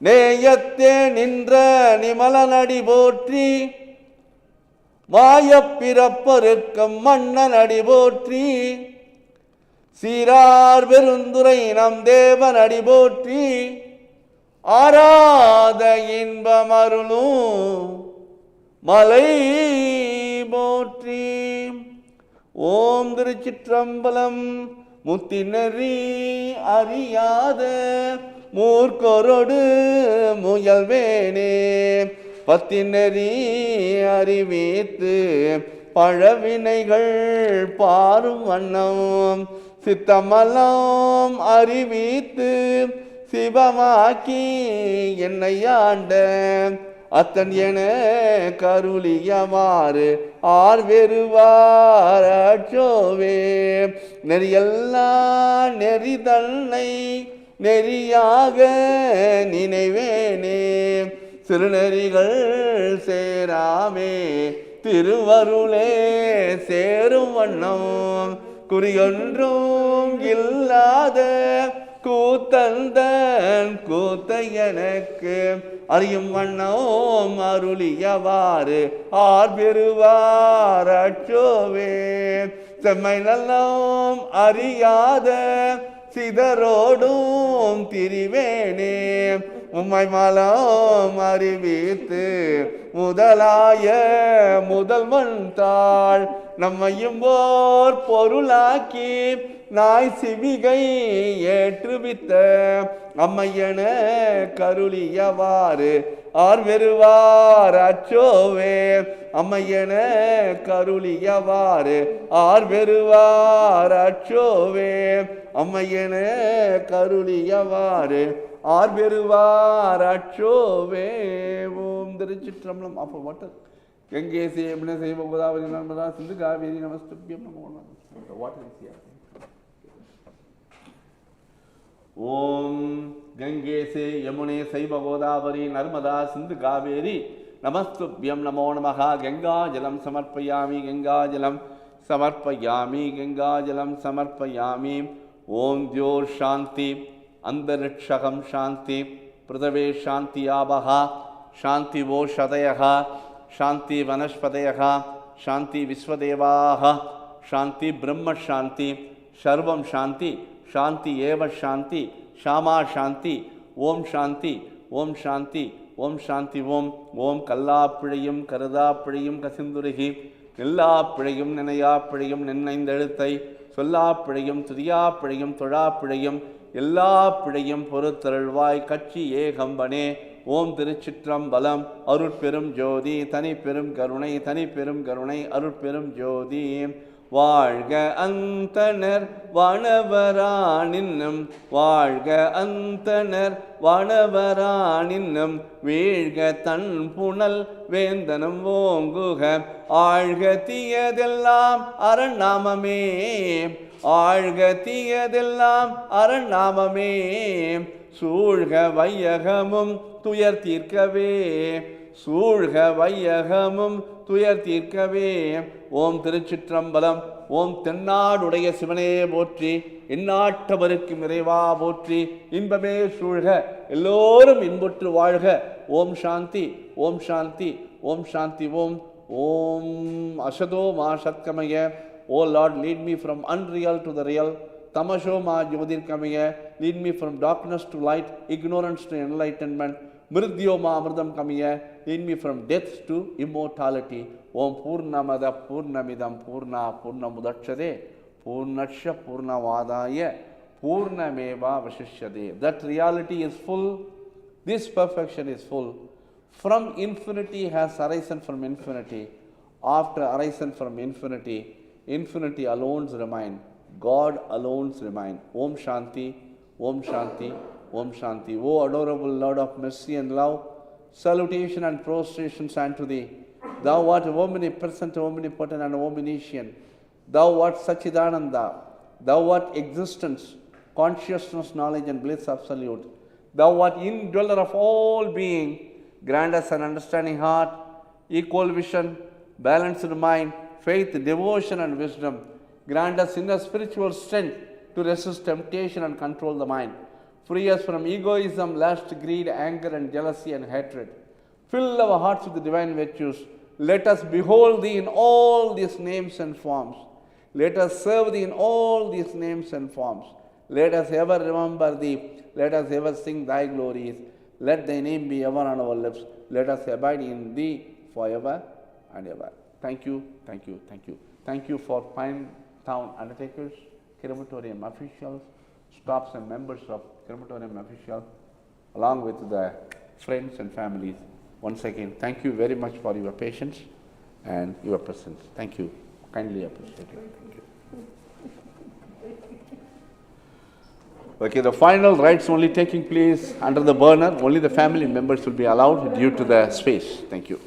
நேயத்தே நின்ற நிமலனடி போற்றி, மாயப்பிறப்பருக்கம் மன்னன் அடி போற்றி, சீரார் பெருந்துரை நம் தேவன் அடி போற்றி, ஆராத இன்பமருளும் மலை போற்றி. ஓம் திருச்சிற்றம்பலம். முத்தினரி அறியாத மூர்க்கொரொடு முயல்வேனே, பத்தினரி அறிவித்து பழவினைகள் பாரும் வண்ணம், சித்தமலம் அறிவித்து சிவமாக்கி என்னை ஆண்ட அத்தன் என கருளியமாறு ஆர்வெருவார் அச்சோவே. நெறியெல்லாம் நெறிதன்னை நெறியாக நினைவேனே, சிறுநெறிகள் சேராமே திருவருளே சேரும் வண்ணம், குறியொன்றும் இல்லாத கூத்தந்தன் கூத்தை எனக்கு அறியும் வண்ணம் அருளியவாறு ஆர்பெருவார் அச்சோவே. செம்மை நல்லம் அறியாத சிதரோடும் திரிவேனே, உம்மை மலம் அறிவித்து முதலாய முதல்வன் தாள் நம்மையும் ஓர் பொருளாக்கி நாய் சிவிகை ஏற்றுவித்த அம்மையன கருளியவாறு ஆர்வெருவார் அச்சோவே. அம்மையன கருளியவாறு ஆர்வெருவார் அச்சோவே. அம்மையன கருளியவாறு ஆர்வெருவார் அச்சோவே. ஓம் திருச்சிற்றம்பலம். அப்போ வாட்டர் கங்கே சேமன சேவ கோதாவரி நர்மதா சிந்து காவேரி நமஸ்துபியம் நமோ நமः. Water is here. Om Gange சே யமுனே சைவ கோதாவரி நர்மதா சிந்து காவேரி நமஸ்துபியம் நமோ நமः. கங்காஜலம் சமர்ப்பயாமி, கங்காஜலம் சமர்ப்பயாமி, கங்காஜலம் சமர்ப்பயாமி. ஓம் தியோர் சாந்தி, அந்தரிக்ஷகம் சாந்தி, பிருதவே சாந்தி ஆபஹ, சாந்தி ஓஷதயः, சாந்தி வனஸ்பதயः, சாந்தி விஸ்வதேவாः, சாந்தி பிரம்ம சாந்தி, சர்வம் சாந்தி, சாந்தி ஏவ சாந்தி, ஷாமா சாந்தி. ஓம் சாந்தி, ஓம் சாந்தி, ஓம் சாந்தி. ஓம் ஓம் கல்லா பிழையும் கருதா பிழையும் கசிந்துருகி, எல்லா பிழையும் நினையா பிழையும் நின்னைந்தெழுத்தை, சொல்லா பிழையும் துதியா பிழையும் தொழா பிழையும் எல்லா பிழையும் பொறுத்தருள்வாய் கட்சி ஏகம்பனே. ஓம் திருச்சிற்றம்பலம். அருட்பெரும் ஜோதி தனி பெரும் கருணை, தனி பெரும் கருணை அருட்பெரும் ஜோதி. வாழ்க அந்தணர் வானவரானின்னும், வாழ்க அந்தணர் வானவரானின்னும், வீழ்க தன் புனல் வேந்தனும் ஓங்குக, ஆழ்க தீயதெல்லாம் அரண்நாமமே, ஆழ்க தீயதெல்லாம் அரண்நாமமே, சூழ்க வையகமும் துயர் தீர்க்கவே, சூழ்க வையகமும் துயர் தீர்க்கவே. ஓம் திருச்சிற்றம்பலம். ஓம் தென்னாடுடைய சிவனே போற்றி, எந்நாட்டவருக்கும் இறைவா போற்றி, இன்பமே சூழ்க எல்லோரும் இன்புற்று வாழ்க. ஓம் சாந்தி, ஓம் சாந்தி, ஓம் சாந்தி. ஓம் ஓம் அசதோ மா சத்கமய. O Lord, lead me from unreal to the real. Tamasho ma jyotirkamaya. lead me from darkness to light, ignorance to enlightenment, Mridyoma Amridam Kamiya, lead me from death to immortality. Om Purnamada Purnamidam Purna Purnamudachade Purnaksha Purnavadaya Purnameva Vashishyade. That reality is full, this perfection is full. From infinity has arisen from infinity. After arisen from infinity, infinity alone remain. God alone remain. Om Shanti, Om Shanti, Om Shanti. O adorable Lord of mercy and love, salutation and prostrations unto Thee. Thou art omnipresent, omnipotent and omniscient. Thou art Sachidananda. Thou art existence, consciousness, knowledge and bliss absolute. Thou art indweller of all being. Grant us an understanding heart, equal vision, balanced mind, faith, devotion and wisdom. Grant us inner spiritual strength to resist temptation and control the mind. Free us from egoism, lust, greed, anger and jealousy and hatred. Fill our hearts with the divine virtues. Let us behold Thee in all these names and forms. Let us serve Thee in all these names and forms. Let us ever remember Thee. Let us ever sing Thy glories. Let Thy name be ever on our lips. Let us abide in Thee forever and ever. Thank you, thank you, thank you. Thank you for Pine Town undertakers, Crematorium officials, staffs and members of Crematorium official, along with the friends and families. Once again, thank you very much for your patience and your presence. Thank you. Kindly appreciate it. Thank you. Okay, the final rites only taking place under the burner. Only the family members will be allowed due to the space. Thank you.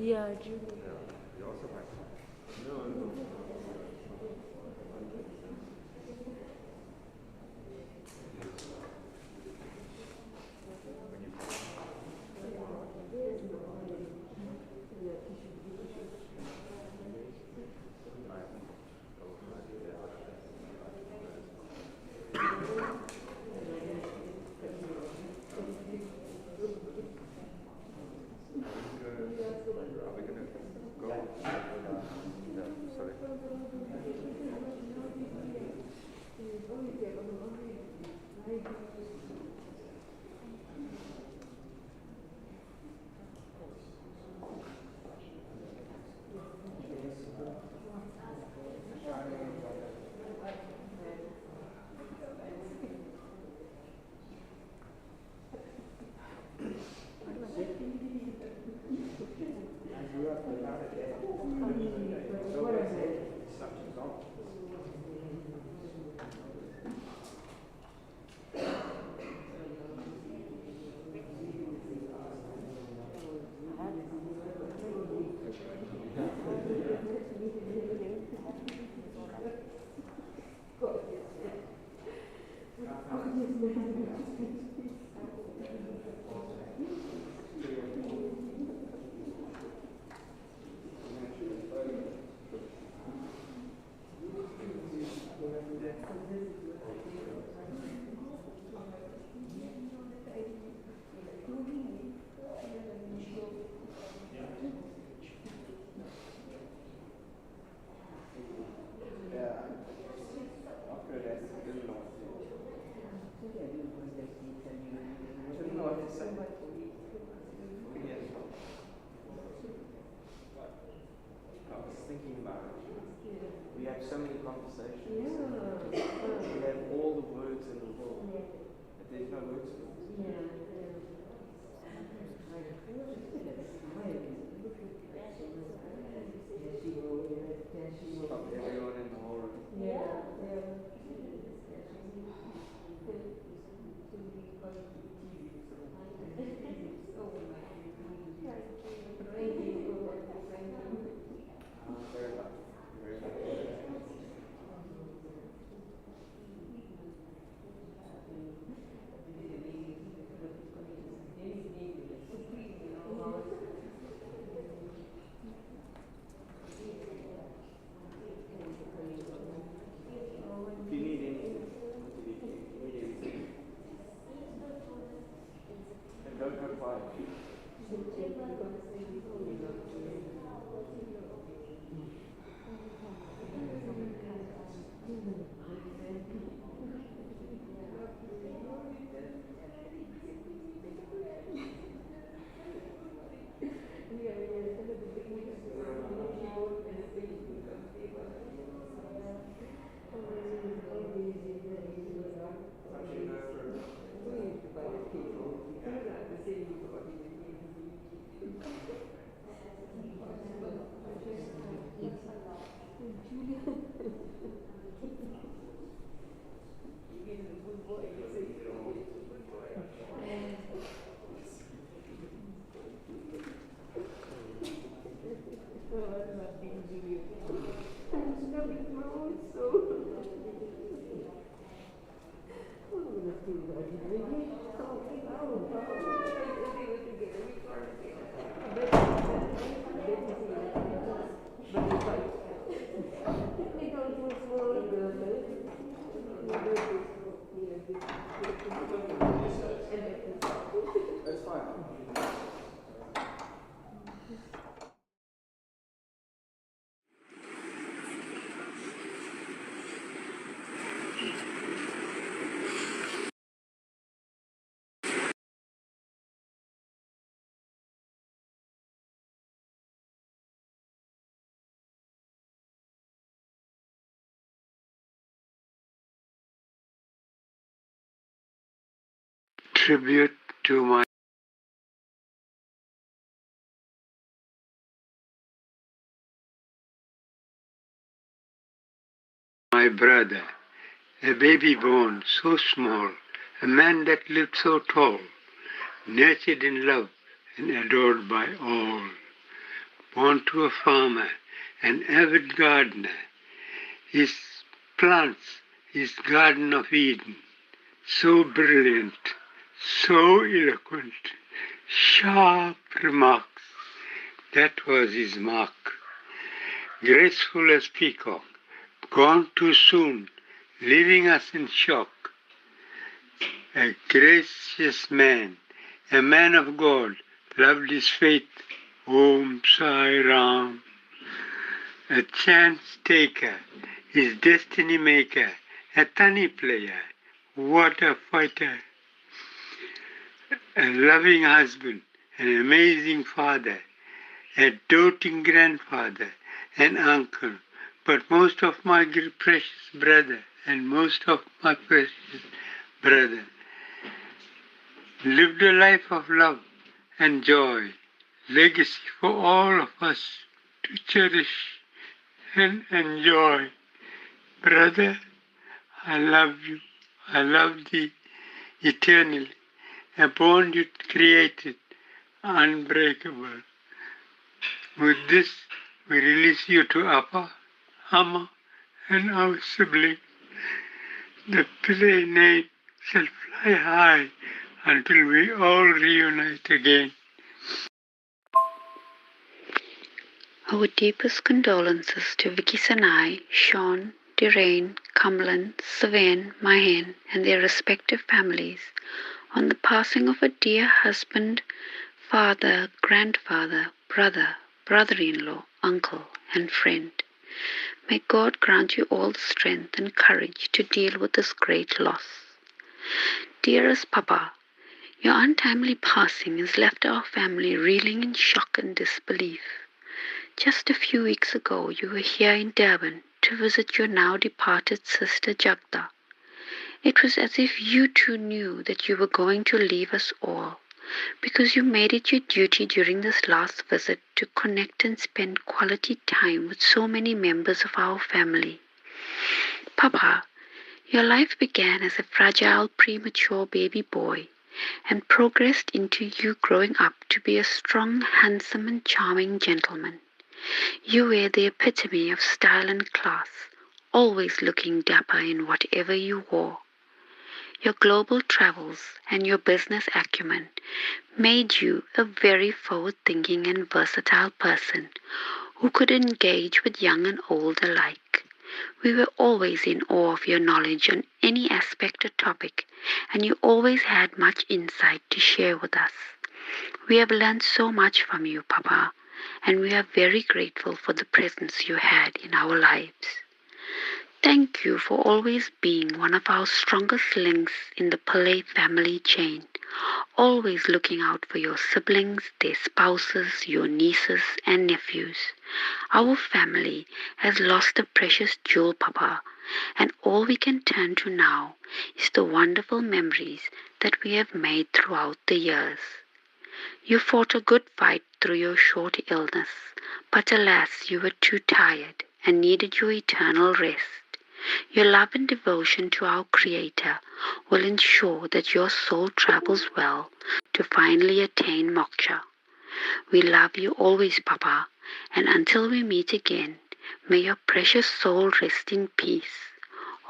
Yeah, Julie. We have so many conversations. We have all the words in the world, but there's no words for it. Stop everyone in the whole room. Very much. Very much. If you need anything, need anything. And don't go quiet. That's fine. Tribute to my brother, a baby born so small, a man that lived so tall, nurtured in love and adored by all, born to a farmer, an avid gardener, his plants, his Garden of Eden, so brilliant, so eloquent, sharp remarks, that was his mark. Graceful as peacock, gone too soon, leaving us in shock. A gracious man, a man of God, loved his faith, Om Sai Ram. A chance taker, his destiny maker, a tunny player, what a fighter. A loving husband, an amazing father, a doting grandfather, an uncle, but most of my precious brother, and most of my precious brother, lived a life of love and joy, legacy for all of us to cherish and enjoy. Brother, I love you. I love thee eternally. A bond you created, unbreakable. With this, we release you to Appa, Amma, and our siblings. The Pillay name shall fly high until we all reunite again. Our deepest condolences to Vicky Sanai, Sean, Dirain, Kamlan, Sven, Mahen, and their respective families on the passing of a dear husband, father, grandfather, brother, brother-in-law, uncle, and friend. May God grant you all the strength and courage to deal with this great loss. Dearest Papa, your untimely passing has left our family reeling in shock and disbelief. Just a few weeks ago, you were here in Durban to visit your now departed sister Jagda. It was as if you too knew that you were going to leave us all, because you made it your duty during this last visit to connect and spend quality time with so many members of our family. Papa, your life began as a fragile, premature baby boy and progressed into you growing up to be a strong, handsome, and charming gentleman. You were the epitome of style and class, always looking dapper in whatever you wore. Your global travels and your business acumen made you a very forward-thinking and versatile person who could engage with young and old alike. We were always in awe of your knowledge on any aspect or topic, and you always had much insight to share with us. We have learned so much from you, Papa, and we are very grateful for the presence you had in our lives. Thank you for always being one of our strongest links in the Pillay family chain, always looking out for your siblings, their spouses, your nieces and nephews. Our family has lost a precious jewel, Papa, and all we can turn to now is the wonderful memories that we have made throughout the years. You fought a good fight through your short illness, but alas, you were too tired and needed your eternal rest. Your love and devotion to our Creator will ensure that your soul travels well to finally attain moksha. We love you always, Papa, and until we meet again, may your precious soul rest in peace.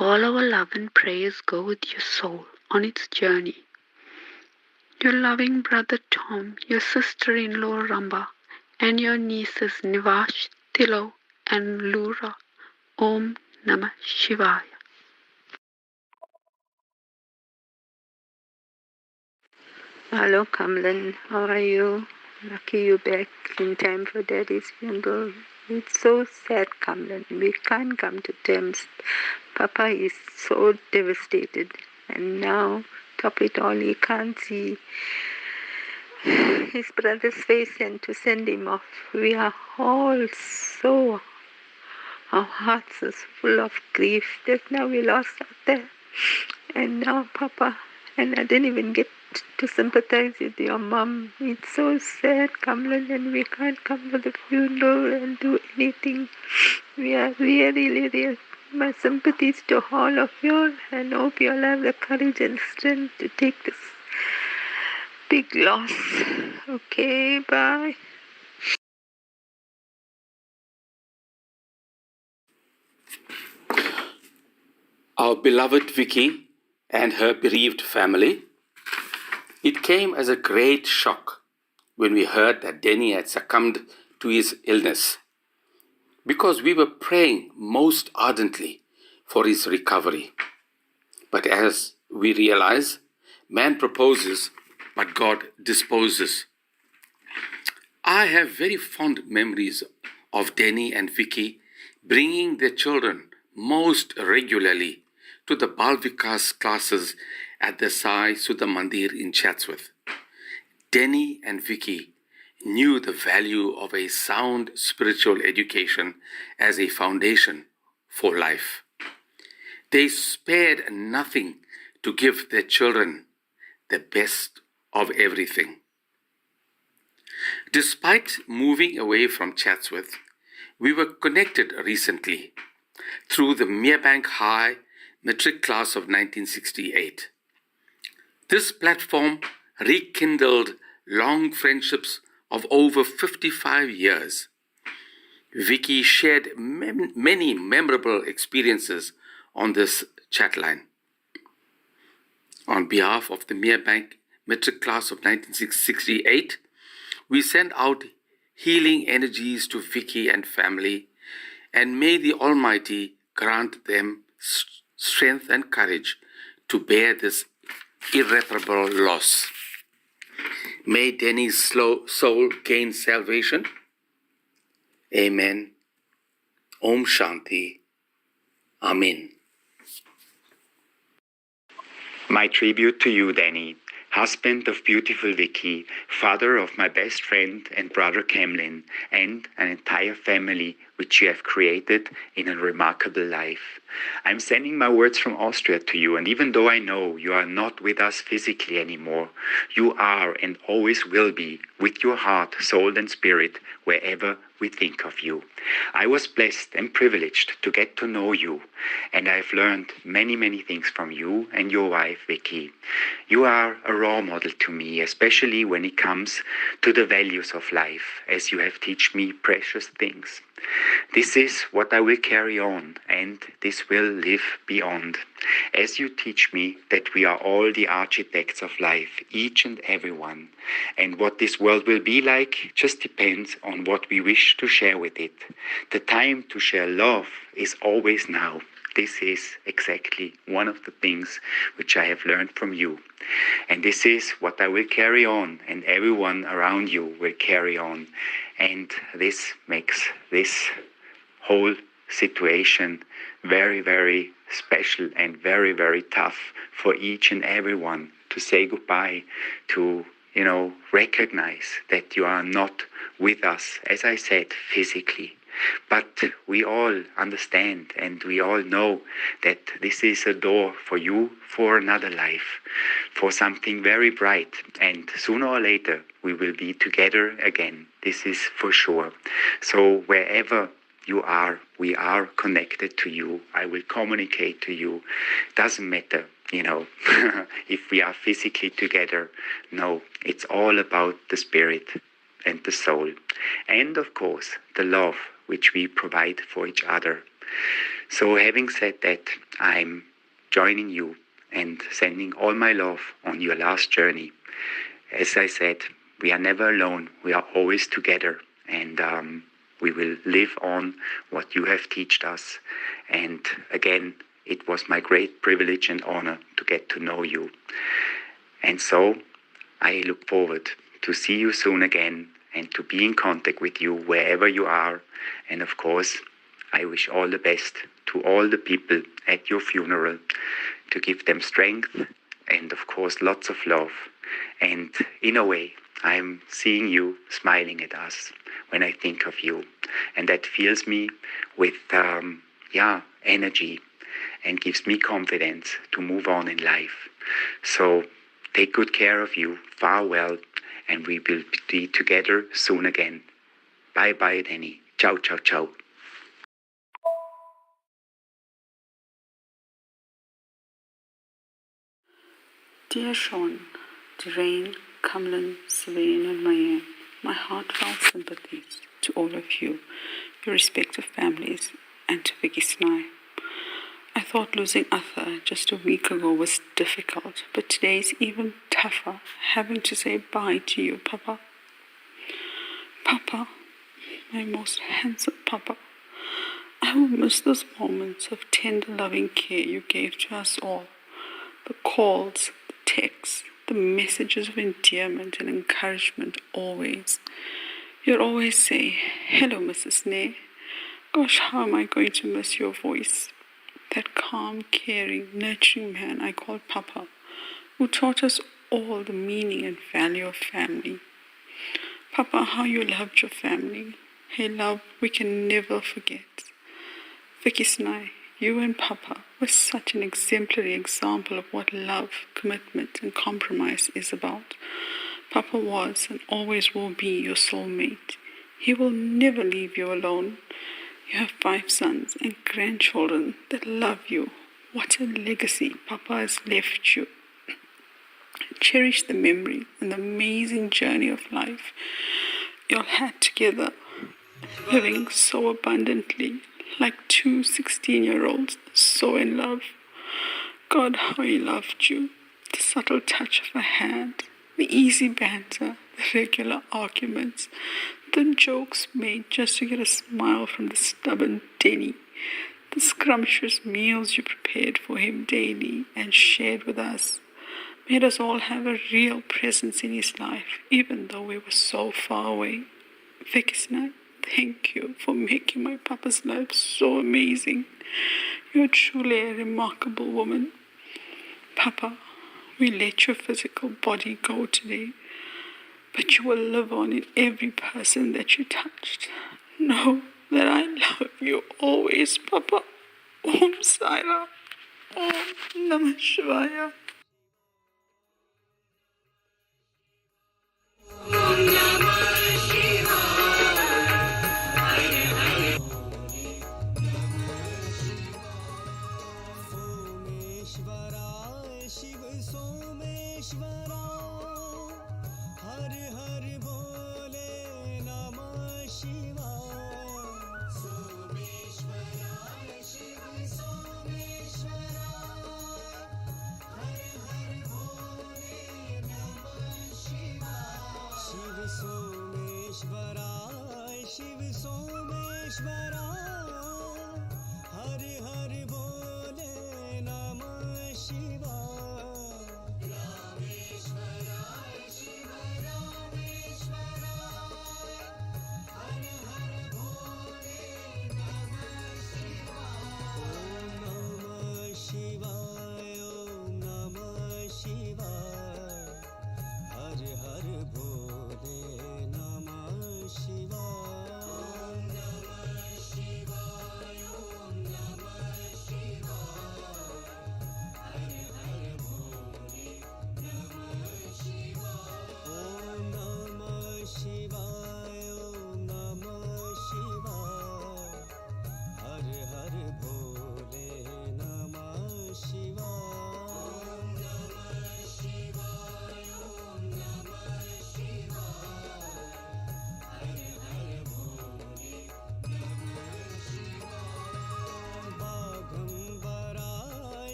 All our love and prayers go with your soul on its journey. Your loving brother Tom, your sister-in-law Ramba, and your nieces Nivash, Tilo, and Lura. Om Namah Shivaya. Hello, Kamlan. How are you? Lucky you back in time for Daddy's funeral. It's so sad, Kamlan. We can't come to terms. Papa is so devastated. And now, top it all, he can't see his brother's face and to send him off. We are all so... Our hearts are full of grief. Just now we lost out there. And now, Papa, and I didn't even get to sympathize with your mom. It's so sad, Kamlan, and we can't come to the funeral and do anything. We are really, my sympathies to all of you, and hope you'll have the courage and strength to take this big loss. Okay, bye. Our beloved Vicky and her bereaved family. It came as a great shock when we heard that Denny had succumbed to his illness, because we were praying most ardently for his recovery. But as we realize, man proposes, but God disposes. I have very fond memories of Denny and Vicky bringing their children most regularly to the Bal Vikas classes at the Sai Sudha Mandir in Chatsworth. Denny and Vicky knew the value of a sound spiritual education as a foundation for life. They spared nothing to give their children the best of everything. Despite moving away from Chatsworth, we were connected recently through the Merebank High Matric class of 1968. This platform rekindled long friendships of over 55 years. Vicky shared many memorable experiences on this chat line. On behalf of the Merebank Matric class of 1968, we send out healing energies to Vicky and family, and may the Almighty grant them strength and courage to bear this irreparable loss. May Denny's soul gain salvation. Amen. Om Shanti. Amen. My tribute to you, Denny. husband of beautiful Vicky, father of my best friend and brother Camlin, and an entire family which you have created in a remarkable life. I'm sending my words from Austria to you, and even though I know you are not with us physically anymore, you are and always will be with your heart, soul and spirit wherever we think of you. I was blessed and privileged to get to know you, and I've learned many things from you and your wife Vicky. You are a role model to me, especially when it comes to the values of life, as you have taught me precious things. This is what I will carry on, and this will live beyond. As you teach me that we are all the architects of life, each and every one, and what this world will be like just depends on what we wish to share with it. The time to share love is always now. This is exactly one of the things which I have learned from you. And this is what I will carry on, and everyone around you will carry on. And this makes this whole situation very special and very tough for each and everyone to say goodbye, to recognize that you are not with us, as I said, physically. But we all understand and we all know that this is a door for you for another life, for something very bright, and sooner or later we will be together again. This is for sure. So wherever you are, we are connected to you. I will communicate to you. Doesn't matter, if we are physically together. No, it's all about the spirit and the soul. And of course, the love which we provide for each other. So having said that, I'm joining you and sending all my love on your last journey. As I said, we are never alone. We are always together. And we will live on what you have taught us. And again, it was my great privilege and honor to get to know you. And so I look forward to see you soon again and to be in contact with you wherever you are. And of course, I wish all the best to all the people at your funeral, to give them strength and of course lots of love. And in a way, I'm seeing you smiling at us when I think of you. And that fills me with energy and gives me confidence to move on in life. So take good care of you, farewell, and we will be together soon again. Bye, Danny. Ciao, ciao, ciao. Dear Sean, Doreen, Cumlin, Sylvain, and Mayan, my heartfelt sympathies to all of you, your respective families, and to Vicky Snai. I thought losing Arthur just a week ago was difficult, but today is even tougher, having to say bye to you, Papa. Papa, my most handsome Papa, I will miss those moments of tender, loving care you gave to us all. The calls, the texts, the messages of endearment and encouragement always. You'd always say, "Hello, Mrs. Nay." Gosh, how am I going to miss your voice? That calm, caring, nurturing man I called Papa, who taught us all the meaning and value of family. Papa, how you loved your family. A love we can never forget. Vicky Snai, you and Papa were such an exemplary example of what love, commitment, and compromise is about. Papa was and always will be your soulmate. He will never leave you alone. You have 5 sons and grandchildren that love you. What a legacy Papa has left you. Cherish the memory and the amazing journey of life you all had together, living so abundantly, like 2 16-year-olds, so in love. God, how He loved you. The subtle touch of a hand, the easy banter, the regular arguments, the jokes made just to get a smile from the stubborn Denny, the scrumptious meals you prepared for him daily and shared with us, made us all have a real presence in his life, even though we were so far away. Vicky Snai, thank you for making my Papa's life so amazing. You're truly a remarkable woman. Papa, We let your physical body go today, but you will live on in every person that you touched. Know that I love you always, Papa. Om Sai Ram. Om Namah Shivaya.